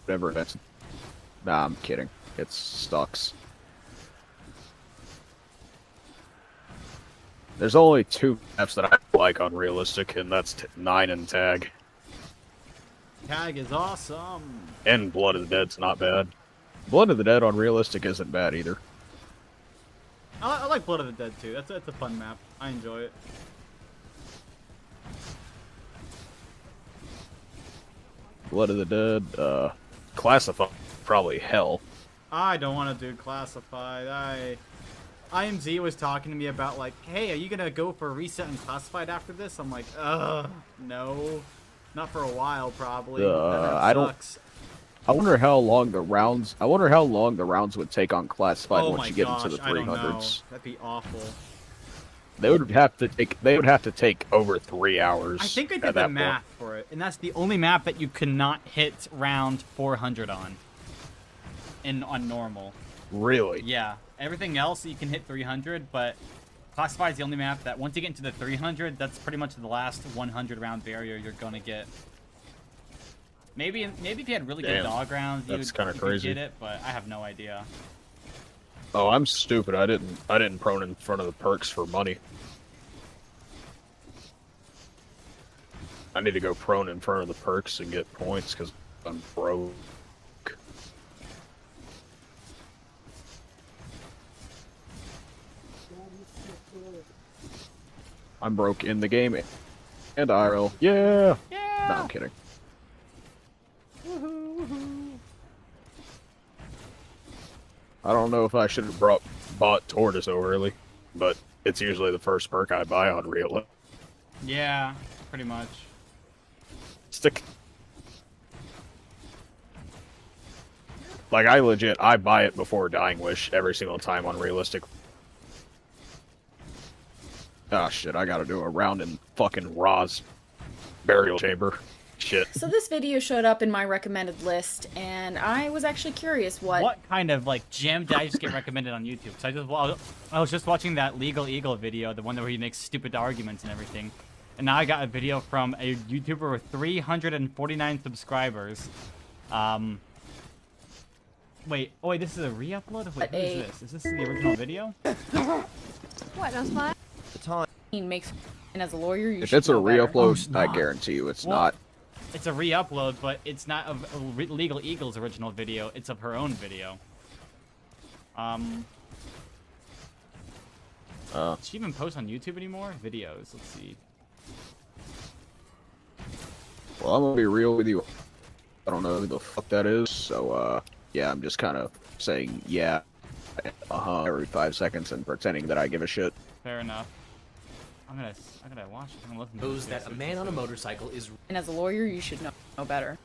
ever. That's nah, I'm kidding. It sucks. There's only 2 maps that I like on realistic, and that's 9 and Tag. Tag is awesome. And Blood of the Dead's not bad. Blood of the Dead on realistic isn't bad either. I like Blood of the Dead too. That's a fun map. I enjoy it. Blood of the Dead, Classified, probably hell. I don't want to do Classified. IMZ was talking to me about like, hey, are you gonna go for a reset and Classified after this? I'm like, no, not for a while probably. That I don't. sucks. I wonder how long the rounds. I wonder how long the rounds would take on Classified Oh once my you get gosh, into the I don't know. 300s. That'd be awful. They would have to take. They would have to take over 3 hours. I think I at did the that math point. for it, and that's the only map that you cannot hit round 400 on. On normal. Really? Yeah. Everything else you can hit 300, but Classified is the only map that once you get into the 300, that's pretty much the last 100 round barrier you're gonna get. Maybe if you had really good Damn, dog rounds, that's you kinda could crazy. get it, but I have no idea. Oh, I'm stupid. I didn't prone in front of the perks for money. I need to go prone in front of the perks and get points because I'm broke. I'm broke in the game and IRL. Yeah. Yeah. No, I'm kidding. I don't know if I should have bought Tortoise so early, but it's usually the first perk I buy on Real. Yeah, pretty much. Stick. Like, I buy it before Dying Wish every single time on Realistic. Ah, shit, I gotta do a round in fucking Ra's Burial Chamber. Shit. So this video showed up in my recommended list, and I was actually curious What kind of like gem did I just get recommended on YouTube? So I was just watching that Legal Eagle video, the one where he makes stupid arguments and everything, and now I got a video from a YouTuber with 349 subscribers. Wait, this is a re-upload? Wait, who is this? Is this the original video? What, no spot? The time he makes, and as a lawyer, you If should it's a know better. re-upload, I guarantee you it's Well, not. It's a re-upload, but it's not of Legal Eagle's original video. It's of her own video. Does she even post on YouTube anymore? Videos. Let's see. Well, I'm gonna be real with you. I don't know who the fuck that is, so, yeah, I'm just kind of saying, yeah, every 5 seconds and pretending that I give a shit. Fair enough. I gotta watch it. I'm gonna listen to Shows this. that a man on a motorcycle is. And as a lawyer, you should know better.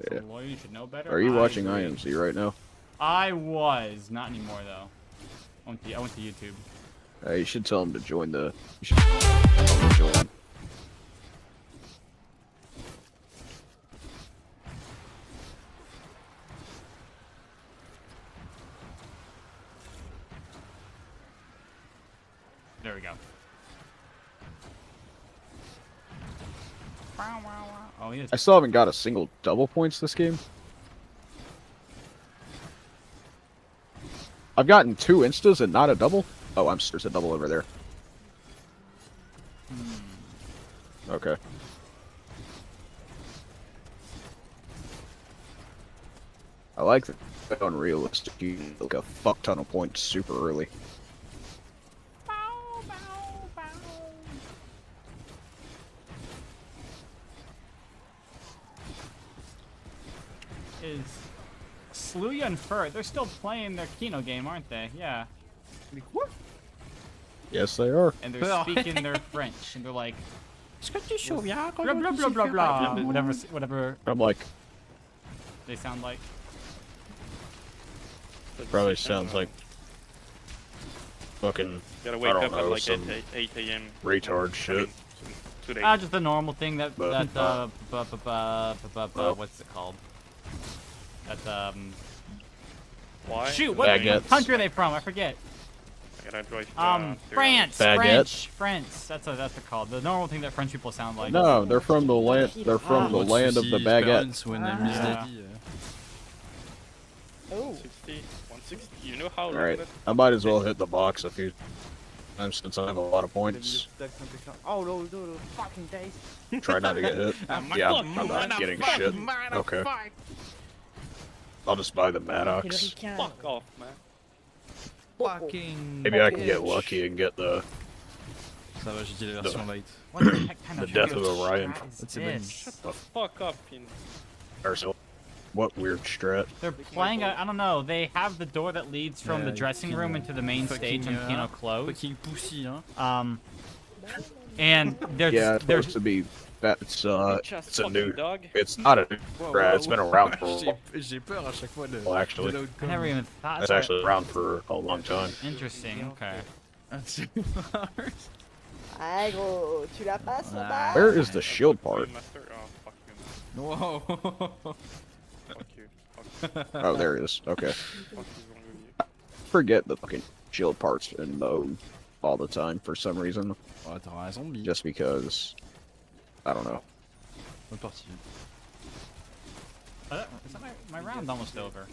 As a lawyer, you should know better. Are you I watching agree. IMC right now? I was. Not anymore, though. I went to YouTube. You should tell him to join the... You should tell him to join. There we go. Oh, he is. I still haven't got a single double points this game. I've gotten 2 instas and not a double. Oh, there's a double over there. Okay. I like that unrealistic. You get like a fuck ton of points super early. Is Sluya and Fur? They're still playing their Kino game, aren't they? Yeah. Yes, they are. And they're speaking their French, and they're like, blah blah blah blah blah, whatever I'm like, they sound like. probably sounds like fucking, Gotta I wake don't up at know, like some 8 a.m. retard shit. Today. Just the normal thing that what's it called? That Why? Shoot, what Baguettes. country are they from? I forget. I gotta drive, France. Baguettes. French. That's what they're called. The normal thing that French people sound like. No, they're from the land. They're from the land of the baguette. Yeah. Oh. 160. You know how? All right, I might as well hit the box if you. since I have a lot of points. Oh, no, fucking days. Try not to get hit. Yeah, I'm not getting shit. Okay. I'll just buy the Maddox. Fuck off, man. Fucking. Maybe I can get lucky and get the Ça va, j'ai dit la version light. What the heck kind the of death of Orion. That's this? Shut the fuck up, you. Or so- What weird strat? They're playing. I don't know. They have the door that leads from the dressing room into the main stage on Kino closed. Fucking pussy, hein. And they're Yeah, it's they're supposed to be. It's a new. dog. It's not a new strat. It's been around for. J'ai peur à chaque fois de. Well, actually, I never even thought. it's actually around for a long time. Interesting. Okay. Ah gros, tu la passes là-bas? Where is the shield part? Wow. Fuck you. Oh, there it is. Okay. Fuck is wrong with you? Forget the fucking shield parts in mode all the time for some reason. Oh, t'as un zombie. Just because. I don't know. On est parti. Is that my round's almost over.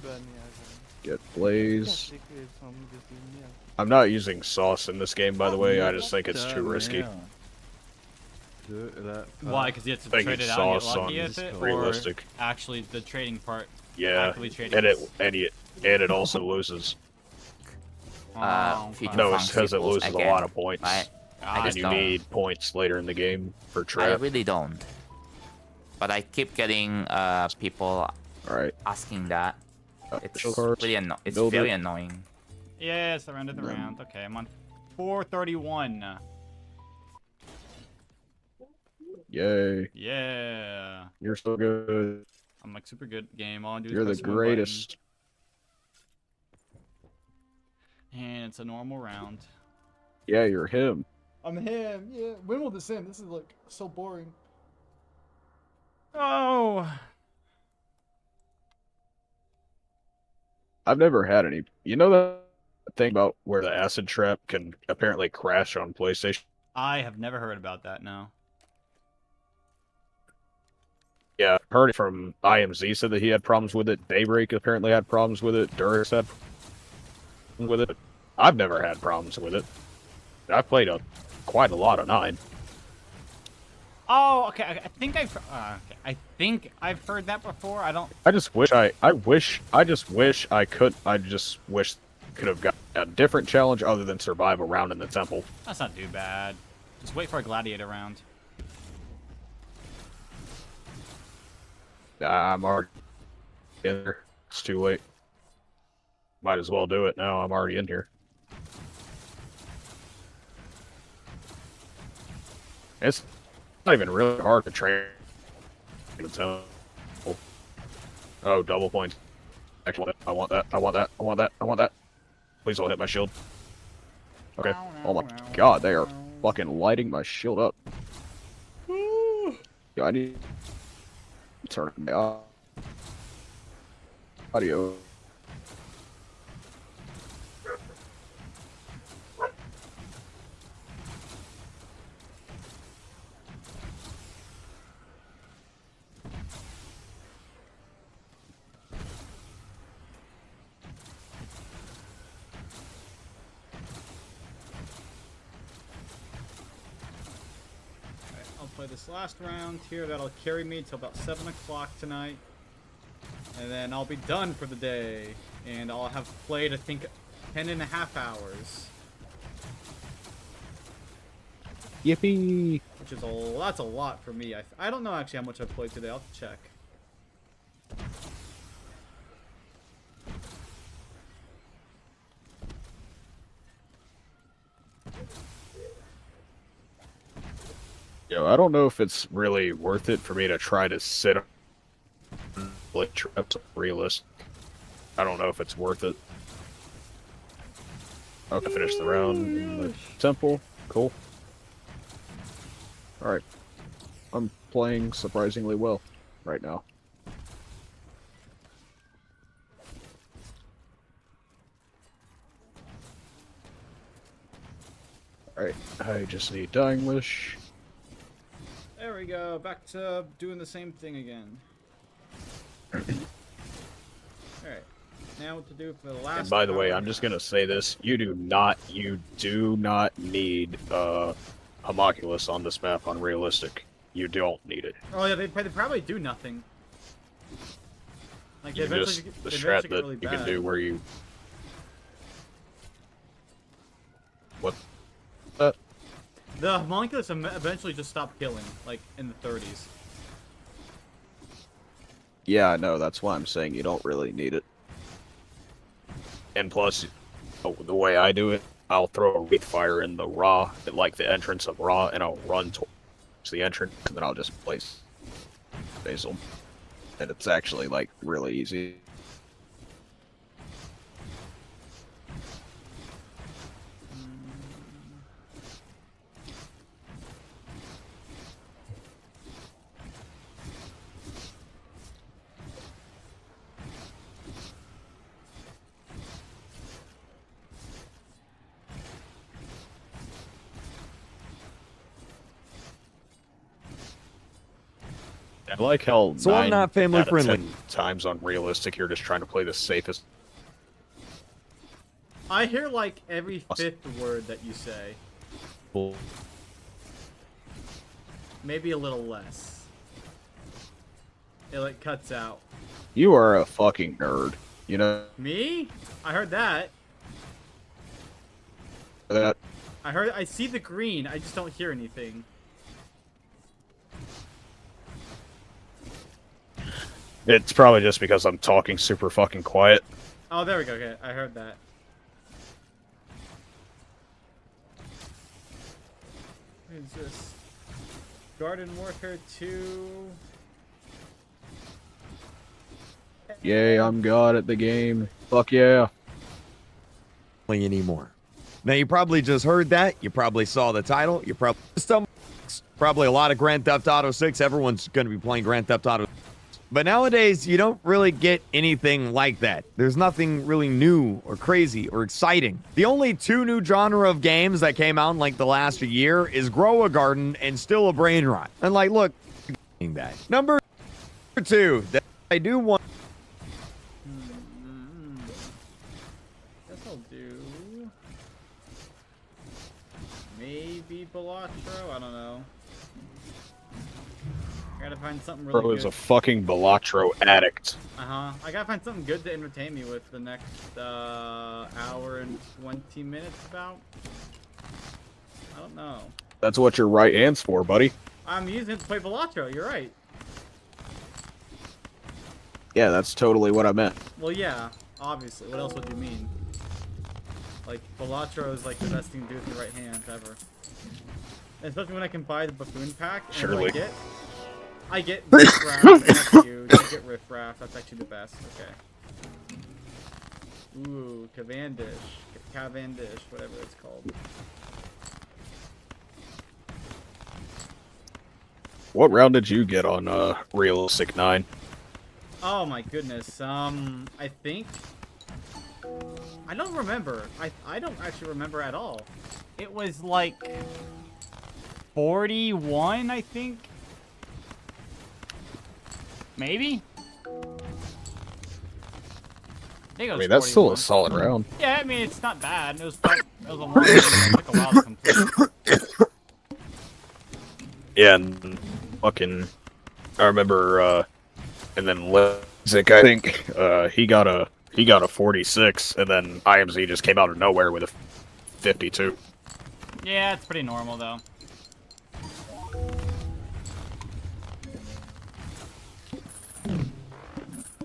Get Blaze. I'm not using sauce in this game, by the way. I just think it's too risky. Why? Because you have to Think trade it's it out and get sauce lucky on with it, realistic. or actually the trading part? Yeah, actively trading. and it also loses. No, it's because it loses a lot of points. And you need points later in the game for I trap. really don't. But I keep getting people asking that. It's really it's Build very it. annoying. Yes, the round of the round. Okay, I'm on 431. Yay. Yeah. You're so good. I'm like super good at the game. All I do is You're the press one greatest. button. And it's a normal round. Yeah, you're him. I'm him. Yeah, when will this end? This is like so boring. Oh. I've never had any. You know that thing about where the acid trap can apparently crash on PlayStation? I have never heard about that. No. Yeah, I've heard it from IMZ said that he had problems with it. Daybreak apparently had problems with it. Duris had problems with it. I've never had problems with it. I've played quite a lot of 9. Oh, okay. I think okay. I think I've heard that before. I don't. I just wish I just wish I could have got a different challenge other than survive a round in the temple. That's not too bad. Just wait for a gladiator round. I'm already in there. It's too late. Might as well do it now. I'm already in here. It's not even really hard to train in the temple. Oh, double points. Actually, I want that. I want that. I want that. I want that. Please don't hit my shield. Okay. Oh my god, they are fucking lighting my shield up. Yo, I need to turn it off. Audio. I'll play this last round here. That'll carry me till about 7 o'clock tonight. And then I'll be done for the day. And I'll have played, I think, 10.5 hours. Yippee! Which is that's a lot for me. I don't know actually how much I've played today. I'll have to check. Yo, I don't know if it's really worth it for me to try to sit on like traps realist. I don't know if it's worth it. Okay, finish the round in the temple. Cool. Alright. I'm playing surprisingly well right now. Alright, I just need Dying Wish. There we go. Back to doing the same thing again. Alright. now what to do for the last. And by the way, hour. I'm just gonna say this: you do not need Homunculus on this map on realistic. You don't need it. Oh yeah, they probably do nothing. Like they You eventually, just the they strat eventually that get really you bad. can do where you. What? The homunculus eventually just stopped killing, like in the 30s. Yeah, I know. That's why I'm saying you don't really need it. And plus, the way I do it, I'll throw a Wreath Fire in the Ra, at like the entrance of Ra, and I'll run towards the entrance, and then I'll just place Basil. And it's actually like really easy. I like how So I'm 9 not family out of friendly. 10 times on realistic, you're just trying to play the safest. I hear like every 5th word that you say. Bull. Maybe a little less. It like cuts out. You are a fucking nerd. You know Me? I heard that. that? I see the green. I just don't hear anything. It's probably just because I'm talking super fucking quiet. Oh, there we go. Okay, I heard that. What is this? Garden Warfare 2. Yay, I'm god at the game. Fuck yeah. Anymore. Now you probably just heard that. You probably saw the title. You probably a lot of Grand Theft Auto 6. Everyone's going to be playing Grand Theft Auto. But nowadays, you don't really get anything like that. There's nothing really new or crazy or exciting. The only 2 new genre of games that came out in like the last year is Grow a Garden and Still a Brain Rot. And like, look, that. Number 2 that I do want. Guess I'll do. Maybe Balatro? I don't know. I gotta find something really Bro good. is a fucking Balatro addict. I gotta find something good to entertain me with the next hour and 20 minutes about. I don't know. That's what your right hand's for, buddy. I'm using it to play Balatro, you're right. Yeah, that's totally what I meant. Well, yeah, obviously. What else would you mean? Like, Balatro is like the best thing to do with your right hand ever. And especially when I can buy the Buffoon pack. And Surely. what I get Riff Raff. That's huge. I get Riff Raff. That's actually the best. Okay. Ooh, Cavendish, whatever it's called. What round did you get on Realistic 9? Oh my goodness. I think I don't remember. I don't actually remember at all. It was like 41, I think. Maybe. I mean, that's still a solid round. Yeah, I mean it's not bad. It was a long game. It took a while to complete. Yeah, and fucking, I remember, and then Lezik, I think, he got a 46, and then IMZ just came out of nowhere with a 52. Yeah, it's pretty normal though.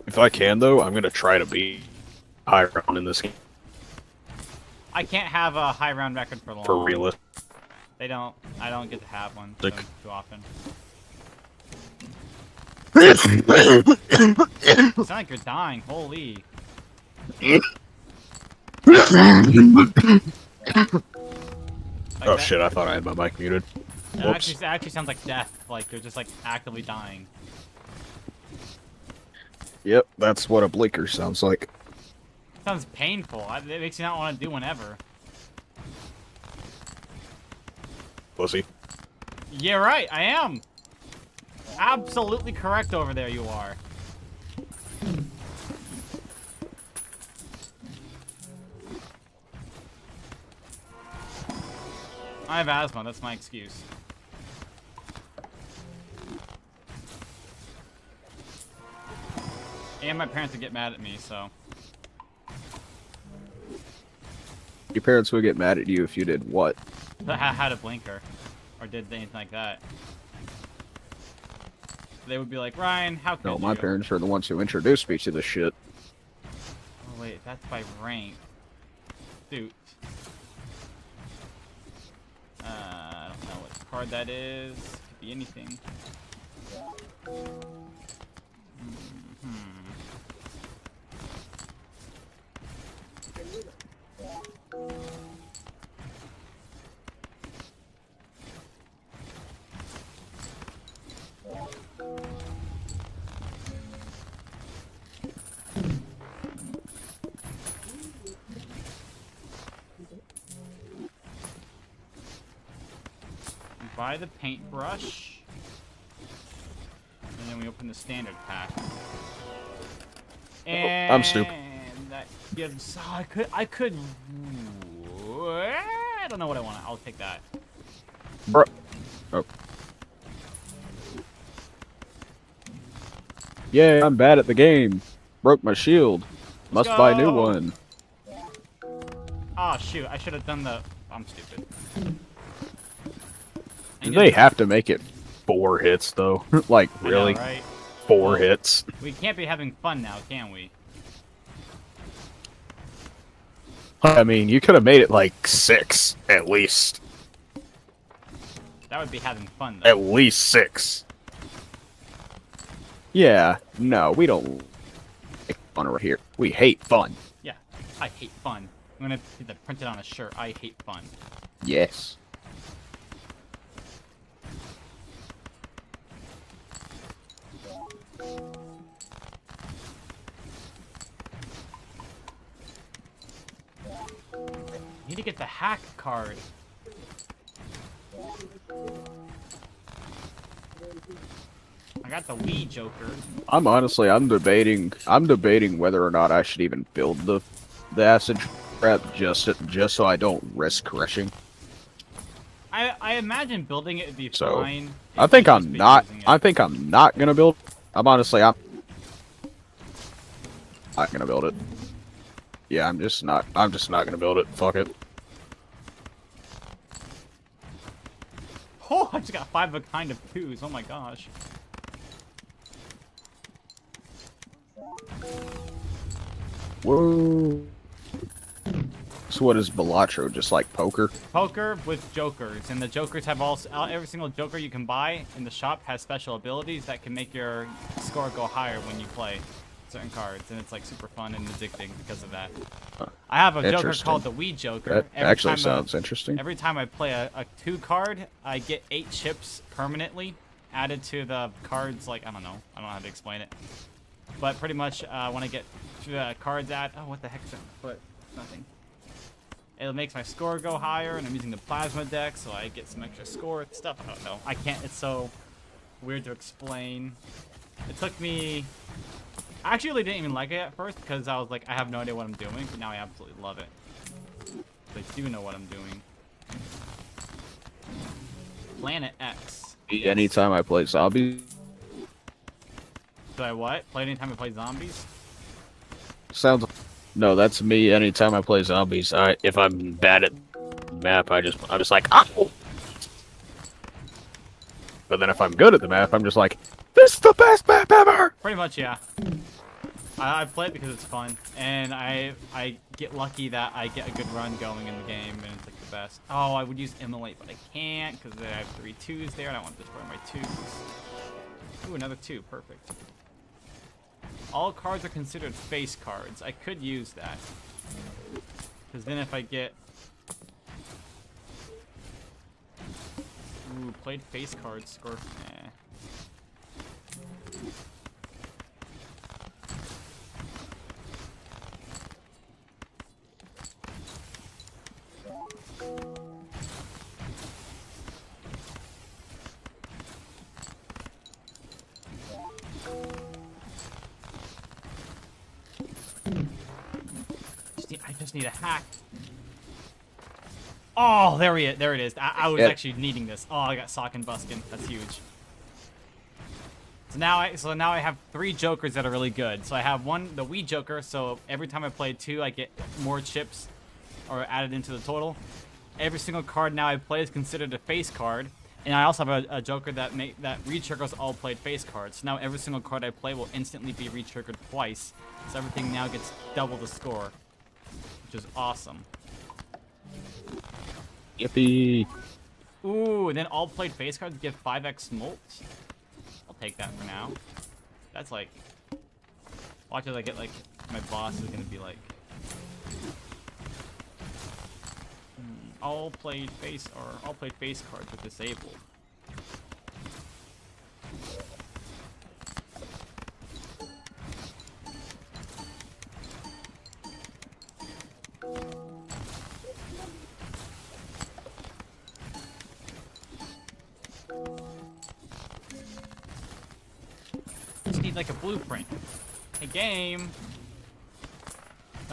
If I can, though, I'm gonna try to be high round in this game I can't have a high round record for long. for realistic. They don't. I don't get to have one too often. It's not like you're dying. Holy. Oh shit! I thought I had my mic muted. It Whoops. actually sounds like death. Like you're just like actively dying. Yep, that's what a blinker sounds like. Sounds painful. It makes you not want to do one ever. Pussy. Yeah, right. I am. Absolutely correct over there. You are. I have asthma. That's my excuse. And my parents would get mad at me, so. Your parents would get mad at you if you did what? I had a blinker. Or did anything like that. They would be like, Ryan, how could No, my you? parents are the ones who introduced me to this shit. Oh, wait, that's by rank. Suit. I don't know what card that is. Could be anything. Buy the paintbrush, and then we open the standard pack. And I'm stupid. that gives. Oh, I could. I don't know what I want. I'll take that. Bro. Oh. Yeah, I'm bad at the game. Broke my shield. Must buy a new go. one. Oh shoot! I should have done the. I'm stupid. They have to make it 4 hits though. Like really? I know, right? 4 hits. We can't be having fun now, can we? I mean, you could have made it like 6 at least. That would be having fun, though. At least 6. Yeah, no, we don't make fun over here. We hate fun. Yeah, I hate fun. I'm gonna get that printed on a shirt. I hate fun. Yes. Need to get the hack card. I got the Wii Joker. I'm debating whether or not I should even build the acid trap just so I don't risk crushing. I imagine building it would be So fine. I think I'm not gonna build. I'm not gonna build it. Yeah, I'm just not gonna build it. Fuck it. Oh, I just got 5 of a kind of 2s. Oh my gosh. Whoa. So what is Balatro? Just like poker? Poker with jokers, and the jokers have every single joker you can buy in the shop has special abilities that can make your score go higher when you play certain cards, and it's like super fun and addicting because of that. I have a joker called the Wii Joker. That actually sounds interesting. Every time I play a 2 card, I get 8 chips permanently added to the cards. Like, I don't know how to explain it, but pretty much when I get cards what the heck is that? But nothing. It makes my score go higher, and I'm using the plasma deck, so I get some extra score stuff. I don't know. I can't. It's so weird to explain. It took me. I actually really didn't even like it at first because I was like, I have no idea what I'm doing, but now I absolutely love it. I do know what I'm doing. Planet X. Anytime I play zombies. Do I what? Play anytime I play zombies? Sounds. No, that's me. Anytime I play zombies, if I'm bad at the map, I'm just like, oh. But then if I'm good at the map, I'm just like, this is the best map ever. Pretty much, yeah. I play it because it's fun, and I get lucky that I get a good run going in the game, and it's like the best. Oh, I would use Immolate, but I can't because I have 3 2s there, and I want to destroy my 2s. Ooh, another 2, perfect. All cards are considered face cards. I could use that. Because then if I get... Ooh, played face cards, score... Nah. I just need a hack. Oh, there it is. I was Yeah. actually needing this. Oh, I got Sock and Buskin. That's huge. So now I have 3 jokers that are really good. So I have the Wii Joker. So every time I play 2, I get more chips, or added into the total. Every single card now I play is considered a face card, and I also have a Joker that re-triggers all played face cards. So now every single card I play will instantly be re-triggered twice. So everything now gets double the score, which is awesome. Yippee! Ooh, and then all played face cards give 5x mults. I'll take that for now. That's like, watch as I get like, my boss is gonna be like, all played face cards are disabled. Just need like a blueprint. A game.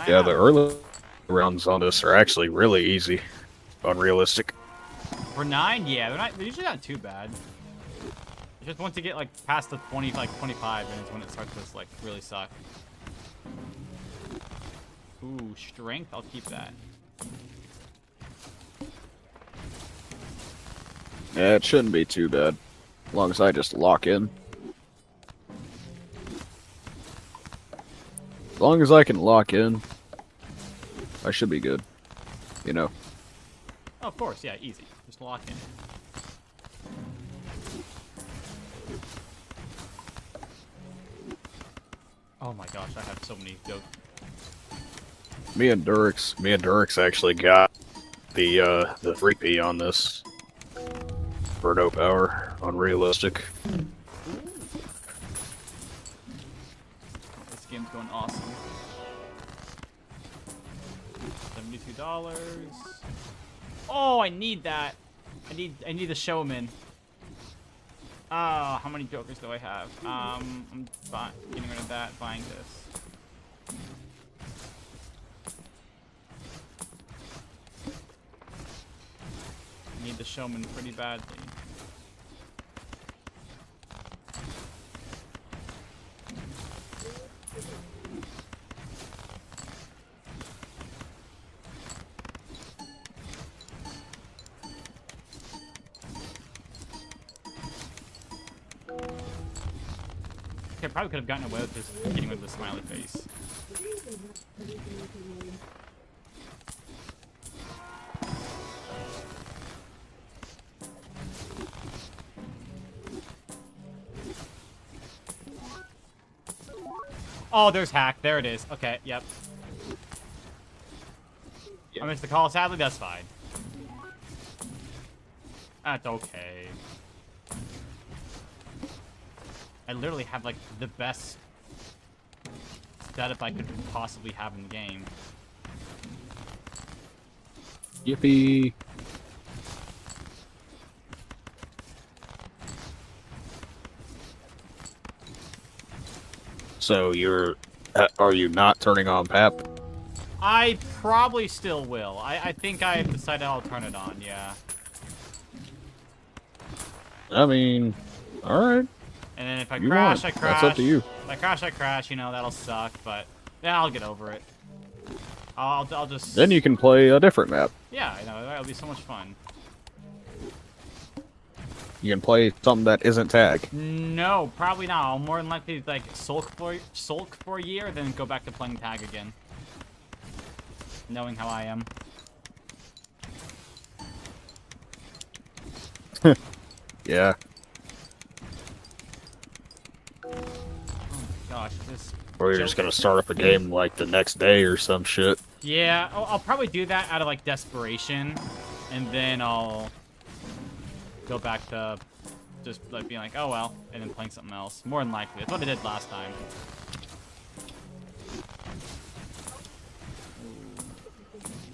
Yeah, the early rounds on this are actually really easy. Unrealistic. For 9, yeah, they're usually not too bad. It's just once you get like past the 20, like 25, and it's when it starts to like really suck. Ooh, strength, I'll keep that. Yeah, it shouldn't be too bad. As long as I just lock in. As long as I can lock in, I should be good. You know. Oh, of course, yeah, easy. Just lock in. Oh my gosh, I have so many jokes. Me and Durix actually got the 3P on this. For no power, unrealistic. This game's going awesome. $72. Oh, I need that. I need the showman. Oh, how many jokers do I have? I'm getting rid of that, buying this. I need the showman pretty badly. Okay, I probably could have gotten away with just getting rid of the smiley face. Oh, there's hack. There it is. Okay, yep. I missed the call. Sadly, that's fine. That's okay. I literally have like the best setup I could possibly have in the game. Yippee! So are you not turning on PAP? I probably still will. I think I've decided I'll turn it on, yeah. I mean, alright. And then if I You crash, want. I crash. That's up to you. If I crash, I crash. You know, that'll suck, but yeah, I'll get over it. I'll just... Then you can play a different map. Yeah, I know. That'll be so much fun. You can play something that isn't tag. No, probably not. I'll more than likely like sulk for a year, then go back to playing tag again. Knowing how I am. Yeah. Oh my gosh, this. Or you're just gonna start up a game like the next day or some shit. Yeah, I'll probably do that out of like desperation, and then I'll go back to just like being like, oh well, and then playing something else. More than likely, that's what I did last time.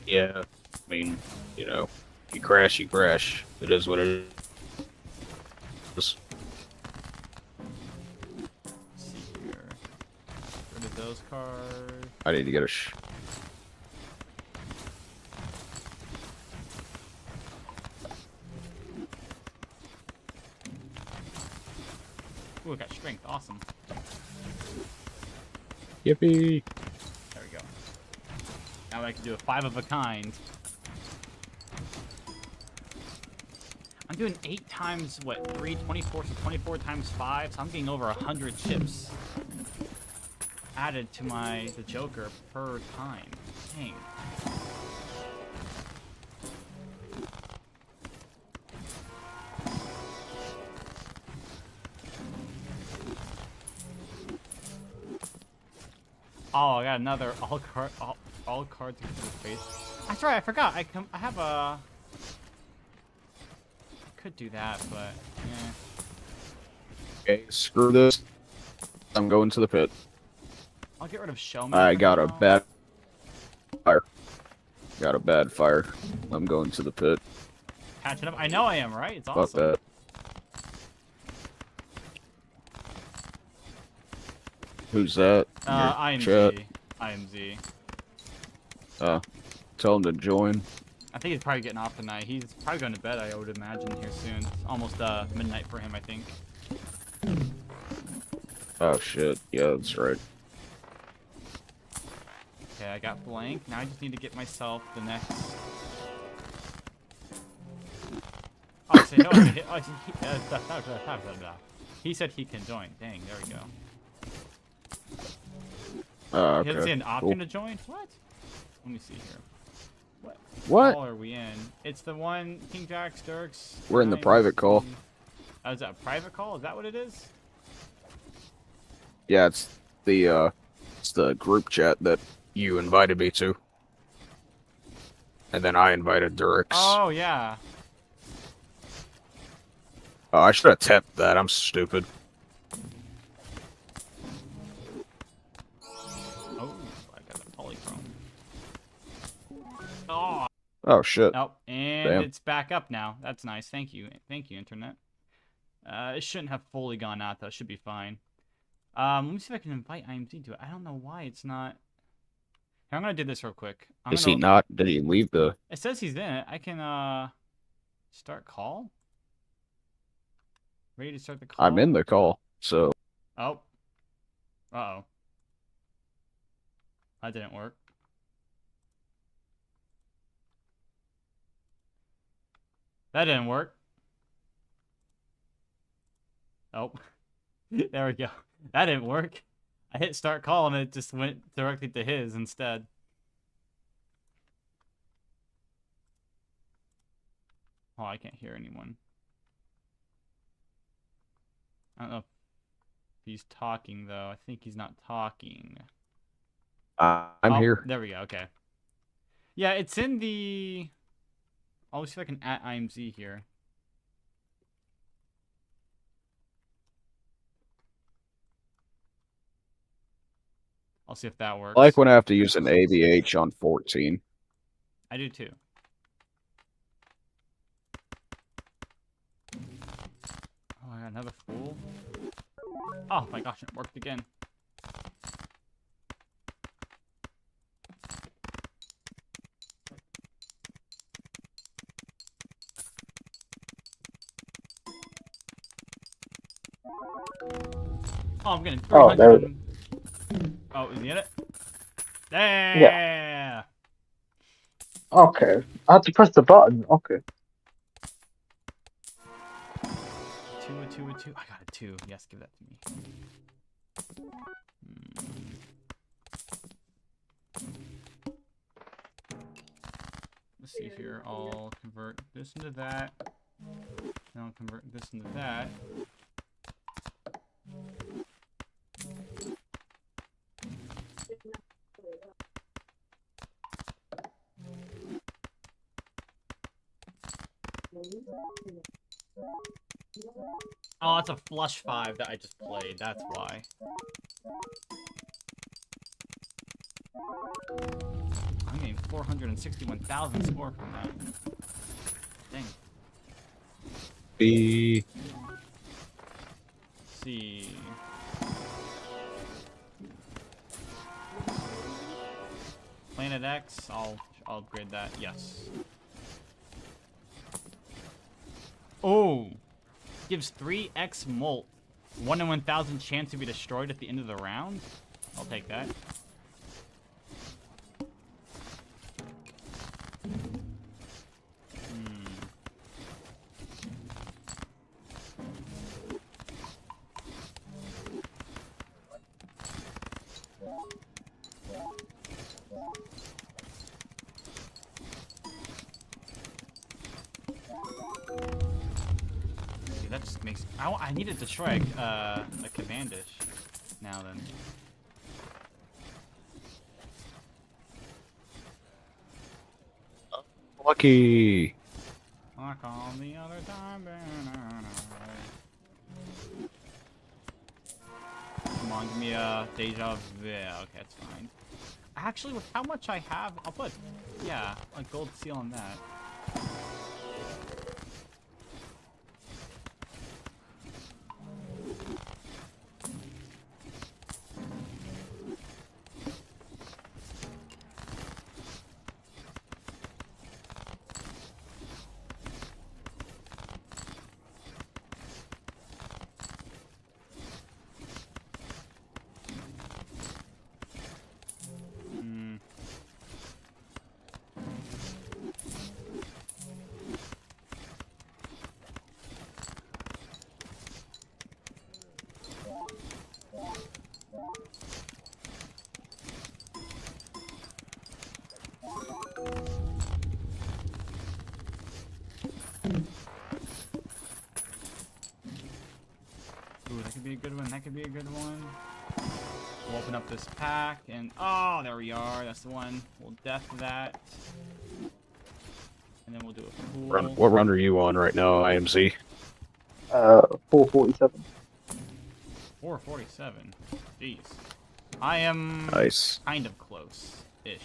Yeah. I mean, you know, you crash, you crash. It is what it is. Let's see here. Rid of those cards. I need to get a Ooh, I got strength. Awesome. Yippee! There we go. Now I can do a 5 of a kind. I'm doing 8 times, what, 3, 24, so 24 times 5, so I'm getting over 100 chips added to the Joker per time. Dang. Oh, I got another all cards in the face. That's right, I forgot. I have a. Could do that, but yeah. Okay, screw this. I'm going to the pit. I'll get rid of Showman. I got a bad fire. Got a bad fire. I'm going to the pit. Catching up. I know I am, right? It's Fuck awesome. that. Who's that? IMZ. IMZ. Tell him to join. I think he's probably getting off tonight. He's probably going to bed, I would imagine, here soon. It's almost midnight for him, I think. Oh shit, yeah, that's right. Okay, I got blank. Now I just need to get myself the next. Oh, so no, he said he can join. Dang, there we go. Okay, He doesn't say an option cool. to join? What? Let me see here. What? Call are we in? It's the one, King Jack, Sturks. We're in the private call. Oh, is that a private call? Is that what it is? Yeah, it's the group chat that you invited me to. And then I invited Durix. Oh, yeah. Oh, I should have tapped that. I'm stupid. Oh, I got a polychrome. Oh. Oh shit. Oh, and Damn. it's back up now. That's nice. Thank you. Thank you, Internet. It shouldn't have fully gone out, though. It should be fine. Let me see if I can invite IMZ to it. I don't know why it's not. Here, I'm going to do this real quick. Is he not? Did he leave the... It says he's in it. I can, start call? Ready to start the call? I'm in the call, so... Oh. Uh-oh. That didn't work. That didn't work. Oh. There we go. That didn't work. I hit start call and it just went directly to his instead. Oh, I can't hear anyone. I don't know if he's talking, though. I think he's not talking. I'm here. There we go. Okay. Yeah, it's in the... I'll see if I can add IMZ here. I'll see if that works. I like when I have to use an AVH on 14. I do too. Oh, I got another fool. Oh my gosh, it worked again. Oh, I'm getting 300. Oh, there we go. Oh, is he in it? Yeah. Okay. I had to press the button. Okay. 2, a 2, a 2. I got a 2. Yes, give that to me. Let's see here. I'll convert this into that. Then I'll convert this into that. Oh, it's a flush 5 that I just played. That's why. I'm getting 461,000 score from that. Dang. B. Let's see. Planet X. I'll upgrade that. Yes. Oh. Gives 3x molt 1 in 1,000 chance to be destroyed at the end of the round. I'll take that. Dude, that just makes... I need to destroy a Cavendish now then. Lucky. Like all the other time. Come on, give me a deja vu. Okay, that's fine. Actually, with how much I have, I'll put, yeah, a gold seal on that. Ooh, that could be a good one. That could be a good one. We'll open up this pack and oh, there we are. That's the one. We'll def that, and then we'll do a pool. What run are you on right now, IMC? 447. 447. Jeez. I am Nice. kind of close-ish.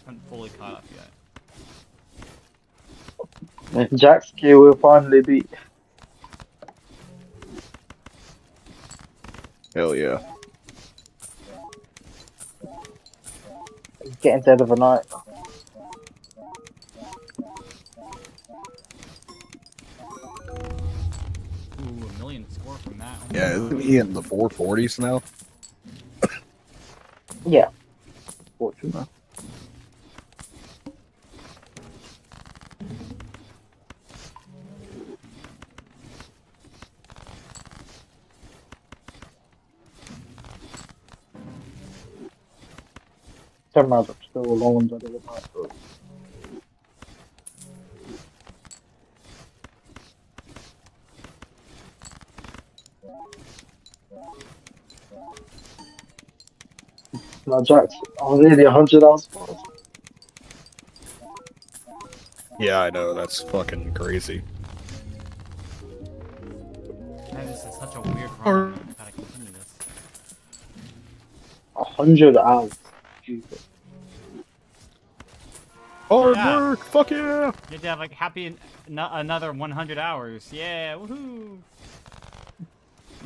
Haven't fully caught up yet. Jack's queue will finally beat. Hell yeah. He's getting dead of a night. Ooh, a million score from that. Oh my Yeah, isn't he in the 440s now? Yeah. Fortunately. Some rounds are still a long one, but it was nice. Now, Jack, I was nearly 100 hours. Yeah, I know. That's fucking crazy. Man, this is such a weird run. I gotta continue this. 100 hours. Jesus. Hard Yeah. work. Fuck yeah. You have to have like another 100 hours. Yeah, woohoo!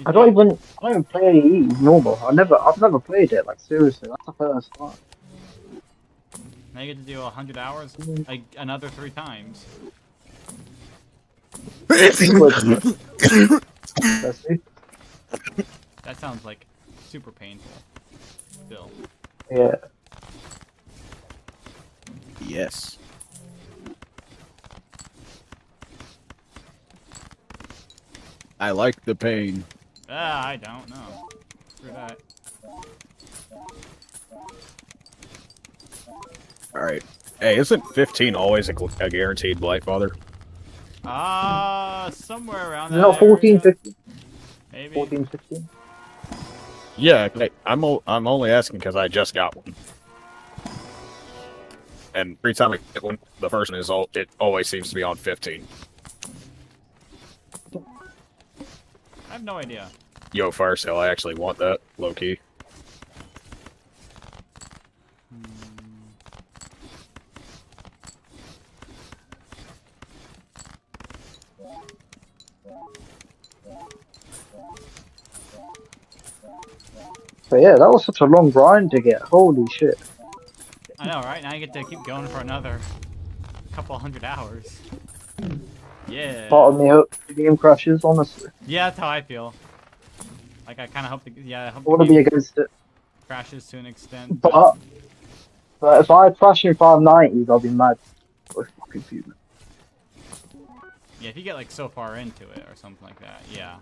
I don't even play EE normal. I've never played it, like seriously. That's the first time. Now you get to do 100 hours, like another 3 times. That's it. That sounds like super painful. Still. Yeah. Yes. I like the pain. I don't know. Screw that. Alright. Hey, isn't 15 always a guaranteed Blight Father? Somewhere around that. No, 14, 15. Maybe. 14, 15. Yeah, I'm only asking because I just got one. And every time I get one, the first one it always seems to be on 15. I have no idea. Yo, Fire Sale, I actually want that, low key. But yeah, that was such a long grind to get. Holy shit. I know, right? Now you get to keep going for another couple 100 hours. Yeah. Part of me hopes the game crashes, honestly. Yeah, that's how I feel. Like I kind of hope I hope I want to the be game against it. crashes to an extent. But if I crash in 590s, I'll be mad. Or fucking fuming. Yeah, if you get like so far into it or something like that, yeah.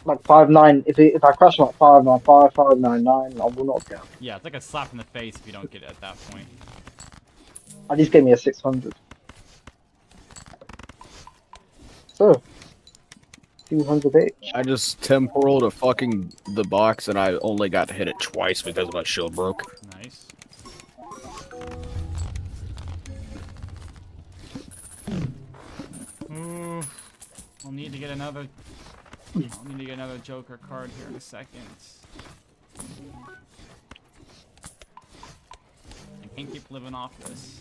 Like 5.9, if I crash like 5.95, 5.99, I will not go. Yeah, it's like a slap in the face if you don't get it at that point. I just gave me a 600. So, 200 each. I just temporal to fucking the box and I only got to hit it twice because my shield broke. Nice. Ooh, I'll need to get another. I'll need to get another Joker card here in a second. I can't keep living off this.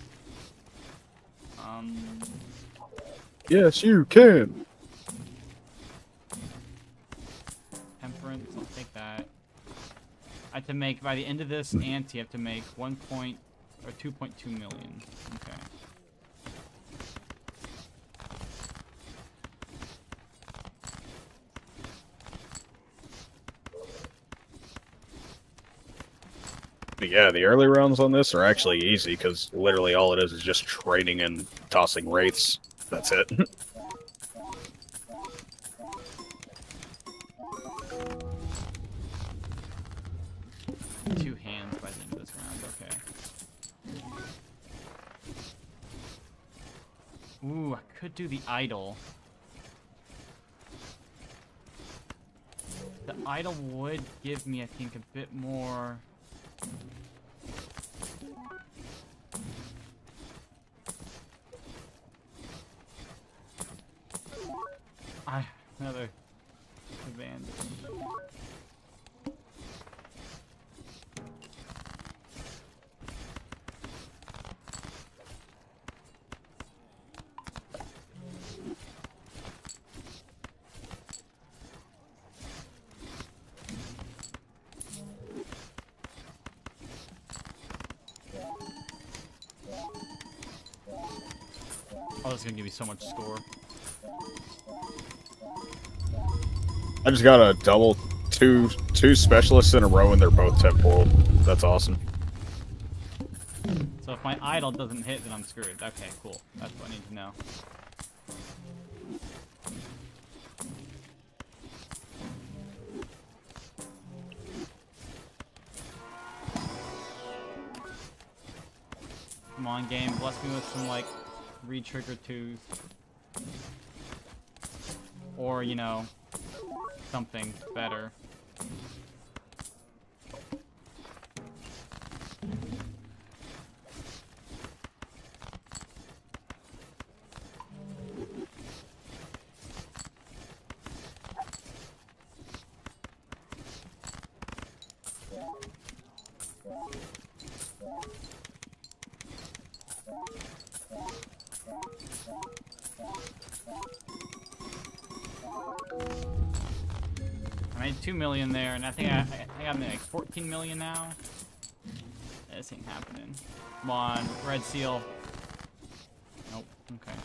Yes, you can. Temperance, I'll take that. I have to make by the end of this ante. You have to make 2.2 million. Okay. But yeah, the early rounds on this are actually easy because literally all it is just trading and tossing wraiths. That's it. 2 hands by the end of this round, okay. Ooh, I could do the idol. The idol would give me, I think, a bit more... another advantage. Oh, this is gonna give me so much score. I just got a double two specialists in a row and they're both temporal. That's awesome. So if my idol doesn't hit, then I'm screwed. Okay, cool. That's what I need to know. Come on, game. Bless me with some, like, re-trigger 2s. Or, you know, something better. I made 2 million there, and I think I got like 14 million now. This ain't happening. Come on, red seal. Nope. Okay.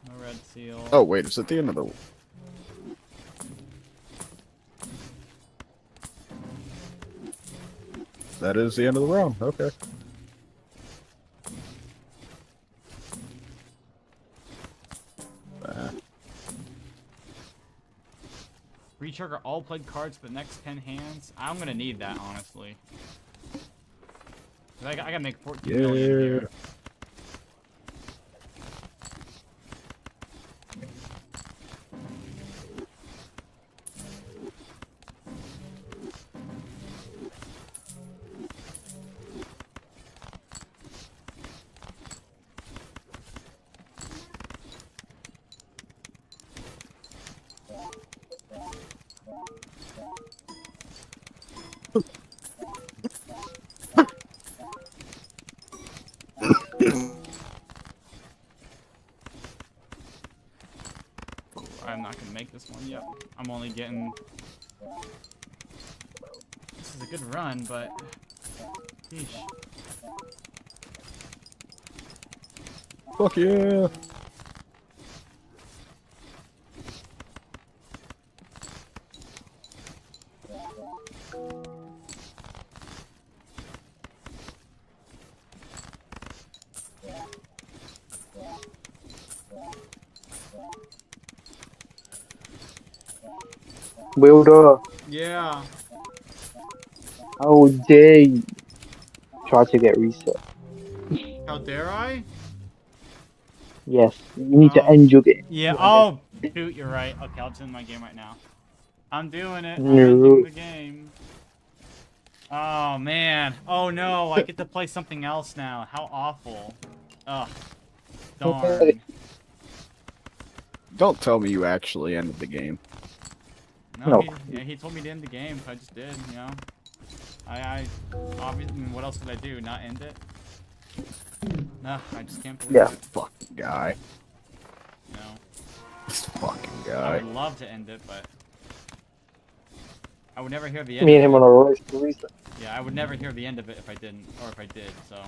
No red seal. Oh wait, is it the end of the? That is the end of the round. Okay. Retrigger all played cards for the next 10 hands. I'm gonna need that, honestly. I gotta make 14 million here. I'm not gonna make this one yet. I'm only getting... This is a good run, but... Sheesh. Fuck yeah. Wilder, Yeah. how dare you try to get reset? How dare I? Yes, you need to end your game. Yeah. Oh, shoot, you're right. Okay, I'll just end my game right now. I'm doing it. I'm No. ending the game. Oh man. Oh no, I get to play something else now. How awful. Ugh. Darn. Don't tell me you actually ended the game. No. He told me to end the game, so I just did. You know. I obviously. I mean, what else could I do? Not end it? No, I just can't believe it. Fucking guy. You know. This fucking I guy. would love to end it, but I would never hear the end. Me and of him it. on a race to reset. Yeah, I would never hear the end of it if I didn't, or if I did. So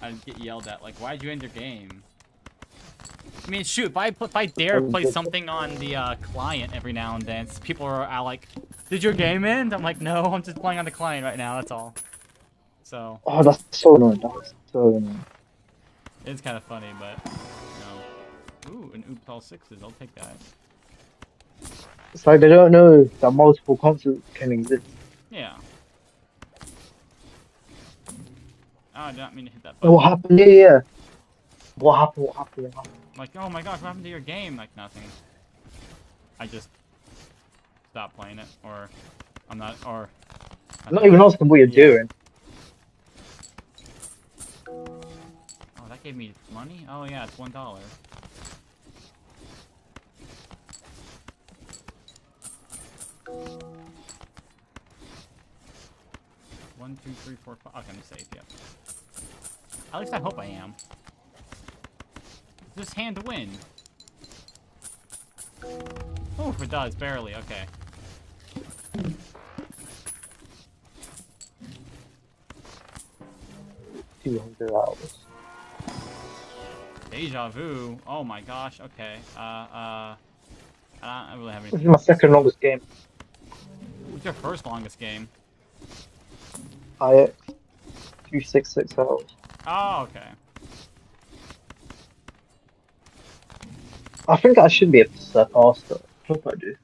I'd get yelled at, like, "Why'd you end your game?" I mean, shoot, if I dare play something on the client every now and then, people are like, "Did your game end?" I'm like, "No, I'm just playing on the client right now. That's all." So Oh, that's so annoying. That's so annoying. it's kind of funny, but you know. Ooh, an oops all sixes. I'll take that. It's like they don't know that multiple consoles can exist. Yeah. Oh, I did not mean to hit that Oh, button. what happened here? What happened? What happened? What happened? Like, oh my gosh, what happened to your game? Like, nothing. I just stopped playing it, or I'm not, or... I'm not even asking what you're doing. Oh, that gave me money? Oh yeah, it's $1. 1, 2, 3, 4, 5. Okay, I'm safe, yep. At least I hope I am. Does this hand win? Oh, it does, barely, okay. $200. Deja vu. Oh my gosh, okay. I don't really have This anything. is my second longest game. What's your first longest game? IX 266 hours. Oh, okay. I think I should be able to surpass that. I hope I do.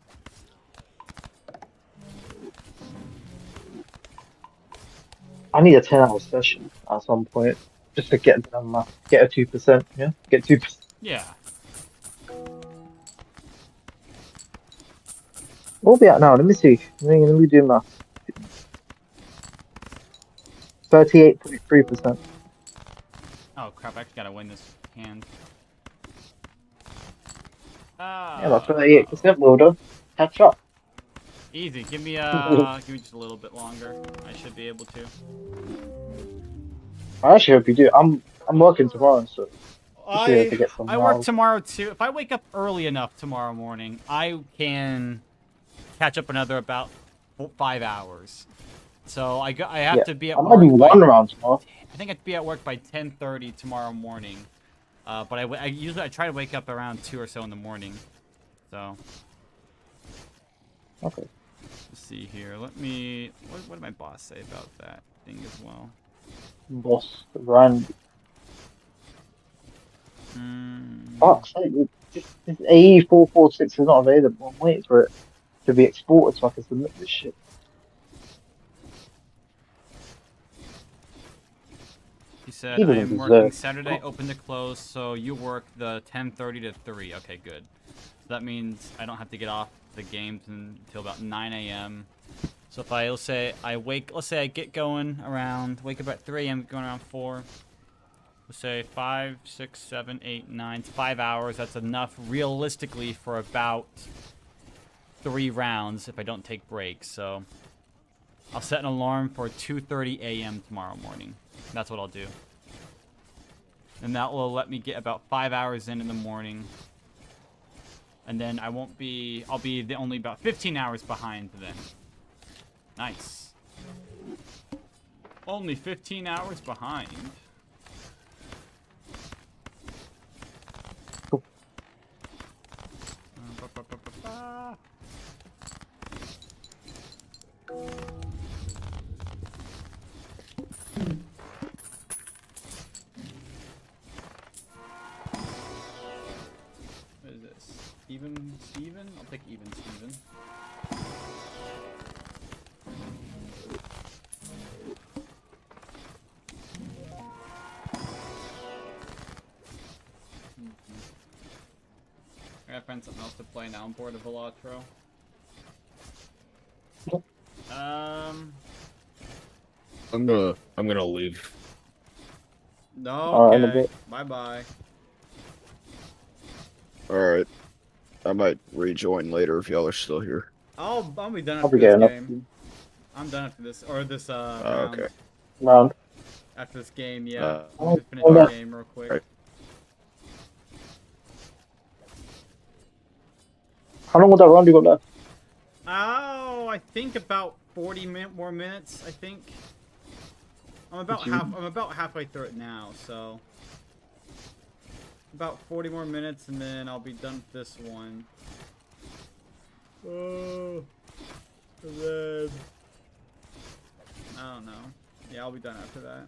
I need a 10-hour session at some point just to get them, get a 2%. Yeah, get 2%. Yeah. We'll be at now. Let me see. Let me do math. 38.3%. Oh crap! I actually gotta win this hand. Yeah, that's 38%. Well done. Catch up. Easy. Give me just a little bit longer. I should be able to. I actually hope you do. I'm working tomorrow, so you should be able to get some I work hours. tomorrow too. If I wake up early enough tomorrow morning, I can catch up another about 5 hours. So I have to be at I work. might do one round tomorrow. I think I have to be at work by 10:30 tomorrow morning. But I usually try to wake up around 2 or so in the morning. So. Okay. Let's see here. Let me. What did my boss say about that thing as well? Boss Randy. Fuck's sake, this AE 446 is not available. I'm waiting for it to be exported so I can submit this shit. He said, Even I if am it's, working Saturday, open to close, so you work the 10:30 to 3. Okay, good. So that means I don't have to get off the games until about 9 a.m. So if let's say I get going around, wake up at 3 a.m., going around 4. Let's say 5, 6, 7, 8, 9, 5 hours. That's enough realistically for about 3 rounds if I don't take breaks. So I'll set an alarm for 2:30 a.m. tomorrow morning. That's what I'll do. And that will let me get about 5 hours in the morning. And then I'll be only about 15 hours behind then. Nice. Only 15 hours behind. Even Steven? I'll take even Steven. I gotta find something else to play now. I'm bored of Velatro. I'm gonna leave. No, in a okay. bit. Bye bye. Alright. I might rejoin later if y'all are still here. I'll be done I'll after be this getting up. game. I'm done after this, or this round. Okay. Round. After this game, yeah. Oh, I'll just finish oh, the no. game real quick. Right. How long will that round you got left? Oh, I think about 40 more minutes. I think. I'm about halfway through it now, so about 40 more minutes, and then I'll be done with this one. Oh, and then I don't know. Yeah, I'll be done after that.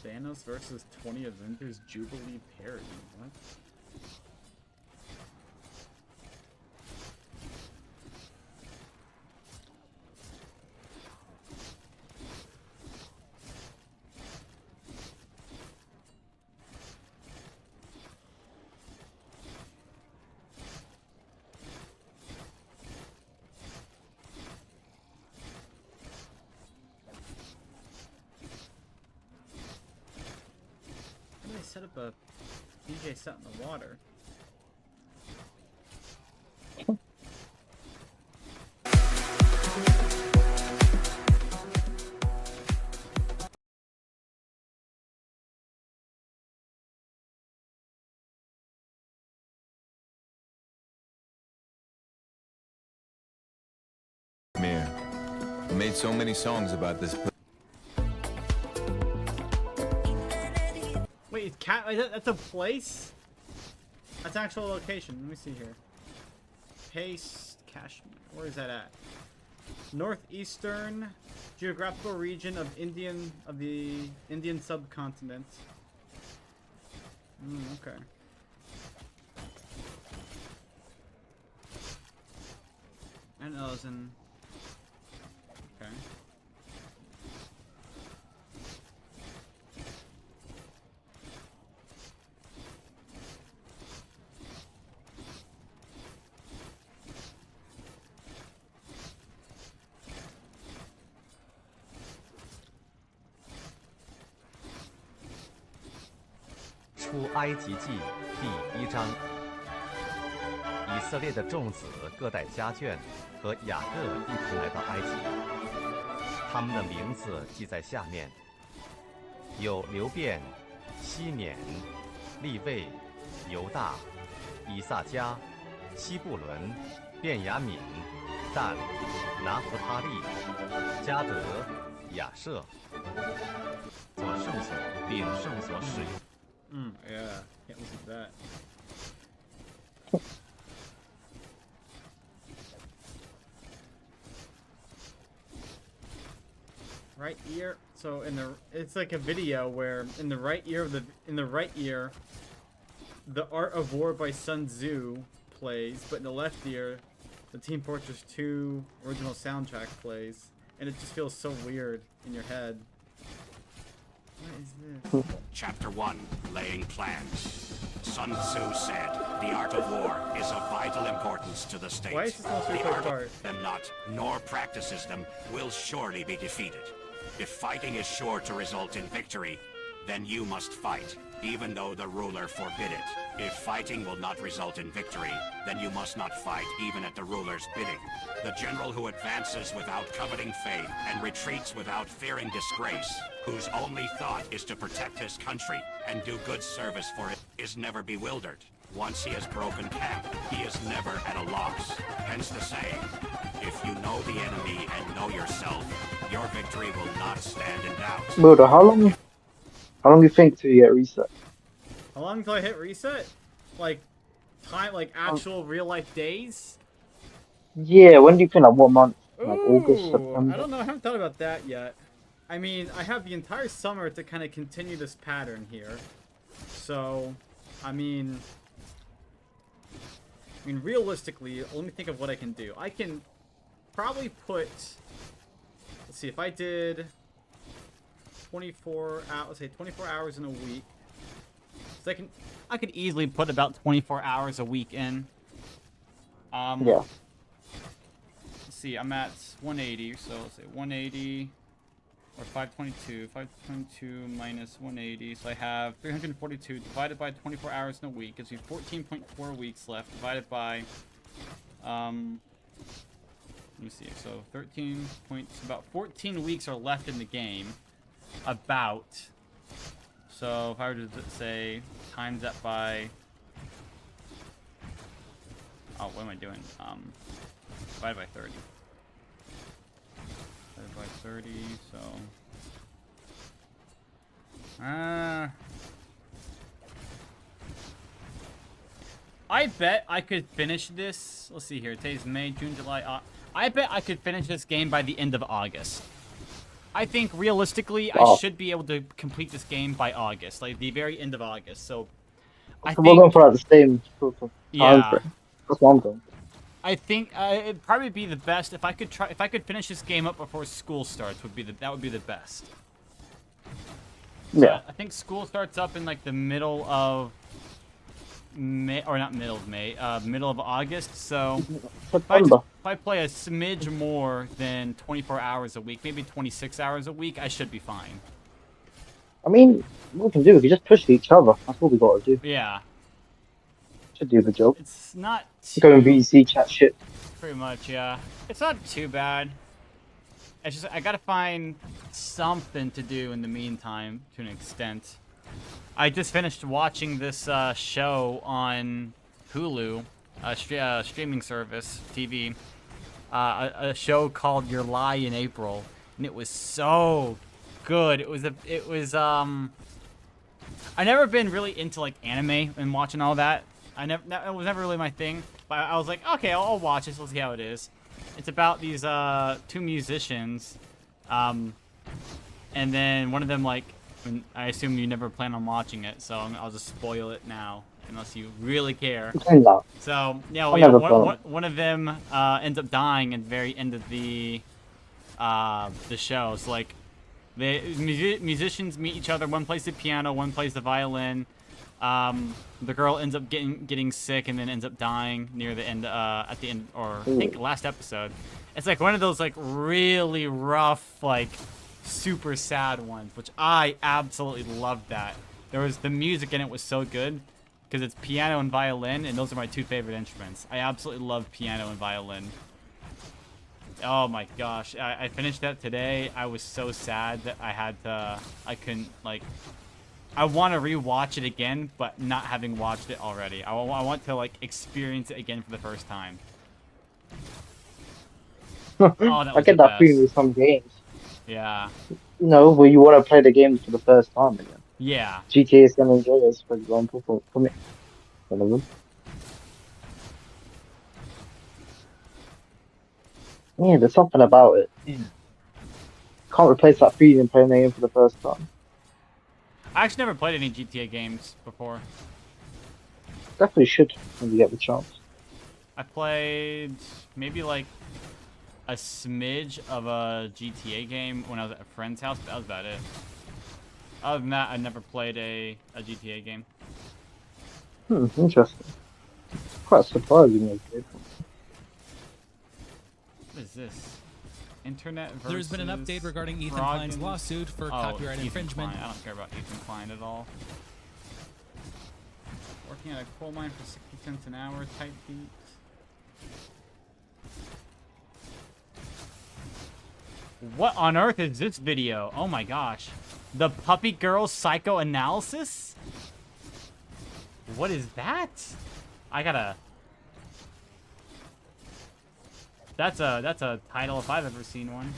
Thanos versus 20 Avengers Jubilee parody. What? How do I set up a DJ set in the water? Mir, I made so many songs about this. Wait, that's a place? That's an actual location. Let me see here. Paste, Kashmir. Where is that at? Northeastern geographical region of the Indian subcontinent. Okay. I know it's in. Okay.《出埃及记》第1章，以色列的众子各带家眷，和雅各一同来到埃及。他们的名字记在下面：有流便、西缅、利未、犹大、以萨迦、西布伦、便雅悯、但、拿弗他利、迦得、亚设，所圣所并圣所使用。 Yeah, can't listen to that. Right ear. So it's like a video where in the right ear The Art of War by Sun Tzu plays, but in the left ear, the Team Fortress 2 original soundtrack plays, and it just feels so weird in your head. What is this? Chapter 1, Laying Plans. Sun Tzu said, the art of war is of vital importance to the state. Why is this not the so art far? of them not, nor practices them, will surely be defeated. If fighting is sure to result in victory, then you must fight, even though the ruler forbid it. If fighting will not result in victory, then you must not fight even at the ruler's bidding. The general who advances without coveting fame and retreats without fearing disgrace, whose only thought is to protect his country and do good service for it, is never bewildered. Once he has broken camp, he is never at a loss. Hence the saying, if you know the enemy and know yourself, your victory will not stand in doubt. Builder, how long do you think to get reset? How long until I hit reset? Like, time, like actual real life days? Yeah, when do you think? Like what month? Like August, Ooh, September? I don't know. I haven't thought about that yet. I mean, I have the entire summer to kind of continue this pattern here. So, I mean, realistically, let me think of what I can do. I can probably put, let's see, if I did 24 hours, let's say 24 hours in a week. So I could easily put about 24 hours a week in. Yeah. Let's see, I'm at 180, so let's say 180 or 522. 522 minus 180, so I have 342 divided by 24 hours in a week gives me 14.4 weeks left divided by let me see, so 13 points, about 14 weeks are left in the game. About. So if I were to say times that by, oh, what am I doing? Divided by 30. Divided by 30, so I bet I could finish this. Let's see here. Today's May, June, July. I bet I could finish this game by the end of August. I think realistically, I should be able to complete this game by August, like the very end of August. So, I think we're going for the same sort of time yeah. frame. That's what I'm going. I think it'd probably be the best if I could try. If I could finish this game up before school starts, that would be the best. So Yeah. I think school starts up in like the middle of May, or not middle of May, middle of August. So if I play a smidge more than 24 hours a week, maybe 26 hours a week, I should be fine. I mean, what we can do, we can just push each other. That's what we got to do. Yeah. Should do the job. It's not Go in VC, chat shit. Pretty much, yeah. It's not too bad. It's just I gotta find something to do in the meantime, to an extent. I just finished watching this show on Hulu, streaming service, TV. A show called Your Lie in April, and it was so good. It was I never been really into like anime and watching all that. That was never really my thing. But I was like, okay, I'll watch this. Let's see how it is. It's about these two musicians, and then one of them like. I assume you never plan on watching it, so I'll just spoil it now, unless you really care. So yeah, one of them ends up dying at the very end of the show. So like, the musicians meet each other. One plays the piano, one plays the violin. The girl ends up getting sick and then ends up dying near the end, at the end, or I think last episode. It's like one of those like really rough, like super sad ones, which I absolutely loved. That the music in it was so good because it's piano and violin, and those are my two favorite instruments. I absolutely love piano and violin. Oh my gosh, I finished that today. I was so sad that I couldn't, like, I want to rewatch it again, but not having watched it already. I want to like experience it again for the first time. Oh, that I get that feeling with some games. Yeah. You know, where you want to play the game for the first time again. Yeah. GTA San Andreas, for example, for me. One of them. Yeah, there's something about it. Can't replace that feeling playing the game for the first time. I actually never played any GTA games before. Definitely should when you get the chance. I played maybe like a smidge of a GTA game when I was at a friend's house, but that was about it. Other than that, I never played a GTA game. Interesting. Quite surprising. What is this? Internet versus There's been an update regarding Ethan Froggen? Klein's lawsuit for copyright Ethan infringement. Klein. I don't care about Ethan Klein at all. Working at a coal mine for 60 cents an hour type beat. What on earth is this video? Oh my gosh. The Puppy Girl Psychoanalysis? What is that? I gotta... That's a title if I've ever seen one.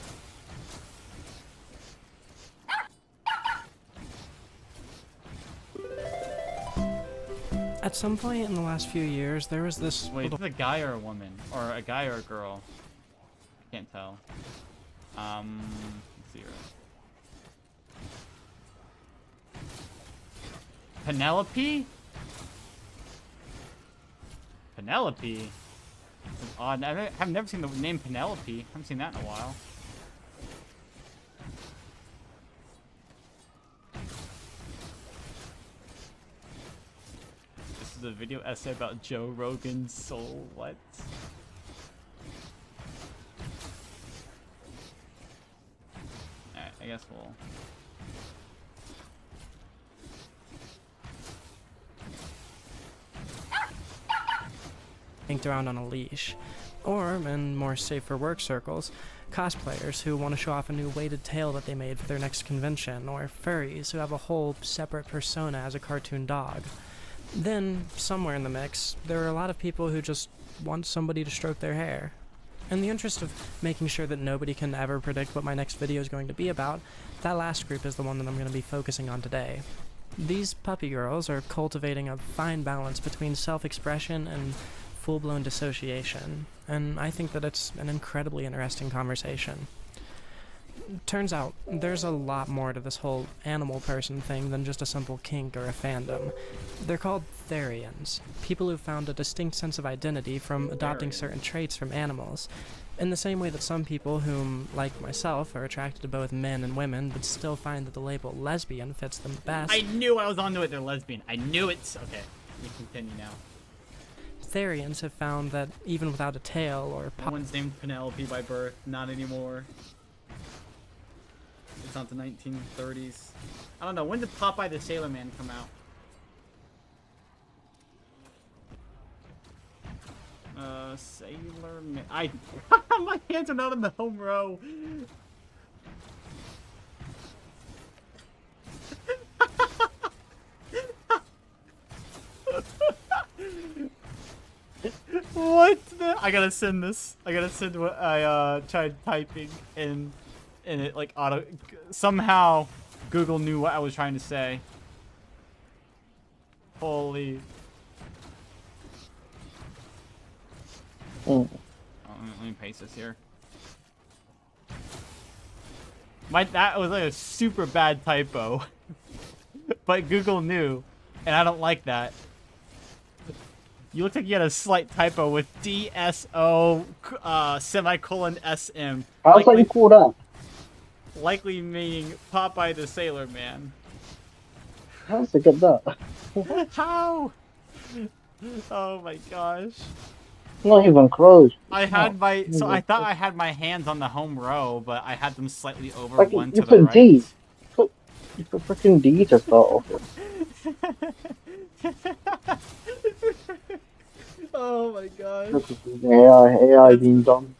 At some point in the last few years, there was this. Wait, is it a guy or a woman? Or a guy or a girl? Can't tell. 0. Penelope? Penelope? Odd. I've never seen the name Penelope. I haven't seen that in a while. This is a video essay about Joe Rogan's soul. What? Alright, I guess we'll... Yanked around on a leash. Or, in more safe for work circles, cosplayers who want to show off a new weighted tail that they made for their next convention, or furries who have a whole separate persona as a cartoon dog. Then, somewhere in the mix, there are a lot of people who just want somebody to stroke their hair. In the interest of making sure that nobody can ever predict what my next video is going to be about, that last group is the one that I'm going to be focusing on today. These puppy girls are cultivating a fine balance between self-expression and full-blown dissociation, and I think that it's an incredibly interesting conversation. Turns out, there's a lot more to this whole animal person thing than just a simple kink or a fandom. They're called Therians, people who've found a distinct sense of identity from adopting certain traits from animals, in the same way that some people whom, like myself, are attracted to both men and women, but still find that the label lesbian fits them best. I knew I was onto it, they're lesbian. I knew it! Okay, we continue now. Therians have found that even without a tail or one's named Penelope by birth, not anymore. It's not the 1930s. I don't know, when did Popeye the Sailor Man come out? Sailor Man. My hands are not in the home row. What the? I gotta send this. I gotta send what I tried typing and it like auto. Somehow Google knew what I was trying to say. Holy. Oh, let me paste this here. That was like a super bad typo, but Google knew, and I don't like that. You look like you had a slight typo with DSO semicolon SM. How's that you call that? Likely meaning Popeye the Sailor Man. How's it get that? How? Oh my gosh. Not even close. I had I thought I had my hands on the home row, but I had them slightly over Like, one you to the put right. D. You put freaking D to start off with. Oh my gosh. Look at this AI being dumb.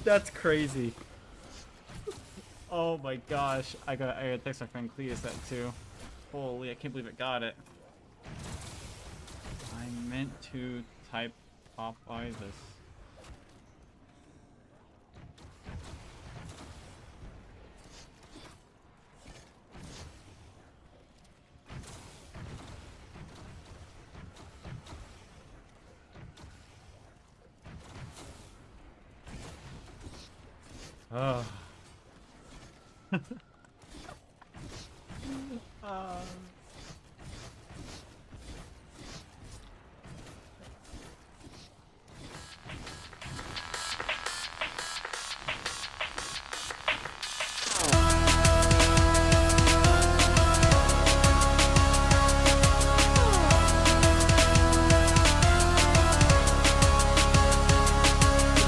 That's crazy. Oh my gosh. I gotta text my friend Cletus that too. Holy, I can't believe it got it. I meant to type Popeye this. Oh.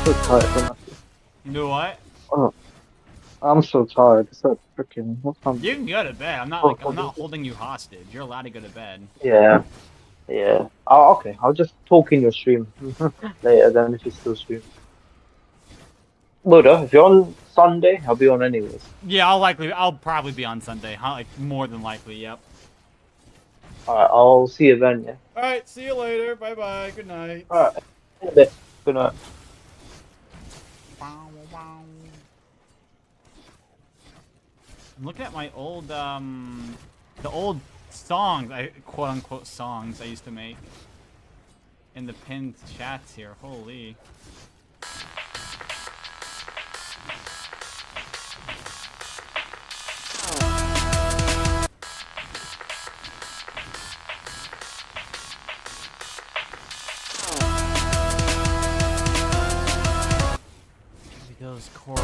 So tired from that. You know what? Oh, I'm so tired. It's so freaking. What time? You can go to bed. I'm not holding you hostage. You're allowed to go to bed. Yeah. Yeah. Oh, okay. I'll just talk in your stream later then if you still stream. Luda, if you're on Sunday, I'll be on anyways. Yeah, I'll probably be on Sunday. Like more than likely, yep. Alright, I'll see you then, yeah. Alright, see you later. Bye bye. Good night. Alright. In a bit. Good night. I'm looking at my old the old songs, quote unquote songs I used to make in the pinned chats here. Holy. Those chords.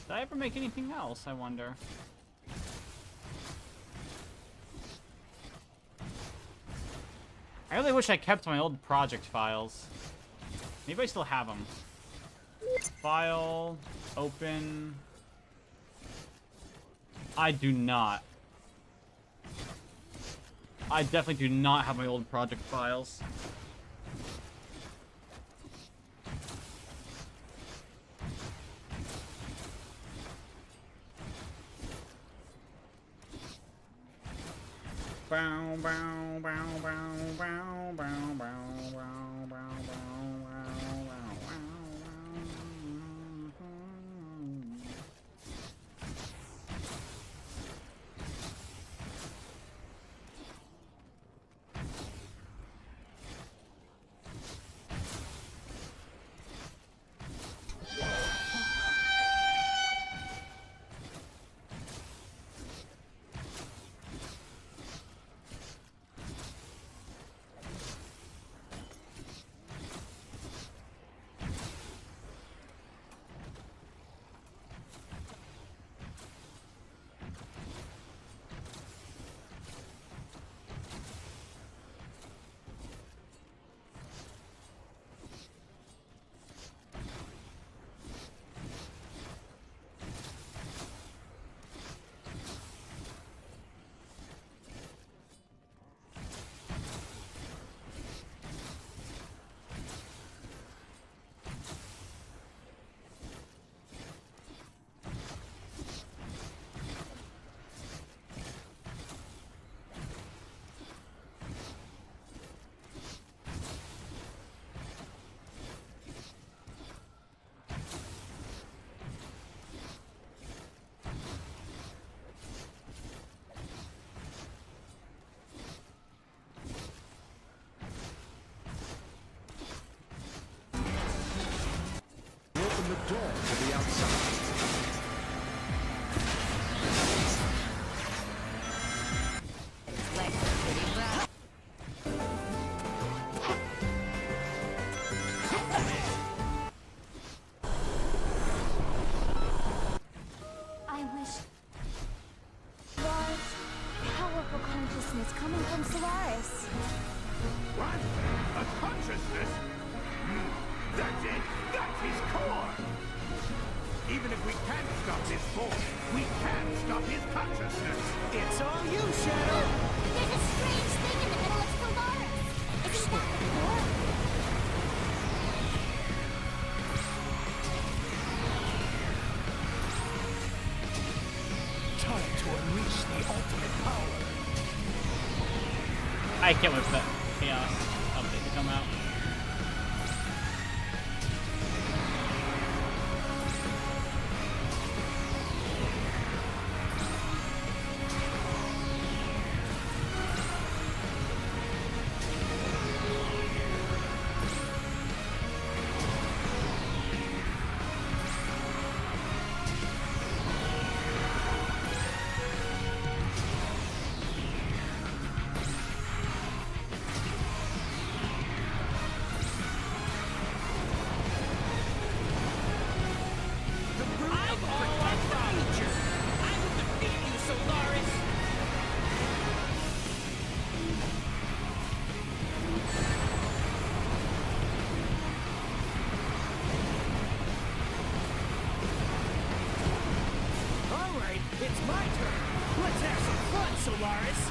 Did I ever make anything else, I wonder? I really wish I kept my old project files. Maybe I still have them. File, open. I do not. I definitely do not have my old project files. Bow, bow, bow, bow, bow, bow, bow, bow, bow, bow. The door to the outside. I wish. Large, powerful consciousness coming from Solaris. What? A consciousness? That's it! That's his core! Even if we can't stop his force, we can stop his consciousness! It's all you, Shadow! There's a strange thing in the middle of Solaris! Isn't that the core? Time to unleash the ultimate power! I can't wait for that chaos update to come out. It's my turn! Let's have some fun, Solaris!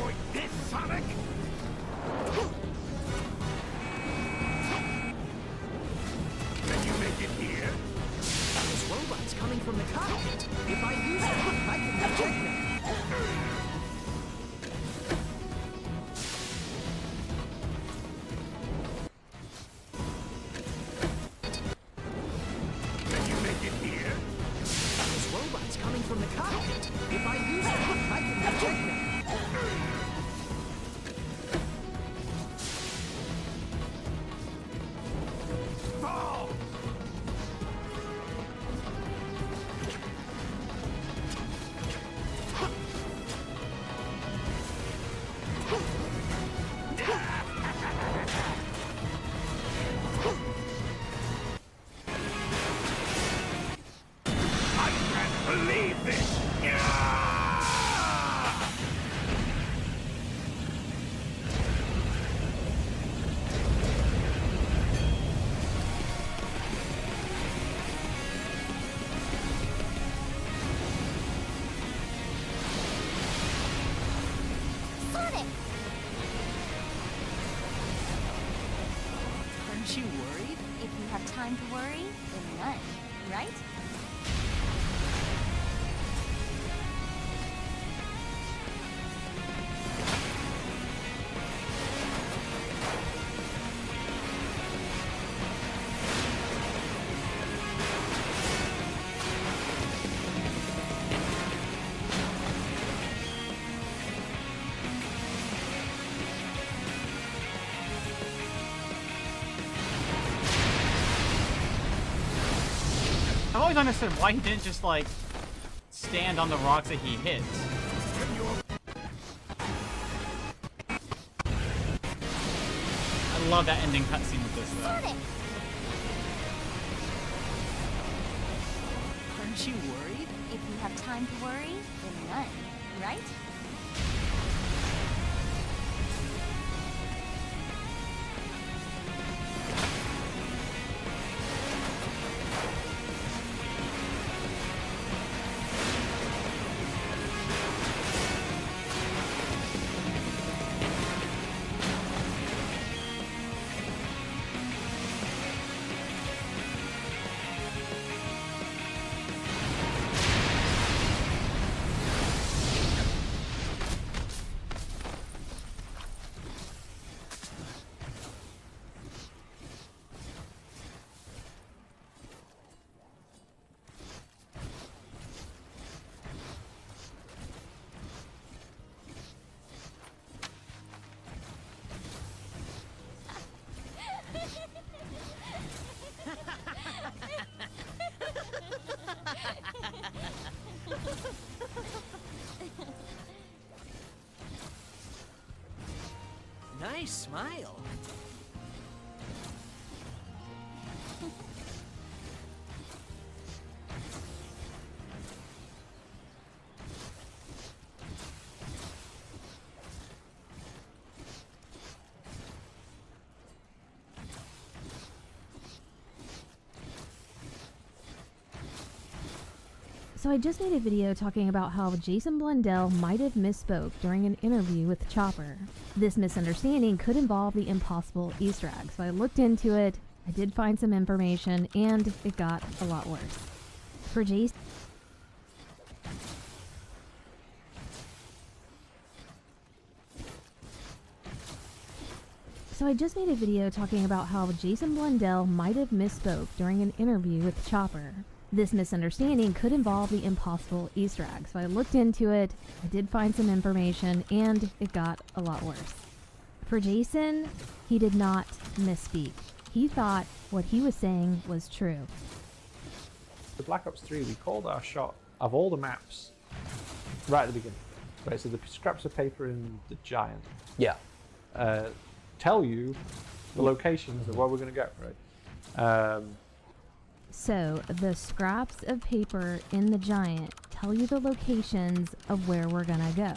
avoid this, Sonic? Can you make it here? This robot's coming from the cockpit. If I use it, I can reject them. Can you make it here? This robot's coming from the cockpit. If I use it, I can reject them. Fall! I can't believe this! Sonic! Aren't you worried? If you have time to worry, then none, right? I've always understood why he didn't just like stand on the rocks that he hits. I love that ending cutscene with this though. Sonic! Aren't you worried? If you have time to worry, then none, right? Nice smile. So I just made a video talking about how Jason Blundell might have misspoke during an interview with Chopper. This misunderstanding could involve the impossible Easter egg, so I looked into it, I did find some information, and it got a lot worse. For Jason... So I just made a video talking about how Jason Blundell might have misspoke during an interview with Chopper. This misunderstanding could involve the impossible Easter egg, so I looked into it, I did find some information, and it got a lot worse. For Jason, he did not misspeak. He thought what he was saying was true. For Black Ops 3, we called our shot of all the maps right at the beginning. Right, so the scraps of paper in the Giant. Yeah. Tell you the locations of where we're going to go, right? So, the scraps of paper in the Giant tell you the locations of where we're gonna go.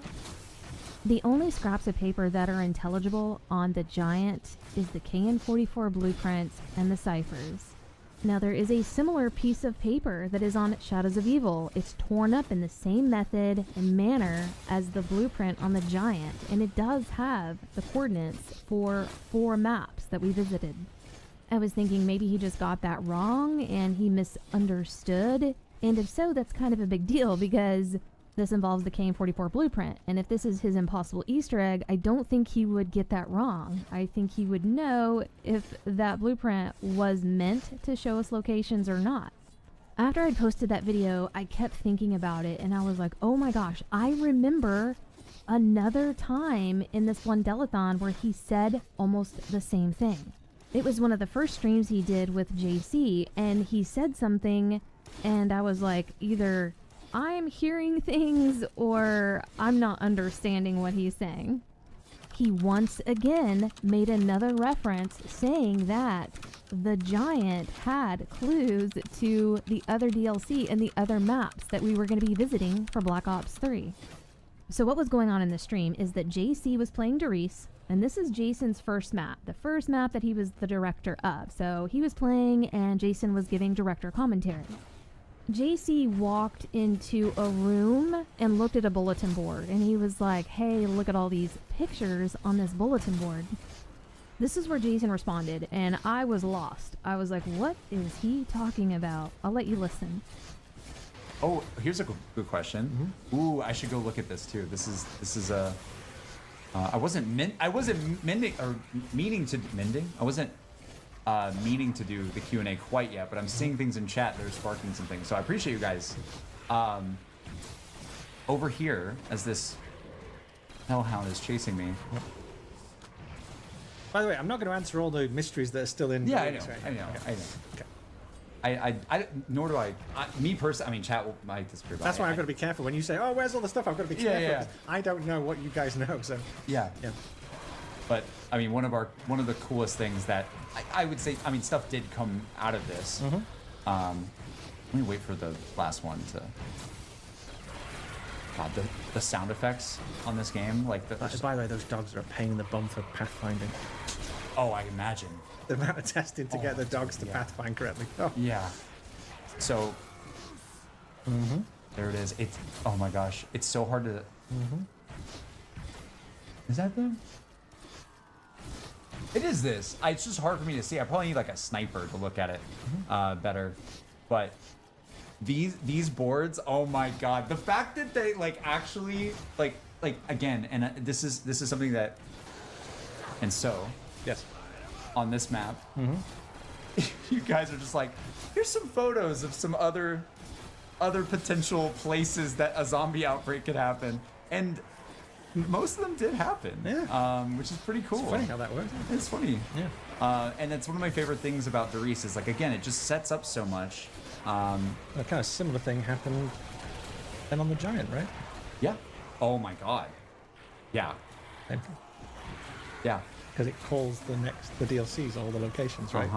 The only scraps of paper that are intelligible on the Giant is the KN-44 blueprints and the ciphers. Now, there is a similar piece of paper that is on Shadows of Evil. It's torn up in the same method and manner as the blueprint on the Giant, and it does have the coordinates for 4 maps that we visited. I was thinking maybe he just got that wrong and he misunderstood, and if so, that's kind of a big deal because this involves the KM-44 blueprint, and if this is his impossible Easter egg, I don't think he would get that wrong. I think he would know if that blueprint was meant to show us locations or not. After I posted that video, I kept thinking about it, and I was like, oh my gosh, I remember another time in this Blundell-a-thon where he said almost the same thing. It was one of the first streams he did with JC, and he said something, and I was like, either I'm hearing things or I'm not understanding what he's saying. He once again made another reference saying that the Giant had clues to the other DLC and the other maps that we were going to be visiting for Black Ops 3. So what was going on in the stream is that JC was playing Doris, and this is Jason's first map, the first map that he was the director of. So he was playing and Jason was giving director commentary. JC walked into a room and looked at a bulletin board, and he was like, hey, look at all these pictures on this bulletin board. This is where Jason responded, and I was lost. I was like, what is he talking about? I'll let you listen. Oh, here's a good question. Ooh, I should go look at this too. This is a. I wasn't meaning to do the Q&A quite yet, but I'm seeing things in chat that are sparking some things. So I appreciate you guys. Over here, as this hellhound is chasing me. By the way, I'm not going to answer all the mysteries that are still in. Yeah, Doris, I know. right? Okay. Nor do I. Me personally, I mean, chat might disagree. That's why I've got to be careful when you say, "Oh, where's all the stuff?" I've got to be careful. Yeah. 'Cause I don't know what you guys know, so Yeah. But I mean, one of the coolest things that I would say, I mean, stuff did come out of this. Let me wait for the last one to. God, the sound effects on this game, like the. By the way, those dogs are a pain in the bum for pathfinding. Oh, I imagine. The amount of testing to get the dogs to pathfind correctly. Oh. Yeah. So. There it is. It's. Oh my gosh, it's so hard to. Is that them? It is this. It's just hard for me to see. I probably need like a sniper to look at it better. But these boards, oh my god, the fact that they like actually like again, and this is something that. And so. Yes. On this map, you guys are just like, here's some photos of some other potential places that a zombie outbreak could happen, and most of them did happen. Yeah. Which is pretty cool. It's funny how that works. It's funny. Yeah. And that's one of my favorite things about Doris is like, again, it just sets up so much. A kind of similar thing happened then on the Giant, right? Yeah. Oh my god. Yeah. Yeah. Because it calls the DLCs all the locations, right?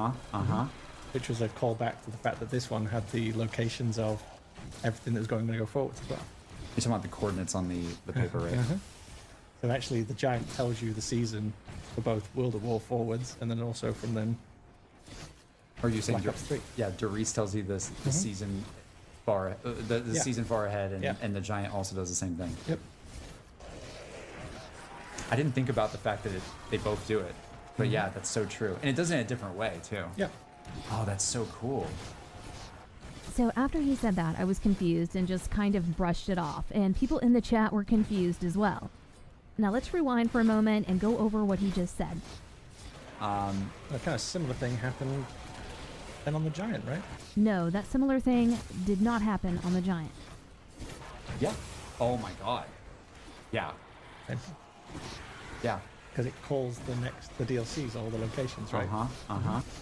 Which was a callback to the fact that this one had the locations of everything that was going to go forwards as well. You're talking about the coordinates on the paper, right? So actually, the Giant tells you the season for both World of War forwards, and then also from then. Are you saying Black Ops 3? Yeah, Doris tells you this the season far the season far ahead, and the Giant also does the same thing. Yep. I didn't think about the fact that they both do it, but yeah, that's so true, and it does it in a different way too. Yeah. Oh, that's so cool. So after he said that, I was confused and just kind of brushed it off, and people in the chat were confused as well. Now let's rewind for a moment and go over what he just said. A kind of similar thing happened then on the Giant, right? No, that similar thing did not happen on the Giant. Yeah. Oh my god. Yeah. Yeah. Because it calls the DLCs all the locations, right?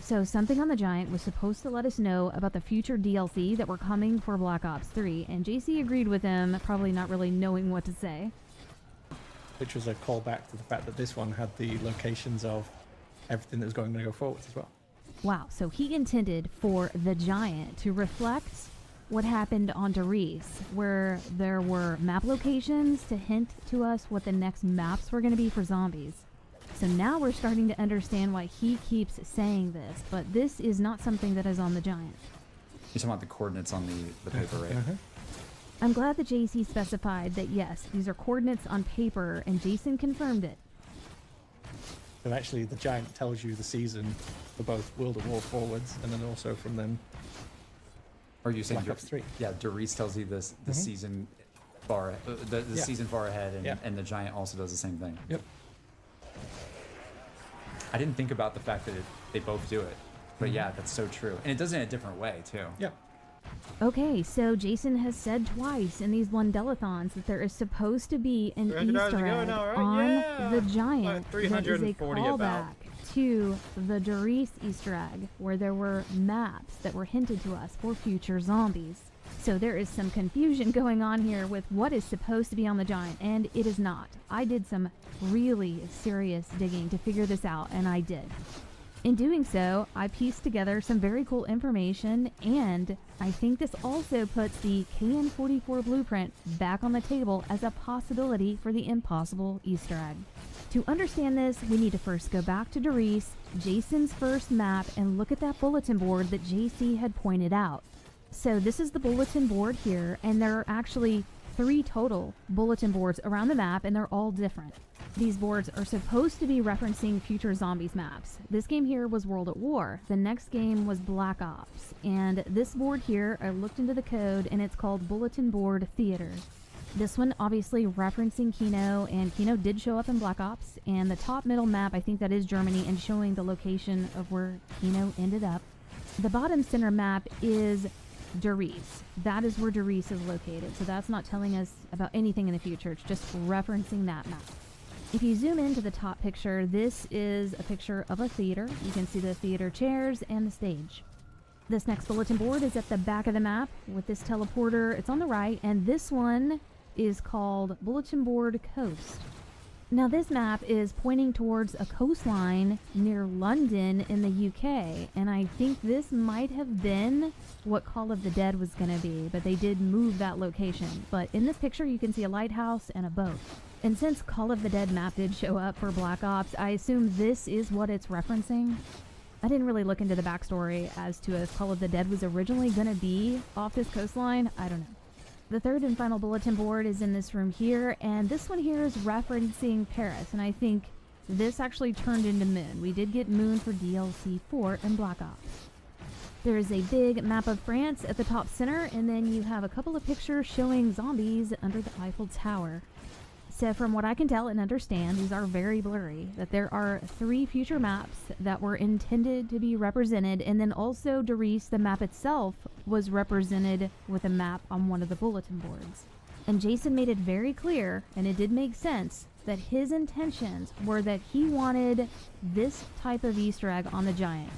So something on the Giant was supposed to let us know about the future DLC that were coming for Black Ops 3, and JC agreed with him, probably not really knowing what to say. Which was a callback to the fact that this one had the locations of everything that was going to go forwards as well. Wow, so he intended for the Giant to reflect what happened on Doris, where there were map locations to hint to us what the next maps were going to be for zombies. So now we're starting to understand why he keeps saying this, but this is not something that is on the Giant. You're talking about the coordinates on the paper, right? I'm glad that JC specified that yes, these are coordinates on paper, and Jason confirmed it. So actually, the Giant tells you the season for both World at War forwards, and then also from them. Or you saying Black Ops 3? Yeah, Doris tells you this the season far the Yeah. season far ahead, and the Giant also does the same thing. Yep. I didn't think about the fact that they both do it, but yeah, that's so true, and it does it in a different way too. Yeah. Okay, so Jason has said twice in these Blundell-a-thons that there is supposed to be an 300 hours Easter to go egg now, right? on Yeah. the Giant Like that is a 340 callback about. to the Doris Easter egg, where there were maps that were hinted to us for future zombies. So there is some confusion going on here with what is supposed to be on the Giant, and it is not. I did some really serious digging to figure this out, and I did. In doing so, I pieced together some very cool information, and I think this also puts the KN-44 blueprint back on the table as a possibility for the impossible Easter egg. To understand this, we need to first go back to Doris, Jason's first map, and look at that bulletin board that JC had pointed out. So this is the bulletin board here, and there are actually 3 total bulletin boards around the map, and they're all different. These boards are supposed to be referencing future zombies maps. This game here was World at War. The next game was Black Ops. And this board here, I looked into the code, and it's called Bulletin Board Theater. This one obviously referencing Kino, and Kino did show up in Black Ops. And the top middle map, I think that is Germany, and showing the location of where Kino ended up. The bottom center map is Doris. That is where Doris is located. So that's not telling us about anything in the future. It's just referencing that map. If you zoom into the top picture, this is a picture of a theater. You can see the theater chairs and the stage. This next bulletin board is at the back of the map with this teleporter. It's on the right, and this one is called Bulletin Board Coast. Now this map is pointing towards a coastline near London in the UK, and I think this might have been what Call of the Dead was going to be, but they did move that location. But in this picture you can see a lighthouse and a boat. And since Call of the Dead map did show up for Black Ops, I assume this is what it's referencing. I didn't really look into the backstory as to if Call of the Dead was originally going to be off this coastline. I don't know. The third and final bulletin board is in this room here, and this one here is referencing Paris, and I think this actually turned into Moon. We did get Moon for DLC 4 and Black Ops. There is a big map of France at the top center, and then you have a couple of pictures showing zombies under the Eiffel Tower. So from what I can tell and understand, these are very blurry, that there are 3 future maps that were intended to be represented, and then also Doris, the map itself, was represented with a map on one of the bulletin boards. And Jason made it very clear, and it did make sense, that his intentions were that he wanted this type of Easter egg on the Giant.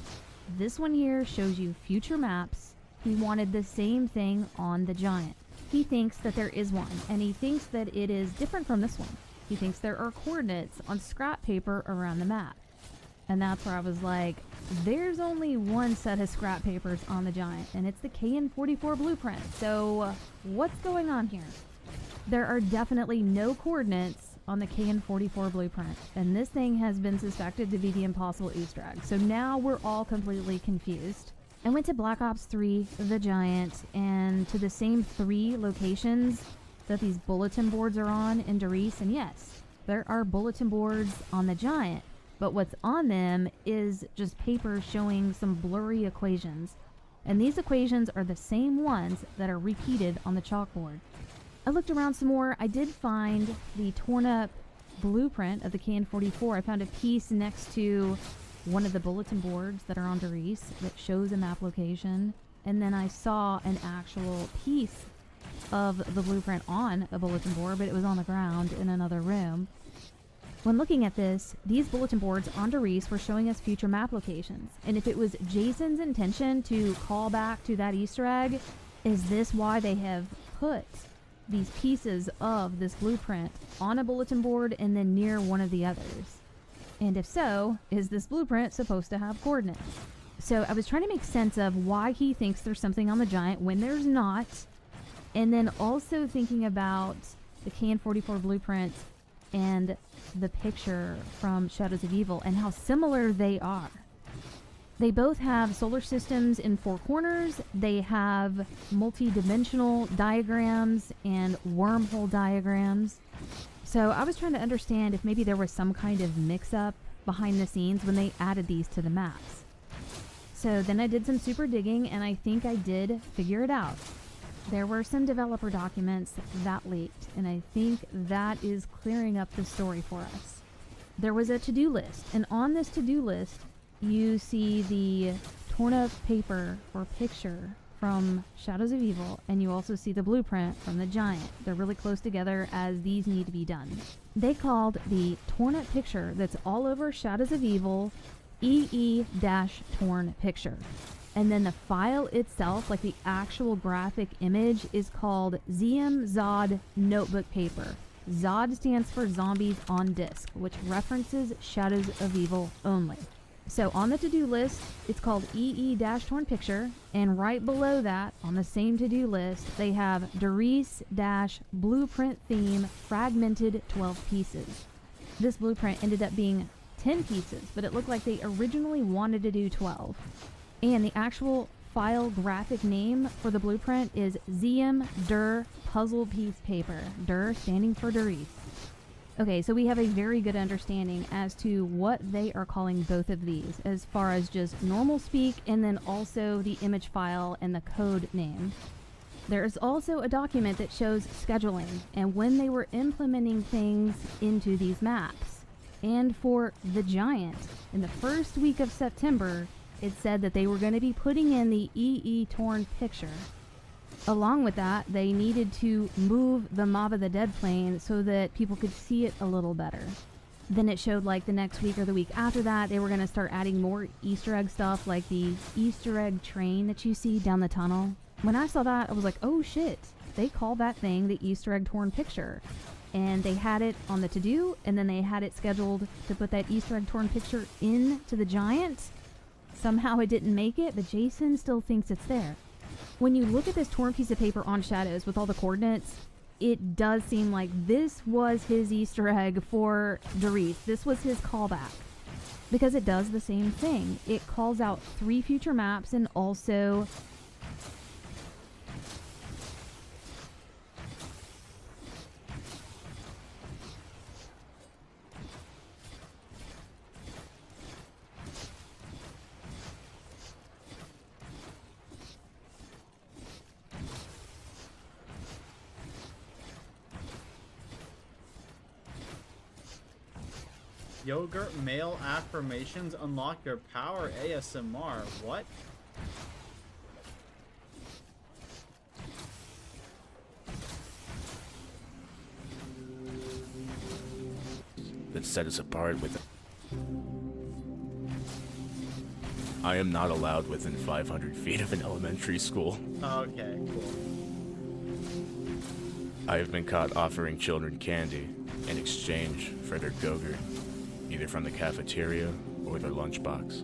This one here shows you future maps. He wanted the same thing on the Giant. He thinks that there is one, and he thinks that it is different from this one. He thinks there are coordinates on scrap paper around the map. And that's where I was like, there's only one set of scrap papers on the Giant, and it's the KN-44 blueprint. So what's going on here? There are definitely no coordinates on the KN-44 blueprint, and this thing has been suspected to be the impossible Easter egg. So now we're all completely confused. I went to Black Ops 3, the Giant, and to the same 3 locations that these bulletin boards are on in Doris, and yes, there are bulletin boards on the Giant, but what's on them is just paper showing some blurry equations, and these equations are the same ones that are repeated on the chalkboard. I looked around some more. I did find the torn up blueprint of the KN-44. I found a piece next to one of the bulletin boards that are on Doris that shows a map location, and then I saw an actual piece of the blueprint on a bulletin board, but it was on the ground in another room. When looking at this, these bulletin boards on Doris were showing us future map locations, and if it was Jason's intention to call back to that Easter egg, is this why they have put these pieces of this blueprint on a bulletin board and then near one of the others? And if so, is this blueprint supposed to have coordinates? So I was trying to make sense of why he thinks there's something on the Giant when there's not, and then also thinking about the KN-44 blueprint and the picture from Shadows of Evil and how similar they are. They both have solar systems in four corners. They have multi-dimensional diagrams and wormhole diagrams. So I was trying to understand if maybe there was some kind of mix-up behind the scenes when they added these to the maps. So then I did some super digging, and I think I did figure it out. There were some developer documents that leaked, and I think that is clearing up the story for us. There was a to-do list, and on this to-do list, you see the torn up paper or picture from Shadows of Evil, and you also see the blueprint from the Giant. They're really close together as these need to be done. They called the torn up picture that's all over Shadows of Evil EE-torn picture. And then the file itself, like the actual graphic image, is called ZM Zod notebook paper. Zod stands for Zombies on Disk, which references Shadows of Evil only. So on the to-do list, it's called EE-torn picture, and right below that, on the same to-do list, they have Darice-blueprint theme fragmented 12 pieces. This blueprint ended up being 10 pieces, but it looked like they originally wanted to do 12. And the actual file graphic name for the blueprint is ZM Dur Puzzle Piece Paper. Dur standing for Darice. Okay, so we have a very good understanding as to what they are calling both of these, as far as just normal speak, and then also the image file and the code name. There is also a document that shows scheduling and when they were implementing things into these maps. And for the Giant, in the first week of September, it said that they were going to be putting in the EE-torn picture. Along with that, they needed to move the Mob of the Dead plane so that people could see it a little better. Then it showed like the next week or the week after that, they were going to start adding more Easter egg stuff, like the Easter egg train that you see down the tunnel. When I saw that, I was like, oh shit, they call that thing the Easter egg torn picture. And they had it on the to-do, and then they had it scheduled to put that Easter egg torn picture into the Giant. Somehow it didn't make it, but Jason still thinks it's there. When you look at this torn piece of paper on Shadows with all the coordinates, it does seem like this was his Easter egg for Darice. This was his callback. Because it does the same thing. It calls out 3 future maps and also... Yogurt male affirmations unlock your power ASMR. What? That set us apart with... I am not allowed within 500 feet of an elementary school. Okay, cool. I have been caught offering children candy in exchange for their Go-Gurt, either from the cafeteria or their lunchbox.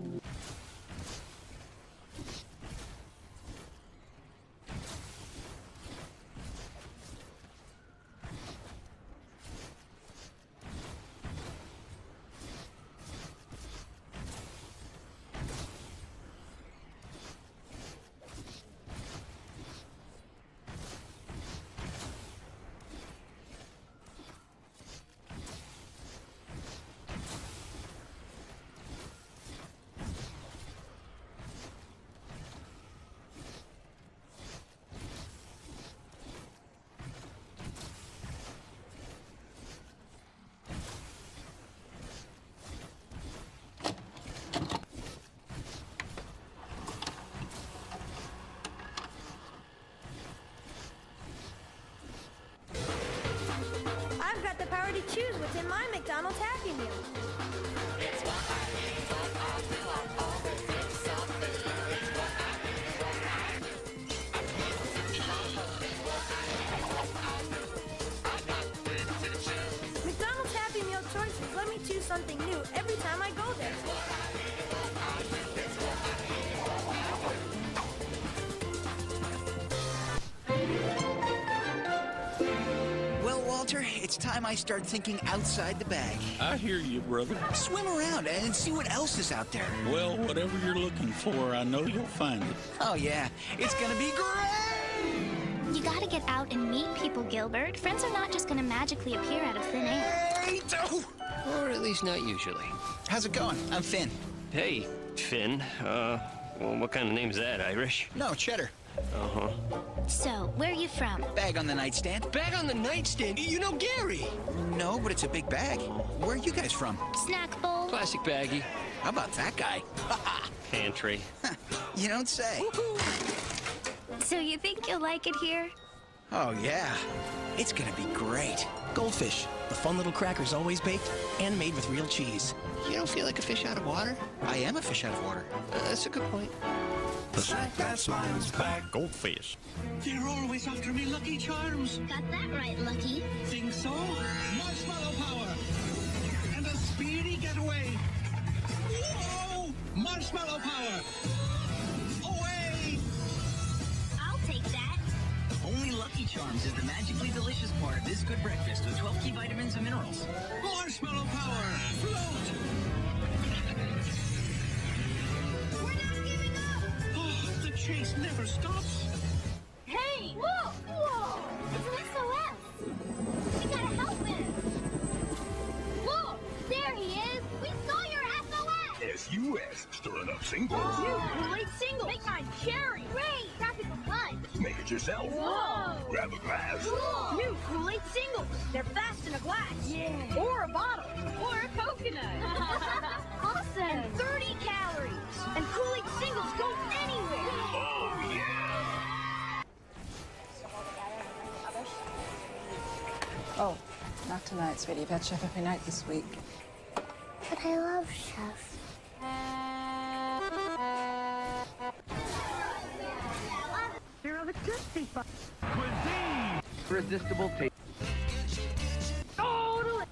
I've got the power to choose what's in my McDonald's Happy Meal. McDonald's Happy Meal choices let me choose something new every time I go there. Well, Walter, it's time I start thinking outside the bag. I hear you, brother. Swim around and see what else is out there. Well, whatever you're looking for, I know you'll find it. Oh yeah, it's gonna be great! You gotta get out and meet people, Gilbert. Friends are not just gonna magically appear out of thin air. Hey, Or at least not usually. how's it going? I'm Finn. Hey, Finn. Well, what kind of name's that, Irish? No, Cheddar. Uh-huh. So, where are you from? Bag on the nightstand. Bag on the nightstand? You know Gary! No, but it's a big bag. Where are you guys from? Snack bowl. Plastic baggie. How about that guy? Pantry. You don't say. So you think you'll like it here? Oh yeah, it's gonna be great. Goldfish, the fun little crackers always baked and made with real cheese. You don't feel like a fish out of water? I am a fish out of water. That's a good point. The snack that smiles back. Goldfish. You're always after me, Lucky Charms. Got that right, Lucky. Think so? Marshmallow power. And a speedy getaway. Whoa! Marshmallow power. Away! I'll take that. Only Lucky Charms is the magically delicious part of this good breakfast with 12 key vitamins and minerals. Marshmallow power. Float. We're not giving up! Oh, the chase never stops. Hey! Whoa! Whoa! It's an SOS! We gotta help him! Whoa! There he is! We saw your SOS! SUS. Stirring up singles. Great single! Make mine cherry! Great! Practical punch! Make it yourself. Whoa! Grab a glass. Cool! New Kool-Aid singles. They're fast in a glass. Yeah! Or a bottle. Or a coconut! Awesome! And 30 calories. And Kool-Aid singles go anywhere. Oh, yeah. Oh, not tonight, sweetie. You've had chef every night this week. But I love Chef. You're of a Tootsie Pop. Cuisine. Irresistible taste. Totally.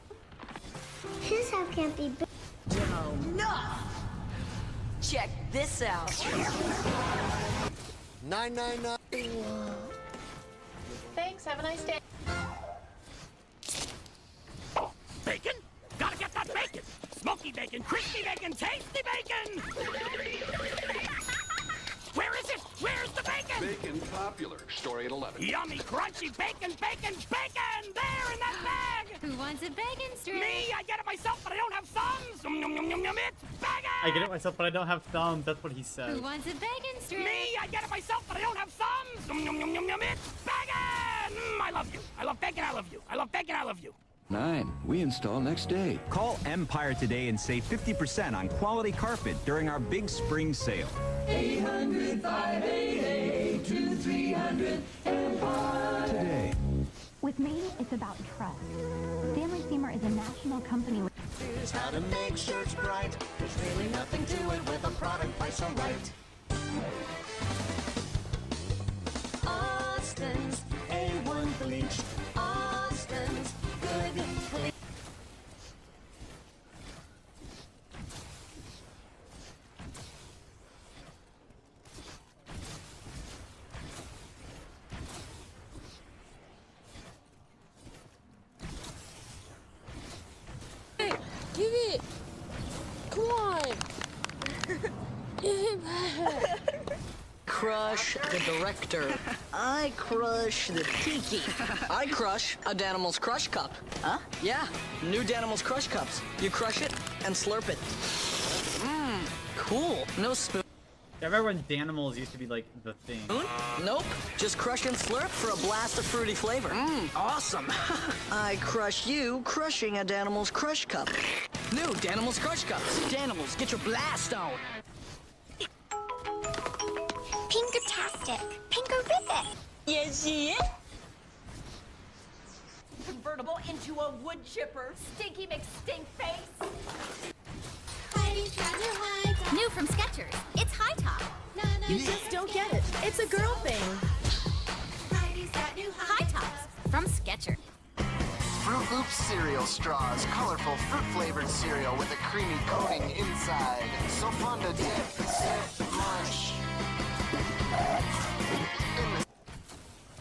His house can't be big. No! Check this out. 999. Thanks, have a nice day. Bacon? Gotta get that bacon! Smoky bacon, crispy bacon, tasty bacon! Where is it? Where's the bacon? Bacon popular. Story at 11. Yummy, crunchy bacon, bacon, bacon! There in that bag! Who wants a bacon strip? Me, I get it myself, but I don't have thumbs! Yum, yum, yum, yum, yum, it's bacon! I get it myself, but I don't have thumbs. That's what he said. Who wants a bacon strip? Me, I get it myself, but I don't have thumbs! Yum, yum, yum, yum, yum, it's bacon! I love you. I love bacon, I love you. I love bacon, I love you. 9. We install next day. Call Empire today and save 50% on quality carpet during our big spring sale. 800-588-2300 Empire. Today. With me, it's about trust. Stanley Steamer is a national company. Here's how to make shirts bright. There's really nothing to it with a product priced so right. Austin's A1 bleach. Austin's good bleach. Hey, give it. Come on. Give it back. Crush the director. I crush the tiki. I crush a Danimals Crush Cup. Huh? Yeah, new Danimals Crush Cups. You crush it and slurp it. Mmm, cool. No spoon. I remember when Danimals used to be like the thing. Nope. Just crush and slurp for a blast of fruity flavor. Mmm, awesome. I crush you crushing a Danimals Crush Cup. New Danimals Crush Cups. Danimals, get your blast on. Pinkertastic. Pinkerific. Yes, yes. Convertible into a wood chipper. Stinky McStink face. New from Skechers. It's High Top. You just don't get it. It's a girl thing. High Tops from Skechers. Fruit Loops cereal straws. Colorful fruit-flavored cereal with a creamy coating inside. So fun to dip, sip, munch.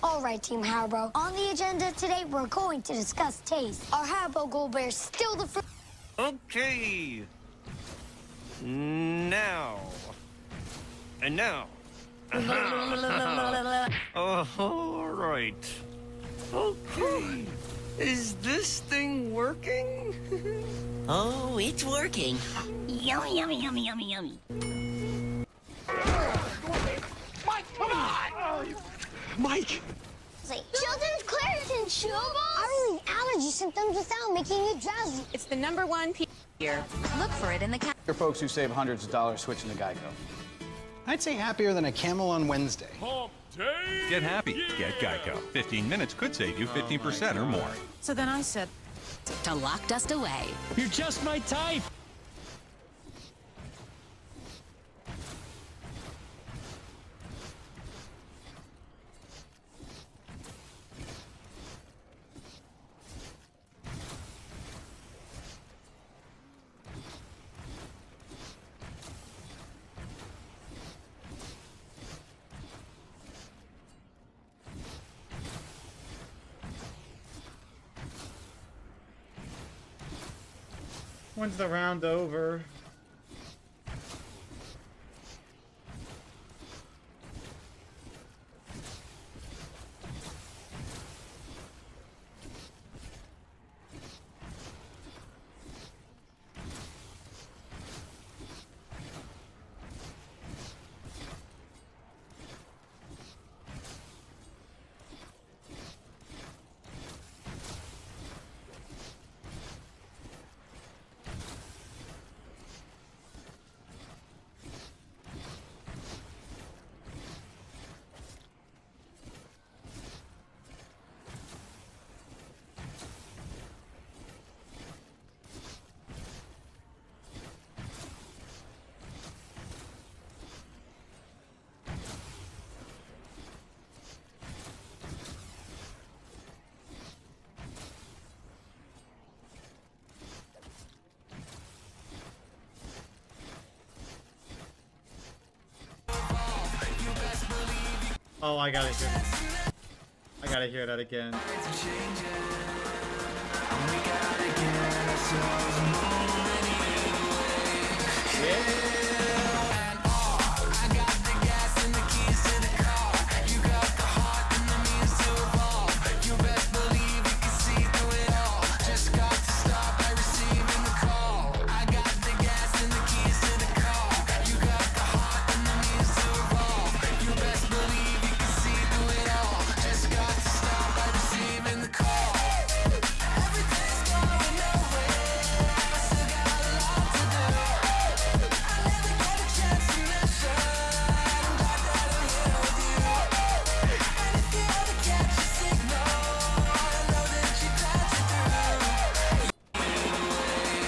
All right, Team Haribo. On the agenda today, we're going to discuss taste. Are Haribo Gold Bears still the fruit? Okay. Now. And now. All right. Okay. Is this thing working? Oh, it's working. Yummy, yummy, yummy, yummy, yummy. Mike, come on! Mike! Say, Children's Claritin chewable? I relieve allergy symptoms without making you drowsy. It's the #1 here. Look for it in the For folks who save hundreds of dollars switching to Geico. I'd say happier than a camel on Wednesday. Get happy. Get Geico. 15 minutes could save you 15% or more. So then I said, To lock dust away. You're just my type. When's the round over? Oh, I gotta hear that again.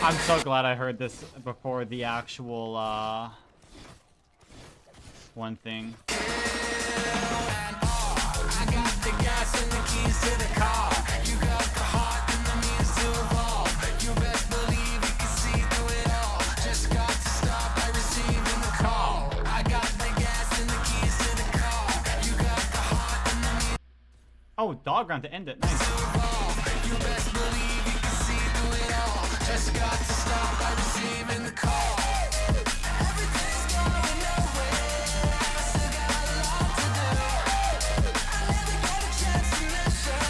I'm so glad I heard this before the actual one thing. Oh, dog round to end it. Nice. Just got to stop by receiving the call. Everything's going nowhere. I still got a lot to do. I never get a chance to mention.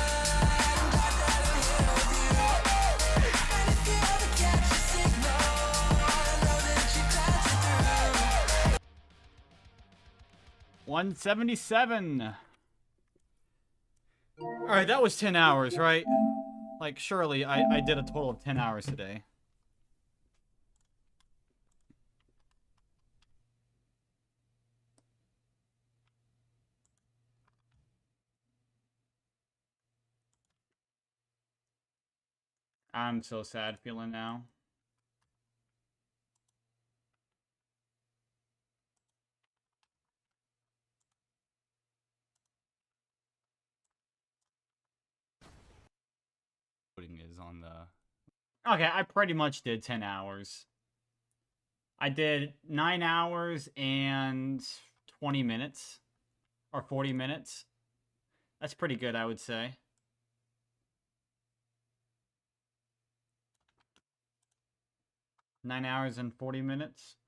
I'm glad that I'm here with you. And if you ever catch a signal, I know that you glad you're through. 177. Alright, that was 10 hours, right? Like, surely I did a total of 10 hours today. I'm so sad feeling now. Is on the... Okay, I pretty much did 10 hours. I did 9 hours and 20 minutes. Or 40 minutes. That's pretty good, I would say. $9 hours and 40 minutes.